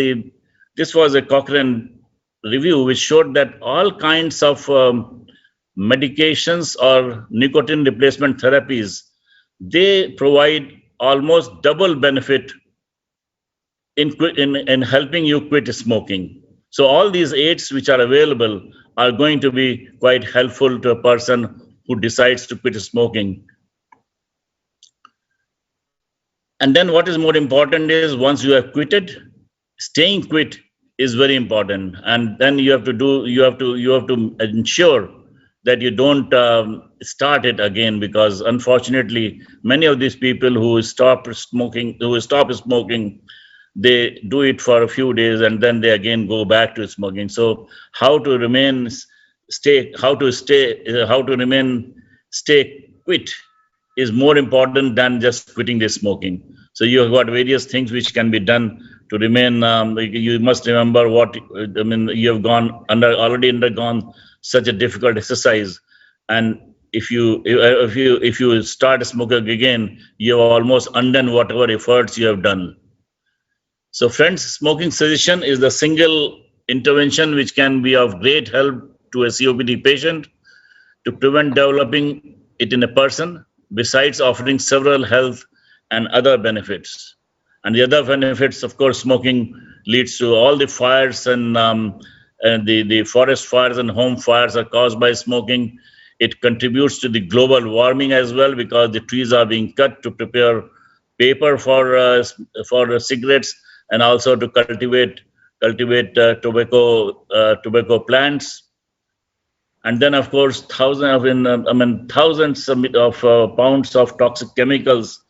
this was a Cochrane review which showed that all kinds of medications or nicotine replacement therapies, they provide almost double benefit in helping you quit smoking. So all these aids which are available are going to be quite helpful to a person who decides to quit smoking. And then what is more important is once you have quitted, staying quit is very important. And then you have to ensure that you don't start it again, because unfortunately many of these people who stop smoking, they do it for a few days and then they again go back to smoking. So how to remain quit is more important than just quitting the smoking. So you have got various things which can be done to remain. You must remember you have already undergone such a difficult exercise, and if you start smoking again, you have almost undone whatever efforts you have done. So friends, smoking cessation is the single intervention which can be of great help to a COPD patient to prevent developing it in a person, besides offering several health and other benefits. And the other benefits, of course, smoking leads to all the fires and the forest fires and home fires are caused by smoking. It contributes to the global warming as well, because the trees are being cut to prepare paper for cigarettes, and also to cultivate tobacco plants. And then, of course, thousands of pounds of toxic chemicals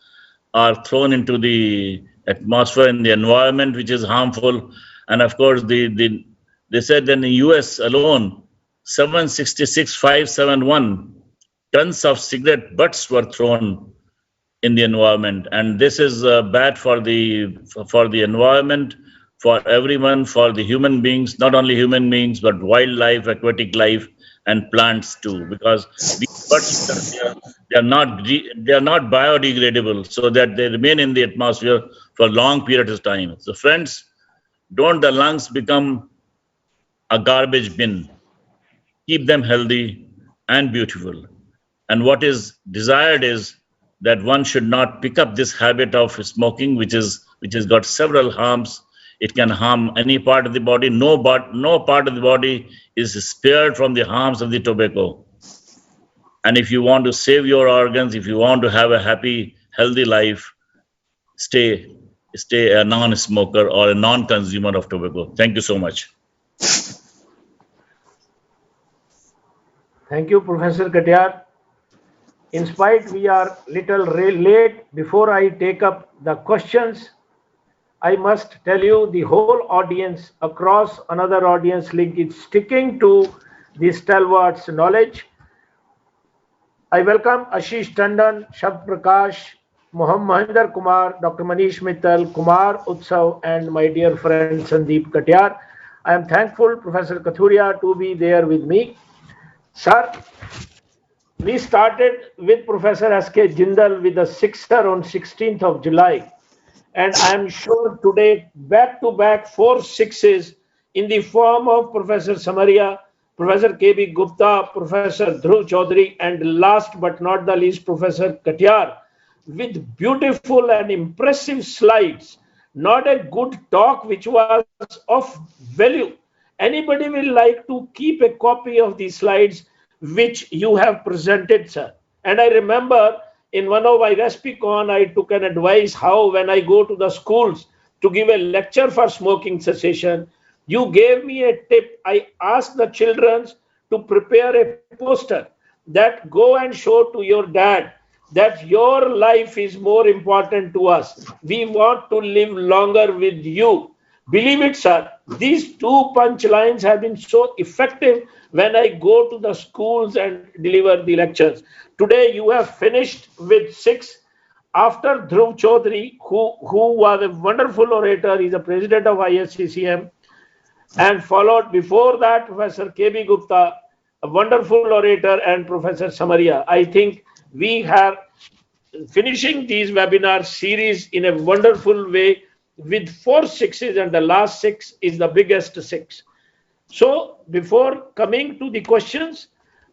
are thrown into the atmosphere, in the environment, which is harmful. And of course, they said in the US alone, 766,571 tons of cigarette butts were thrown in the environment, and this is bad for the environment, for everyone, for the human beings, not only human beings but wildlife, aquatic life, and plants too, because these butts they are not biodegradable, so that they remain in the atmosphere for long periods of time. So friends, don't the lungs become a garbage bin. Keep them healthy and beautiful. And what is desired is that one should not pick up this habit of smoking, which has got several harms. It can harm any part of the body. No part of the body is spared from the harms of the tobacco. And if you want to save your organs, if you want to have a happy, healthy life, stay a non-smoker or a non-consumer of tobacco. Thank you so much. Thank you, Professor Katyar. In spite we are little late, before I take up the questions, I must tell you the whole audience across another audience link is sticking to the stalwarts knowledge. I welcome Ashish Tandon, Shabd Prakash, Mohinder Kumar, Dr. Manish Mittal, Kumar Utsav, and my dear friend Sandeep Katyar. I am thankful, Professor Kathuria, to be there with me. Sir, we started with Professor S.K. Jindal with a sixer on 16th of July. And I am sure today, back-to-back 4 sixes in the form of Professor Samaria, Professor K.B. Gupta, Professor Dhruv Chaudhary, and last but not the least, Professor Katyar, with beautiful and impressive slides. Not a good talk which was of value. Anybody will like to keep a copy of these slides which you have presented, sir. And I remember in one of my Respicon, I took an advice how when I go to the schools to give a lecture for smoking cessation, you gave me a tip. I asked the children to prepare a poster that go and show to your dad that your life is more important to us. We want to live longer with you. Believe it, sir, these 2 punchlines have been so effective when I go to the schools and deliver the lectures. Today, you have finished with 6. After Dhruv Chaudhary, who was a wonderful orator, he's the president of ISCCM, and followed before that Professor K.B. Gupta, a wonderful orator, and Professor Samaria. I think we are finishing these webinar series in a wonderful way with 4 sixes, and the last 6 is the biggest 6. So before coming to the questions,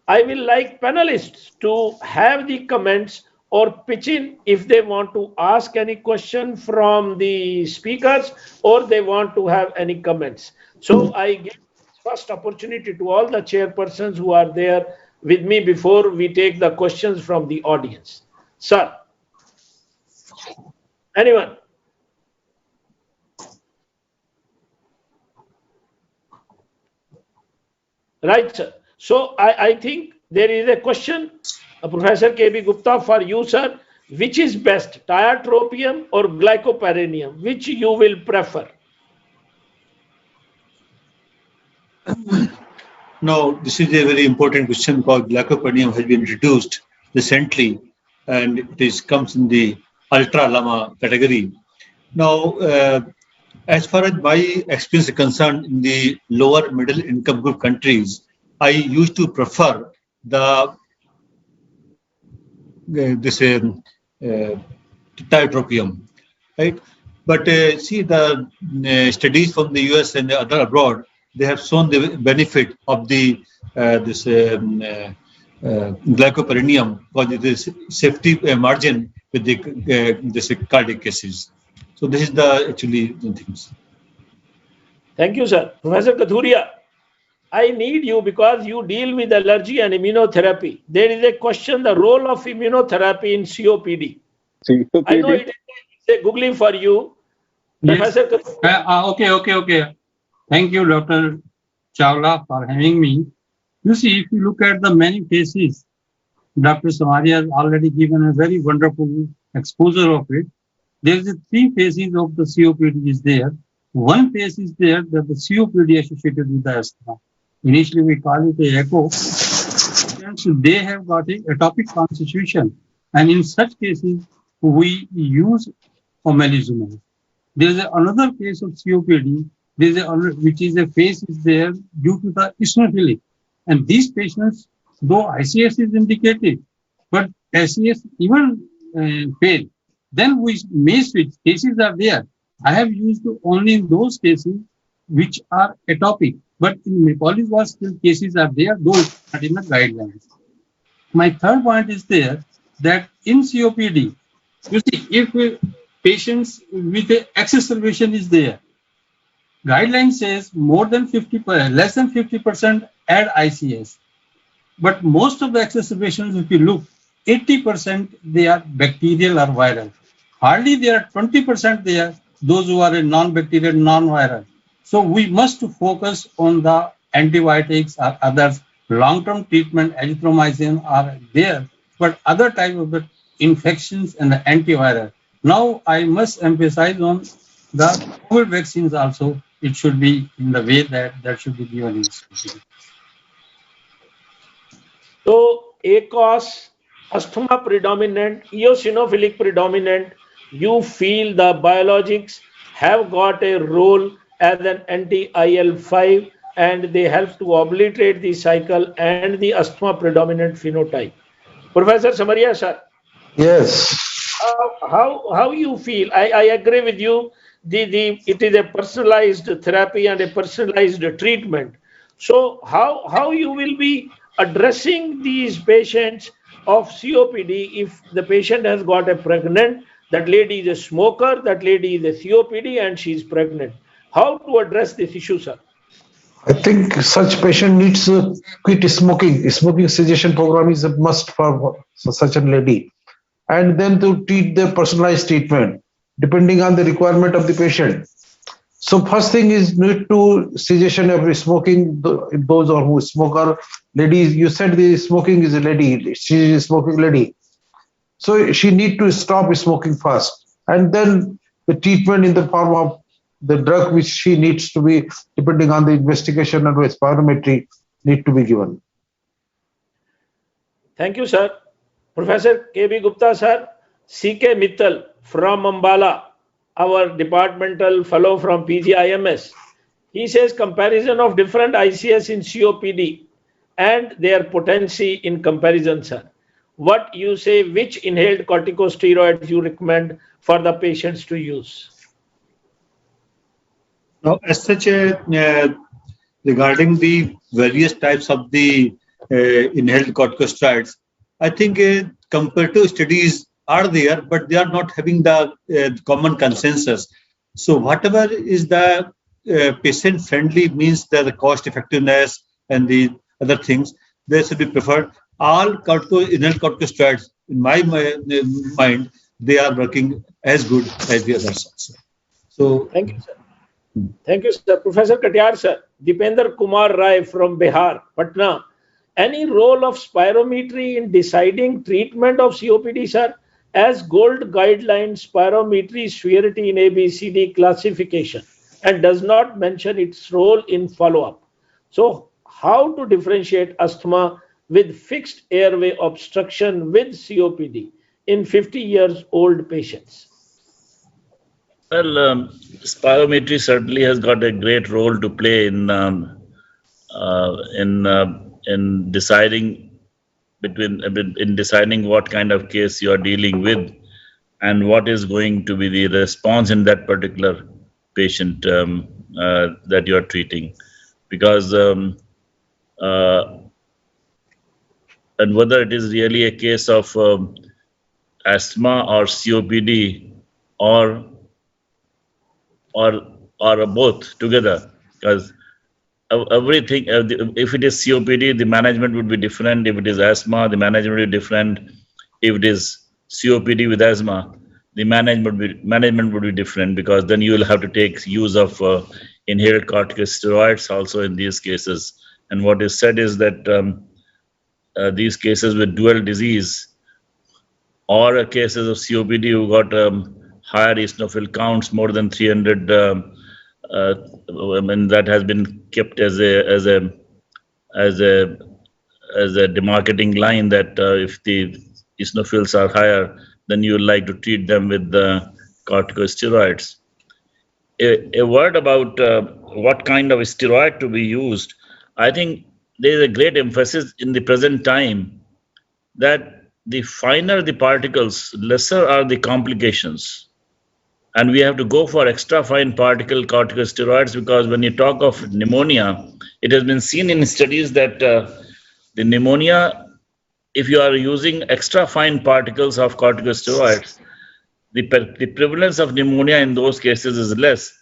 I will like panelists to have the comments or pitch in if they want to ask any question from the speakers or they want to have any comments. So I give first opportunity to all the chairpersons who are there with me before we take the questions from the audience. Sir, anyone? Right, sir. So I think there is a question, Professor K.B. Gupta, for you, sir. Which is best, tiotropium or glycopyrronium? Which you will prefer? No, this is a very important question because glycopyrronium has been introduced recently and it comes in the ultra lama category. Now, as far as my experience is concerned, in the lower middle income group countries, I used to prefer tiotropium, right? But see, the studies from the US and the other abroad, they have shown the benefit of the glycopyrronium because it is safety margin with the this cardiac cases. So this is the things. Thank you, sir. Professor Kathuria, I need you because you deal with allergy and immunotherapy. There is a question, the role of immunotherapy in COPD. I know it is a googling for you. Yes. Professor Kathuria. Okay. Thank you, Dr. Chawla, for having me. You see, if you look at the many cases, Dr. Samaria has already given a very wonderful exposure of it. There is a three phases of the COPD is there. One phase is there that the COPD associated with the asthma. Initially, we call it a echo. Patients, they have got a atopic constitution, and in such cases, we use omalizumab. There is another case of COPD, there is which is a phase is there due to the eosinophilic. And these patients, though ICS is indicated, but SCS even fail, then we may switch. Cases are there. I have used only in those cases which are atopic, but in Nepalese was still cases are there, though it's not in the guidelines. My third point is there that in COPD, you see, if patients with a exacerbation is there, guideline says more than 50%, less than 50% add ICS. But most of the exacerbations, if you look, 80% they are bacterial or viral. Hardly there are 20% there, those who are a non-bacterial, non-viral. So we must focus on the antibiotics or others. Long-term treatment, azithromycin are there, but other type of the infections and the antiviral. Now I must emphasize on the COVID vaccines also. It should be in the way that should be given in COPD. So ACOS, asthma predominant, eosinophilic predominant, you feel the biologics have got a role as an anti-IL-5 and they help to obliterate the cycle and the asthma predominant phenotype. Professor Samaria, sir, Yes. how you feel? I agree with you. It is a personalized therapy and a personalized treatment. So how you will be addressing these patients of COPD if the patient has got a pregnant, that lady is a smoker, that lady is a COPD and she is pregnant. How to address this issue, sir? I think such patient needs to quit smoking. Smoking cessation program is a must for such a lady. And then to treat the personalized treatment depending on the requirement of the patient. So first thing is need to cessation of smoking. Those are who smoker ladies. You said the smoking is a lady. She is a smoking lady. So she need to stop smoking first, and then the treatment in the form of the drug which she needs to be depending on the investigation and spirometry need to be given. Thank you, sir. Professor K.B. Gupta, sir. C.K. Mittal from Ambala, our departmental fellow from PGIMS. He says comparison of different ICS in COPD and their potency in comparison, sir. What you say, which inhaled corticosteroids you recommend for the patients to use? Now, as such, regarding the various types of the inhaled corticosteroids, I think comparative studies are there, but they are not having the common consensus. So whatever is the patient-friendly means the cost effectiveness and the other things, they should be preferred. All inhaled corticosteroids, in my mind, they are working as good as the others also. So, thank you, sir. Thank you, sir. Professor Katyar, sir. Dipender Kumar Rai from Bihar, Patna. Any role of spirometry in deciding treatment of COPD, sir? As gold guideline, spirometry severity in ABCD classification and does not mention its role in follow-up. So, how to differentiate asthma with fixed airway obstruction with COPD in 50 years old patients? Well, spirometry certainly has got a great role to play in deciding deciding what kind of case you are dealing with and what is going to be the response in that particular patient that you are treating, because and whether it is really a case of asthma or COPD or both together, because everything, if it is COPD, the management would be different. If it is asthma, the management will be different. If it is COPD with asthma, the management would be different, because then you will have to take use of inhaled corticosteroids also in these cases. And what is said is that these cases with dual disease or cases of COPD who got higher eosinophil counts more than 300. I mean, that has been kept as a as a as a demarcating line that if the eosinophils are higher, then you would like to treat them with the corticosteroids. A word about what kind of steroid to be used. I think there is a great emphasis in the present time that the finer the particles, lesser are the complications. And we have to go for extra fine particle corticosteroids because when you talk of pneumonia, it has been seen in studies that the pneumonia, if you are using extra fine particles of corticosteroids, the prevalence of pneumonia in those cases is less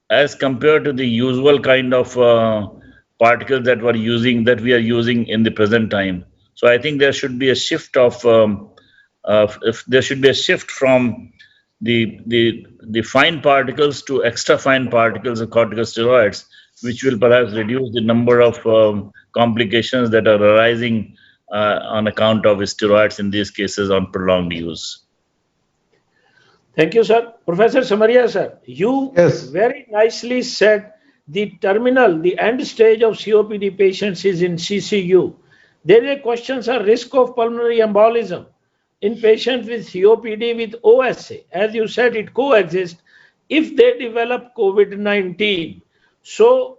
as compared to the usual kind of particles that we are using in the present time. So I think there should be a shift if there should be a shift from the fine particles to extra fine particles of corticosteroids, which will perhaps reduce the number of complications that are arising on account of steroids in these cases on prolonged use. Thank you, sir. Professor Samaria, sir, you Yes. very nicely said the end stage of COPD patients is in CCU. There are questions on risk of pulmonary embolism in patients with COPD with OSA. As you said, it coexists if they develop COVID-19. So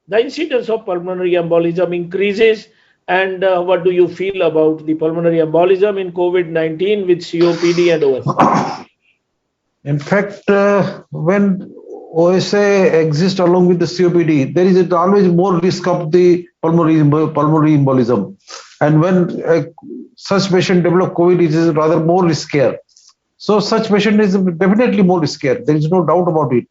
the incidence of pulmonary embolism increases. And what do you feel about the pulmonary embolism in COVID-19 with COPD and OSA? In fact, when OSA exists along with the COPD, there is always more risk of the pulmonary embolism. And when such patient develop COVID, it is rather more riskier. So such patient is definitely more riskier. There is no doubt about it.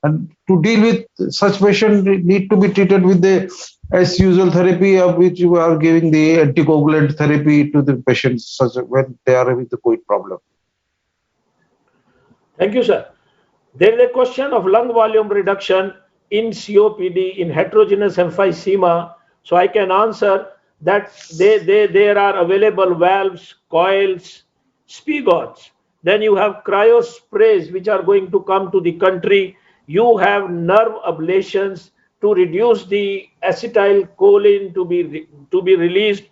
And to deal with such patient, need to be treated with the as usual therapy, of which we are giving the anticoagulant therapy to the patients such when they are having the COVID problem. Thank you, sir. There is a question of lung volume reduction in COPD in heterogeneous emphysema. So I can answer that there are available valves, coils, spigots. Then you have cryosprays which are going to come to the country. You have nerve ablations to reduce the acetylcholine to be released.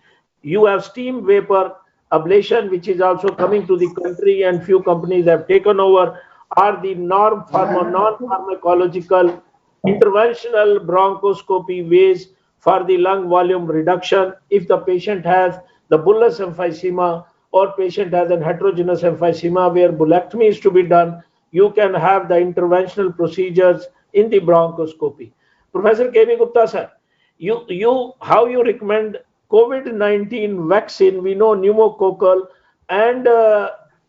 You have steam vapor ablation, which is also coming to the country, and few companies have taken over, are the non-pharmacological interventional bronchoscopy ways for the lung volume reduction. If the patient has the bullous emphysema or patient has an heterogeneous emphysema where bulectomy is to be done, you can have the interventional procedures in the bronchoscopy. Professor K.B. Gupta, sir, how you recommend COVID-19 vaccine? We know pneumococcal and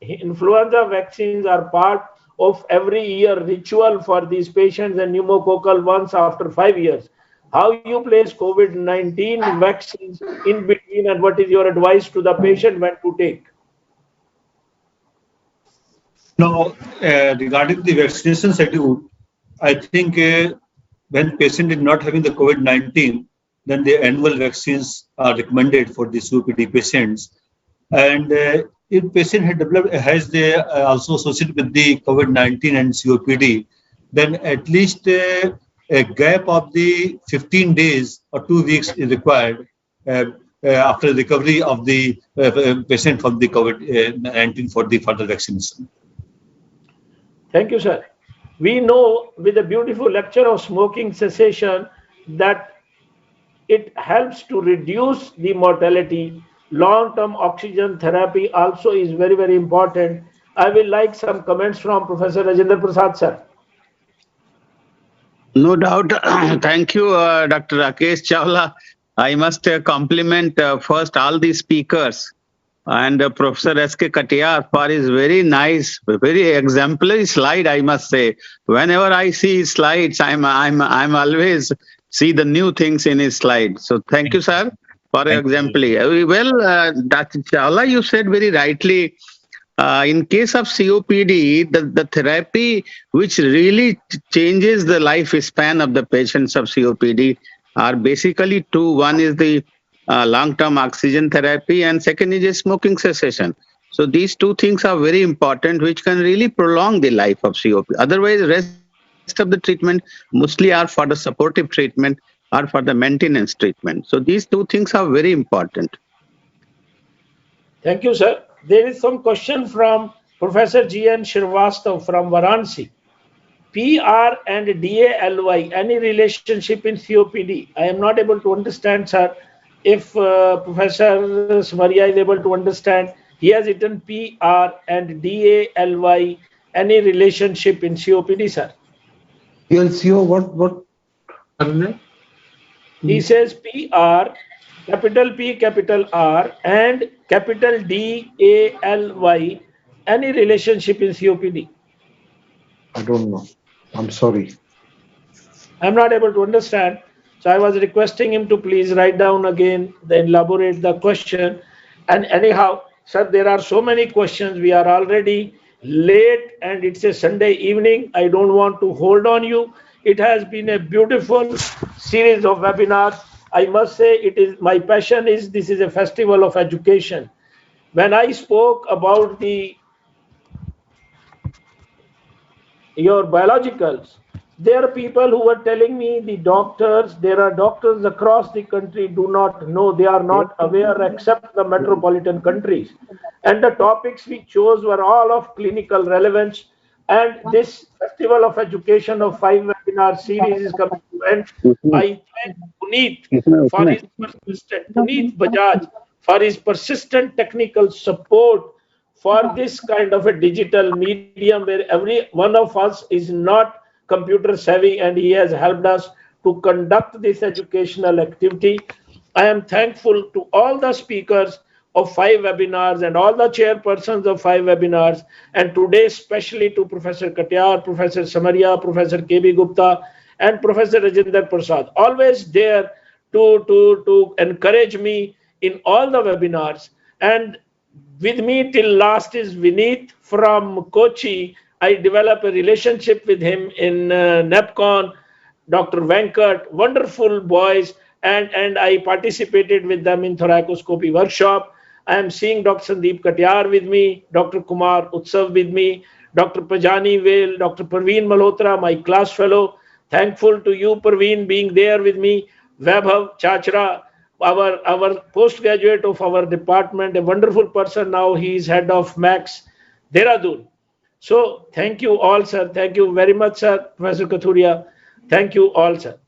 influenza vaccines are part of every year ritual for these patients, and pneumococcal once after 5 years. How you place COVID-19 vaccines in between, and what is your advice to the patient when to take? Now, regarding the vaccination schedule, I think when patient is not having the COVID-19, then the annual vaccines are recommended for the COPD patients. And if patient has also associated with the COVID-19 and COPD, then at least a gap of the 15 days or 2 weeks is required after recovery of the patient from the COVID-19 for the further vaccination. Thank you, sir. We know with the beautiful lecture of smoking cessation that it helps to reduce the mortality. Long-term oxygen therapy also is very, very important. I will like some comments from Professor Rajendra Prasad, sir. No doubt. Thank you, Dr. Rakesh Chawla. I must compliment first all the speakers and Professor S.K. Katiyar for his very nice, very exemplary slide, I must say. Whenever I see his slides, I'm always see the new things in his slide. So thank you, sir, for exemplary. Well, Dr. Chawla, you said very rightly, in case of COPD, the therapy which really changes the lifespan of the patients of COPD are basically two. One is the long-term oxygen therapy, and second is a smoking cessation. So these two things are very important, which can really prolong the life of COPD. Otherwise, rest of the treatment mostly are for the supportive treatment or for the maintenance treatment. So these two things are very important. Thank you, sir. There is some question from Professor G.N. Srivastav from Varanasi. PR and DALY, any relationship in COPD? I am not able to understand, sir. If Professor Samaria is able to understand, he has written PR and DALY, any relationship in COPD, sir? PLCO, what? He says PR, capital P, capital R, and capital DALY, any relationship in COPD? I don't know. I'm sorry. I'm not able to understand. So I was requesting him to please write down again, then elaborate the question. And anyhow, sir, there are so many questions. We are already late and it's a Sunday evening. I don't want to hold on you. It has been a beautiful series of webinars. I must say it is my passion is this is a festival of education. When I spoke about your biologicals, there are people who were telling me there are doctors across the country do not know, they are not aware except the metropolitan countries. And the topics we chose were all of clinical relevance. And this festival of education of 5 webinar series is coming to end. I thank Puneet Bajaj for his persistent technical support for this kind of a digital medium where every one of us is not computer savvy, and he has helped us to conduct this educational activity. I am thankful to all the speakers of 5 webinars and all the chairpersons of 5 webinars, and today especially to Professor Katyar, Professor Samaria, Professor KB Gupta, and Professor Rajinder Prasad, always there to encourage me in all the webinars. And with me till last is Vineet from Kochi. I developed a relationship with him in NEPCON, Dr. Venkat, wonderful boys, and I participated with them in thoracoscopy workshop. I am seeing Dr. Sandeep Katyar with me, Dr. Kumar Utsav with me, Dr. Pajani Vail, Dr. Parveen Malhotra, my class fellow. Thankful to you, Parveen, being there with me. Vaibhav Chachra, our postgraduate of our department, a wonderful person now. He is head of Max Dehradun. So thank you all, sir. Thank you very much, sir, Professor Kathuria. Thank you all, sir.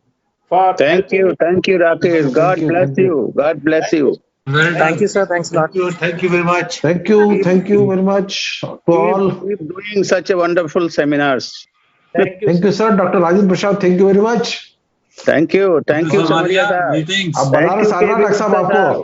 Thank you, Rakesh. God bless you. God bless you. Thank you, sir. Thanks a lot. Thank you very much. Thank you very much to all. Keep doing such a wonderful seminars. Thank you, sir. Dr. Rajendra Prasad, thank you very much. Thank you, Samaria. Meetings. अब बनारस आना doctor साहब आपको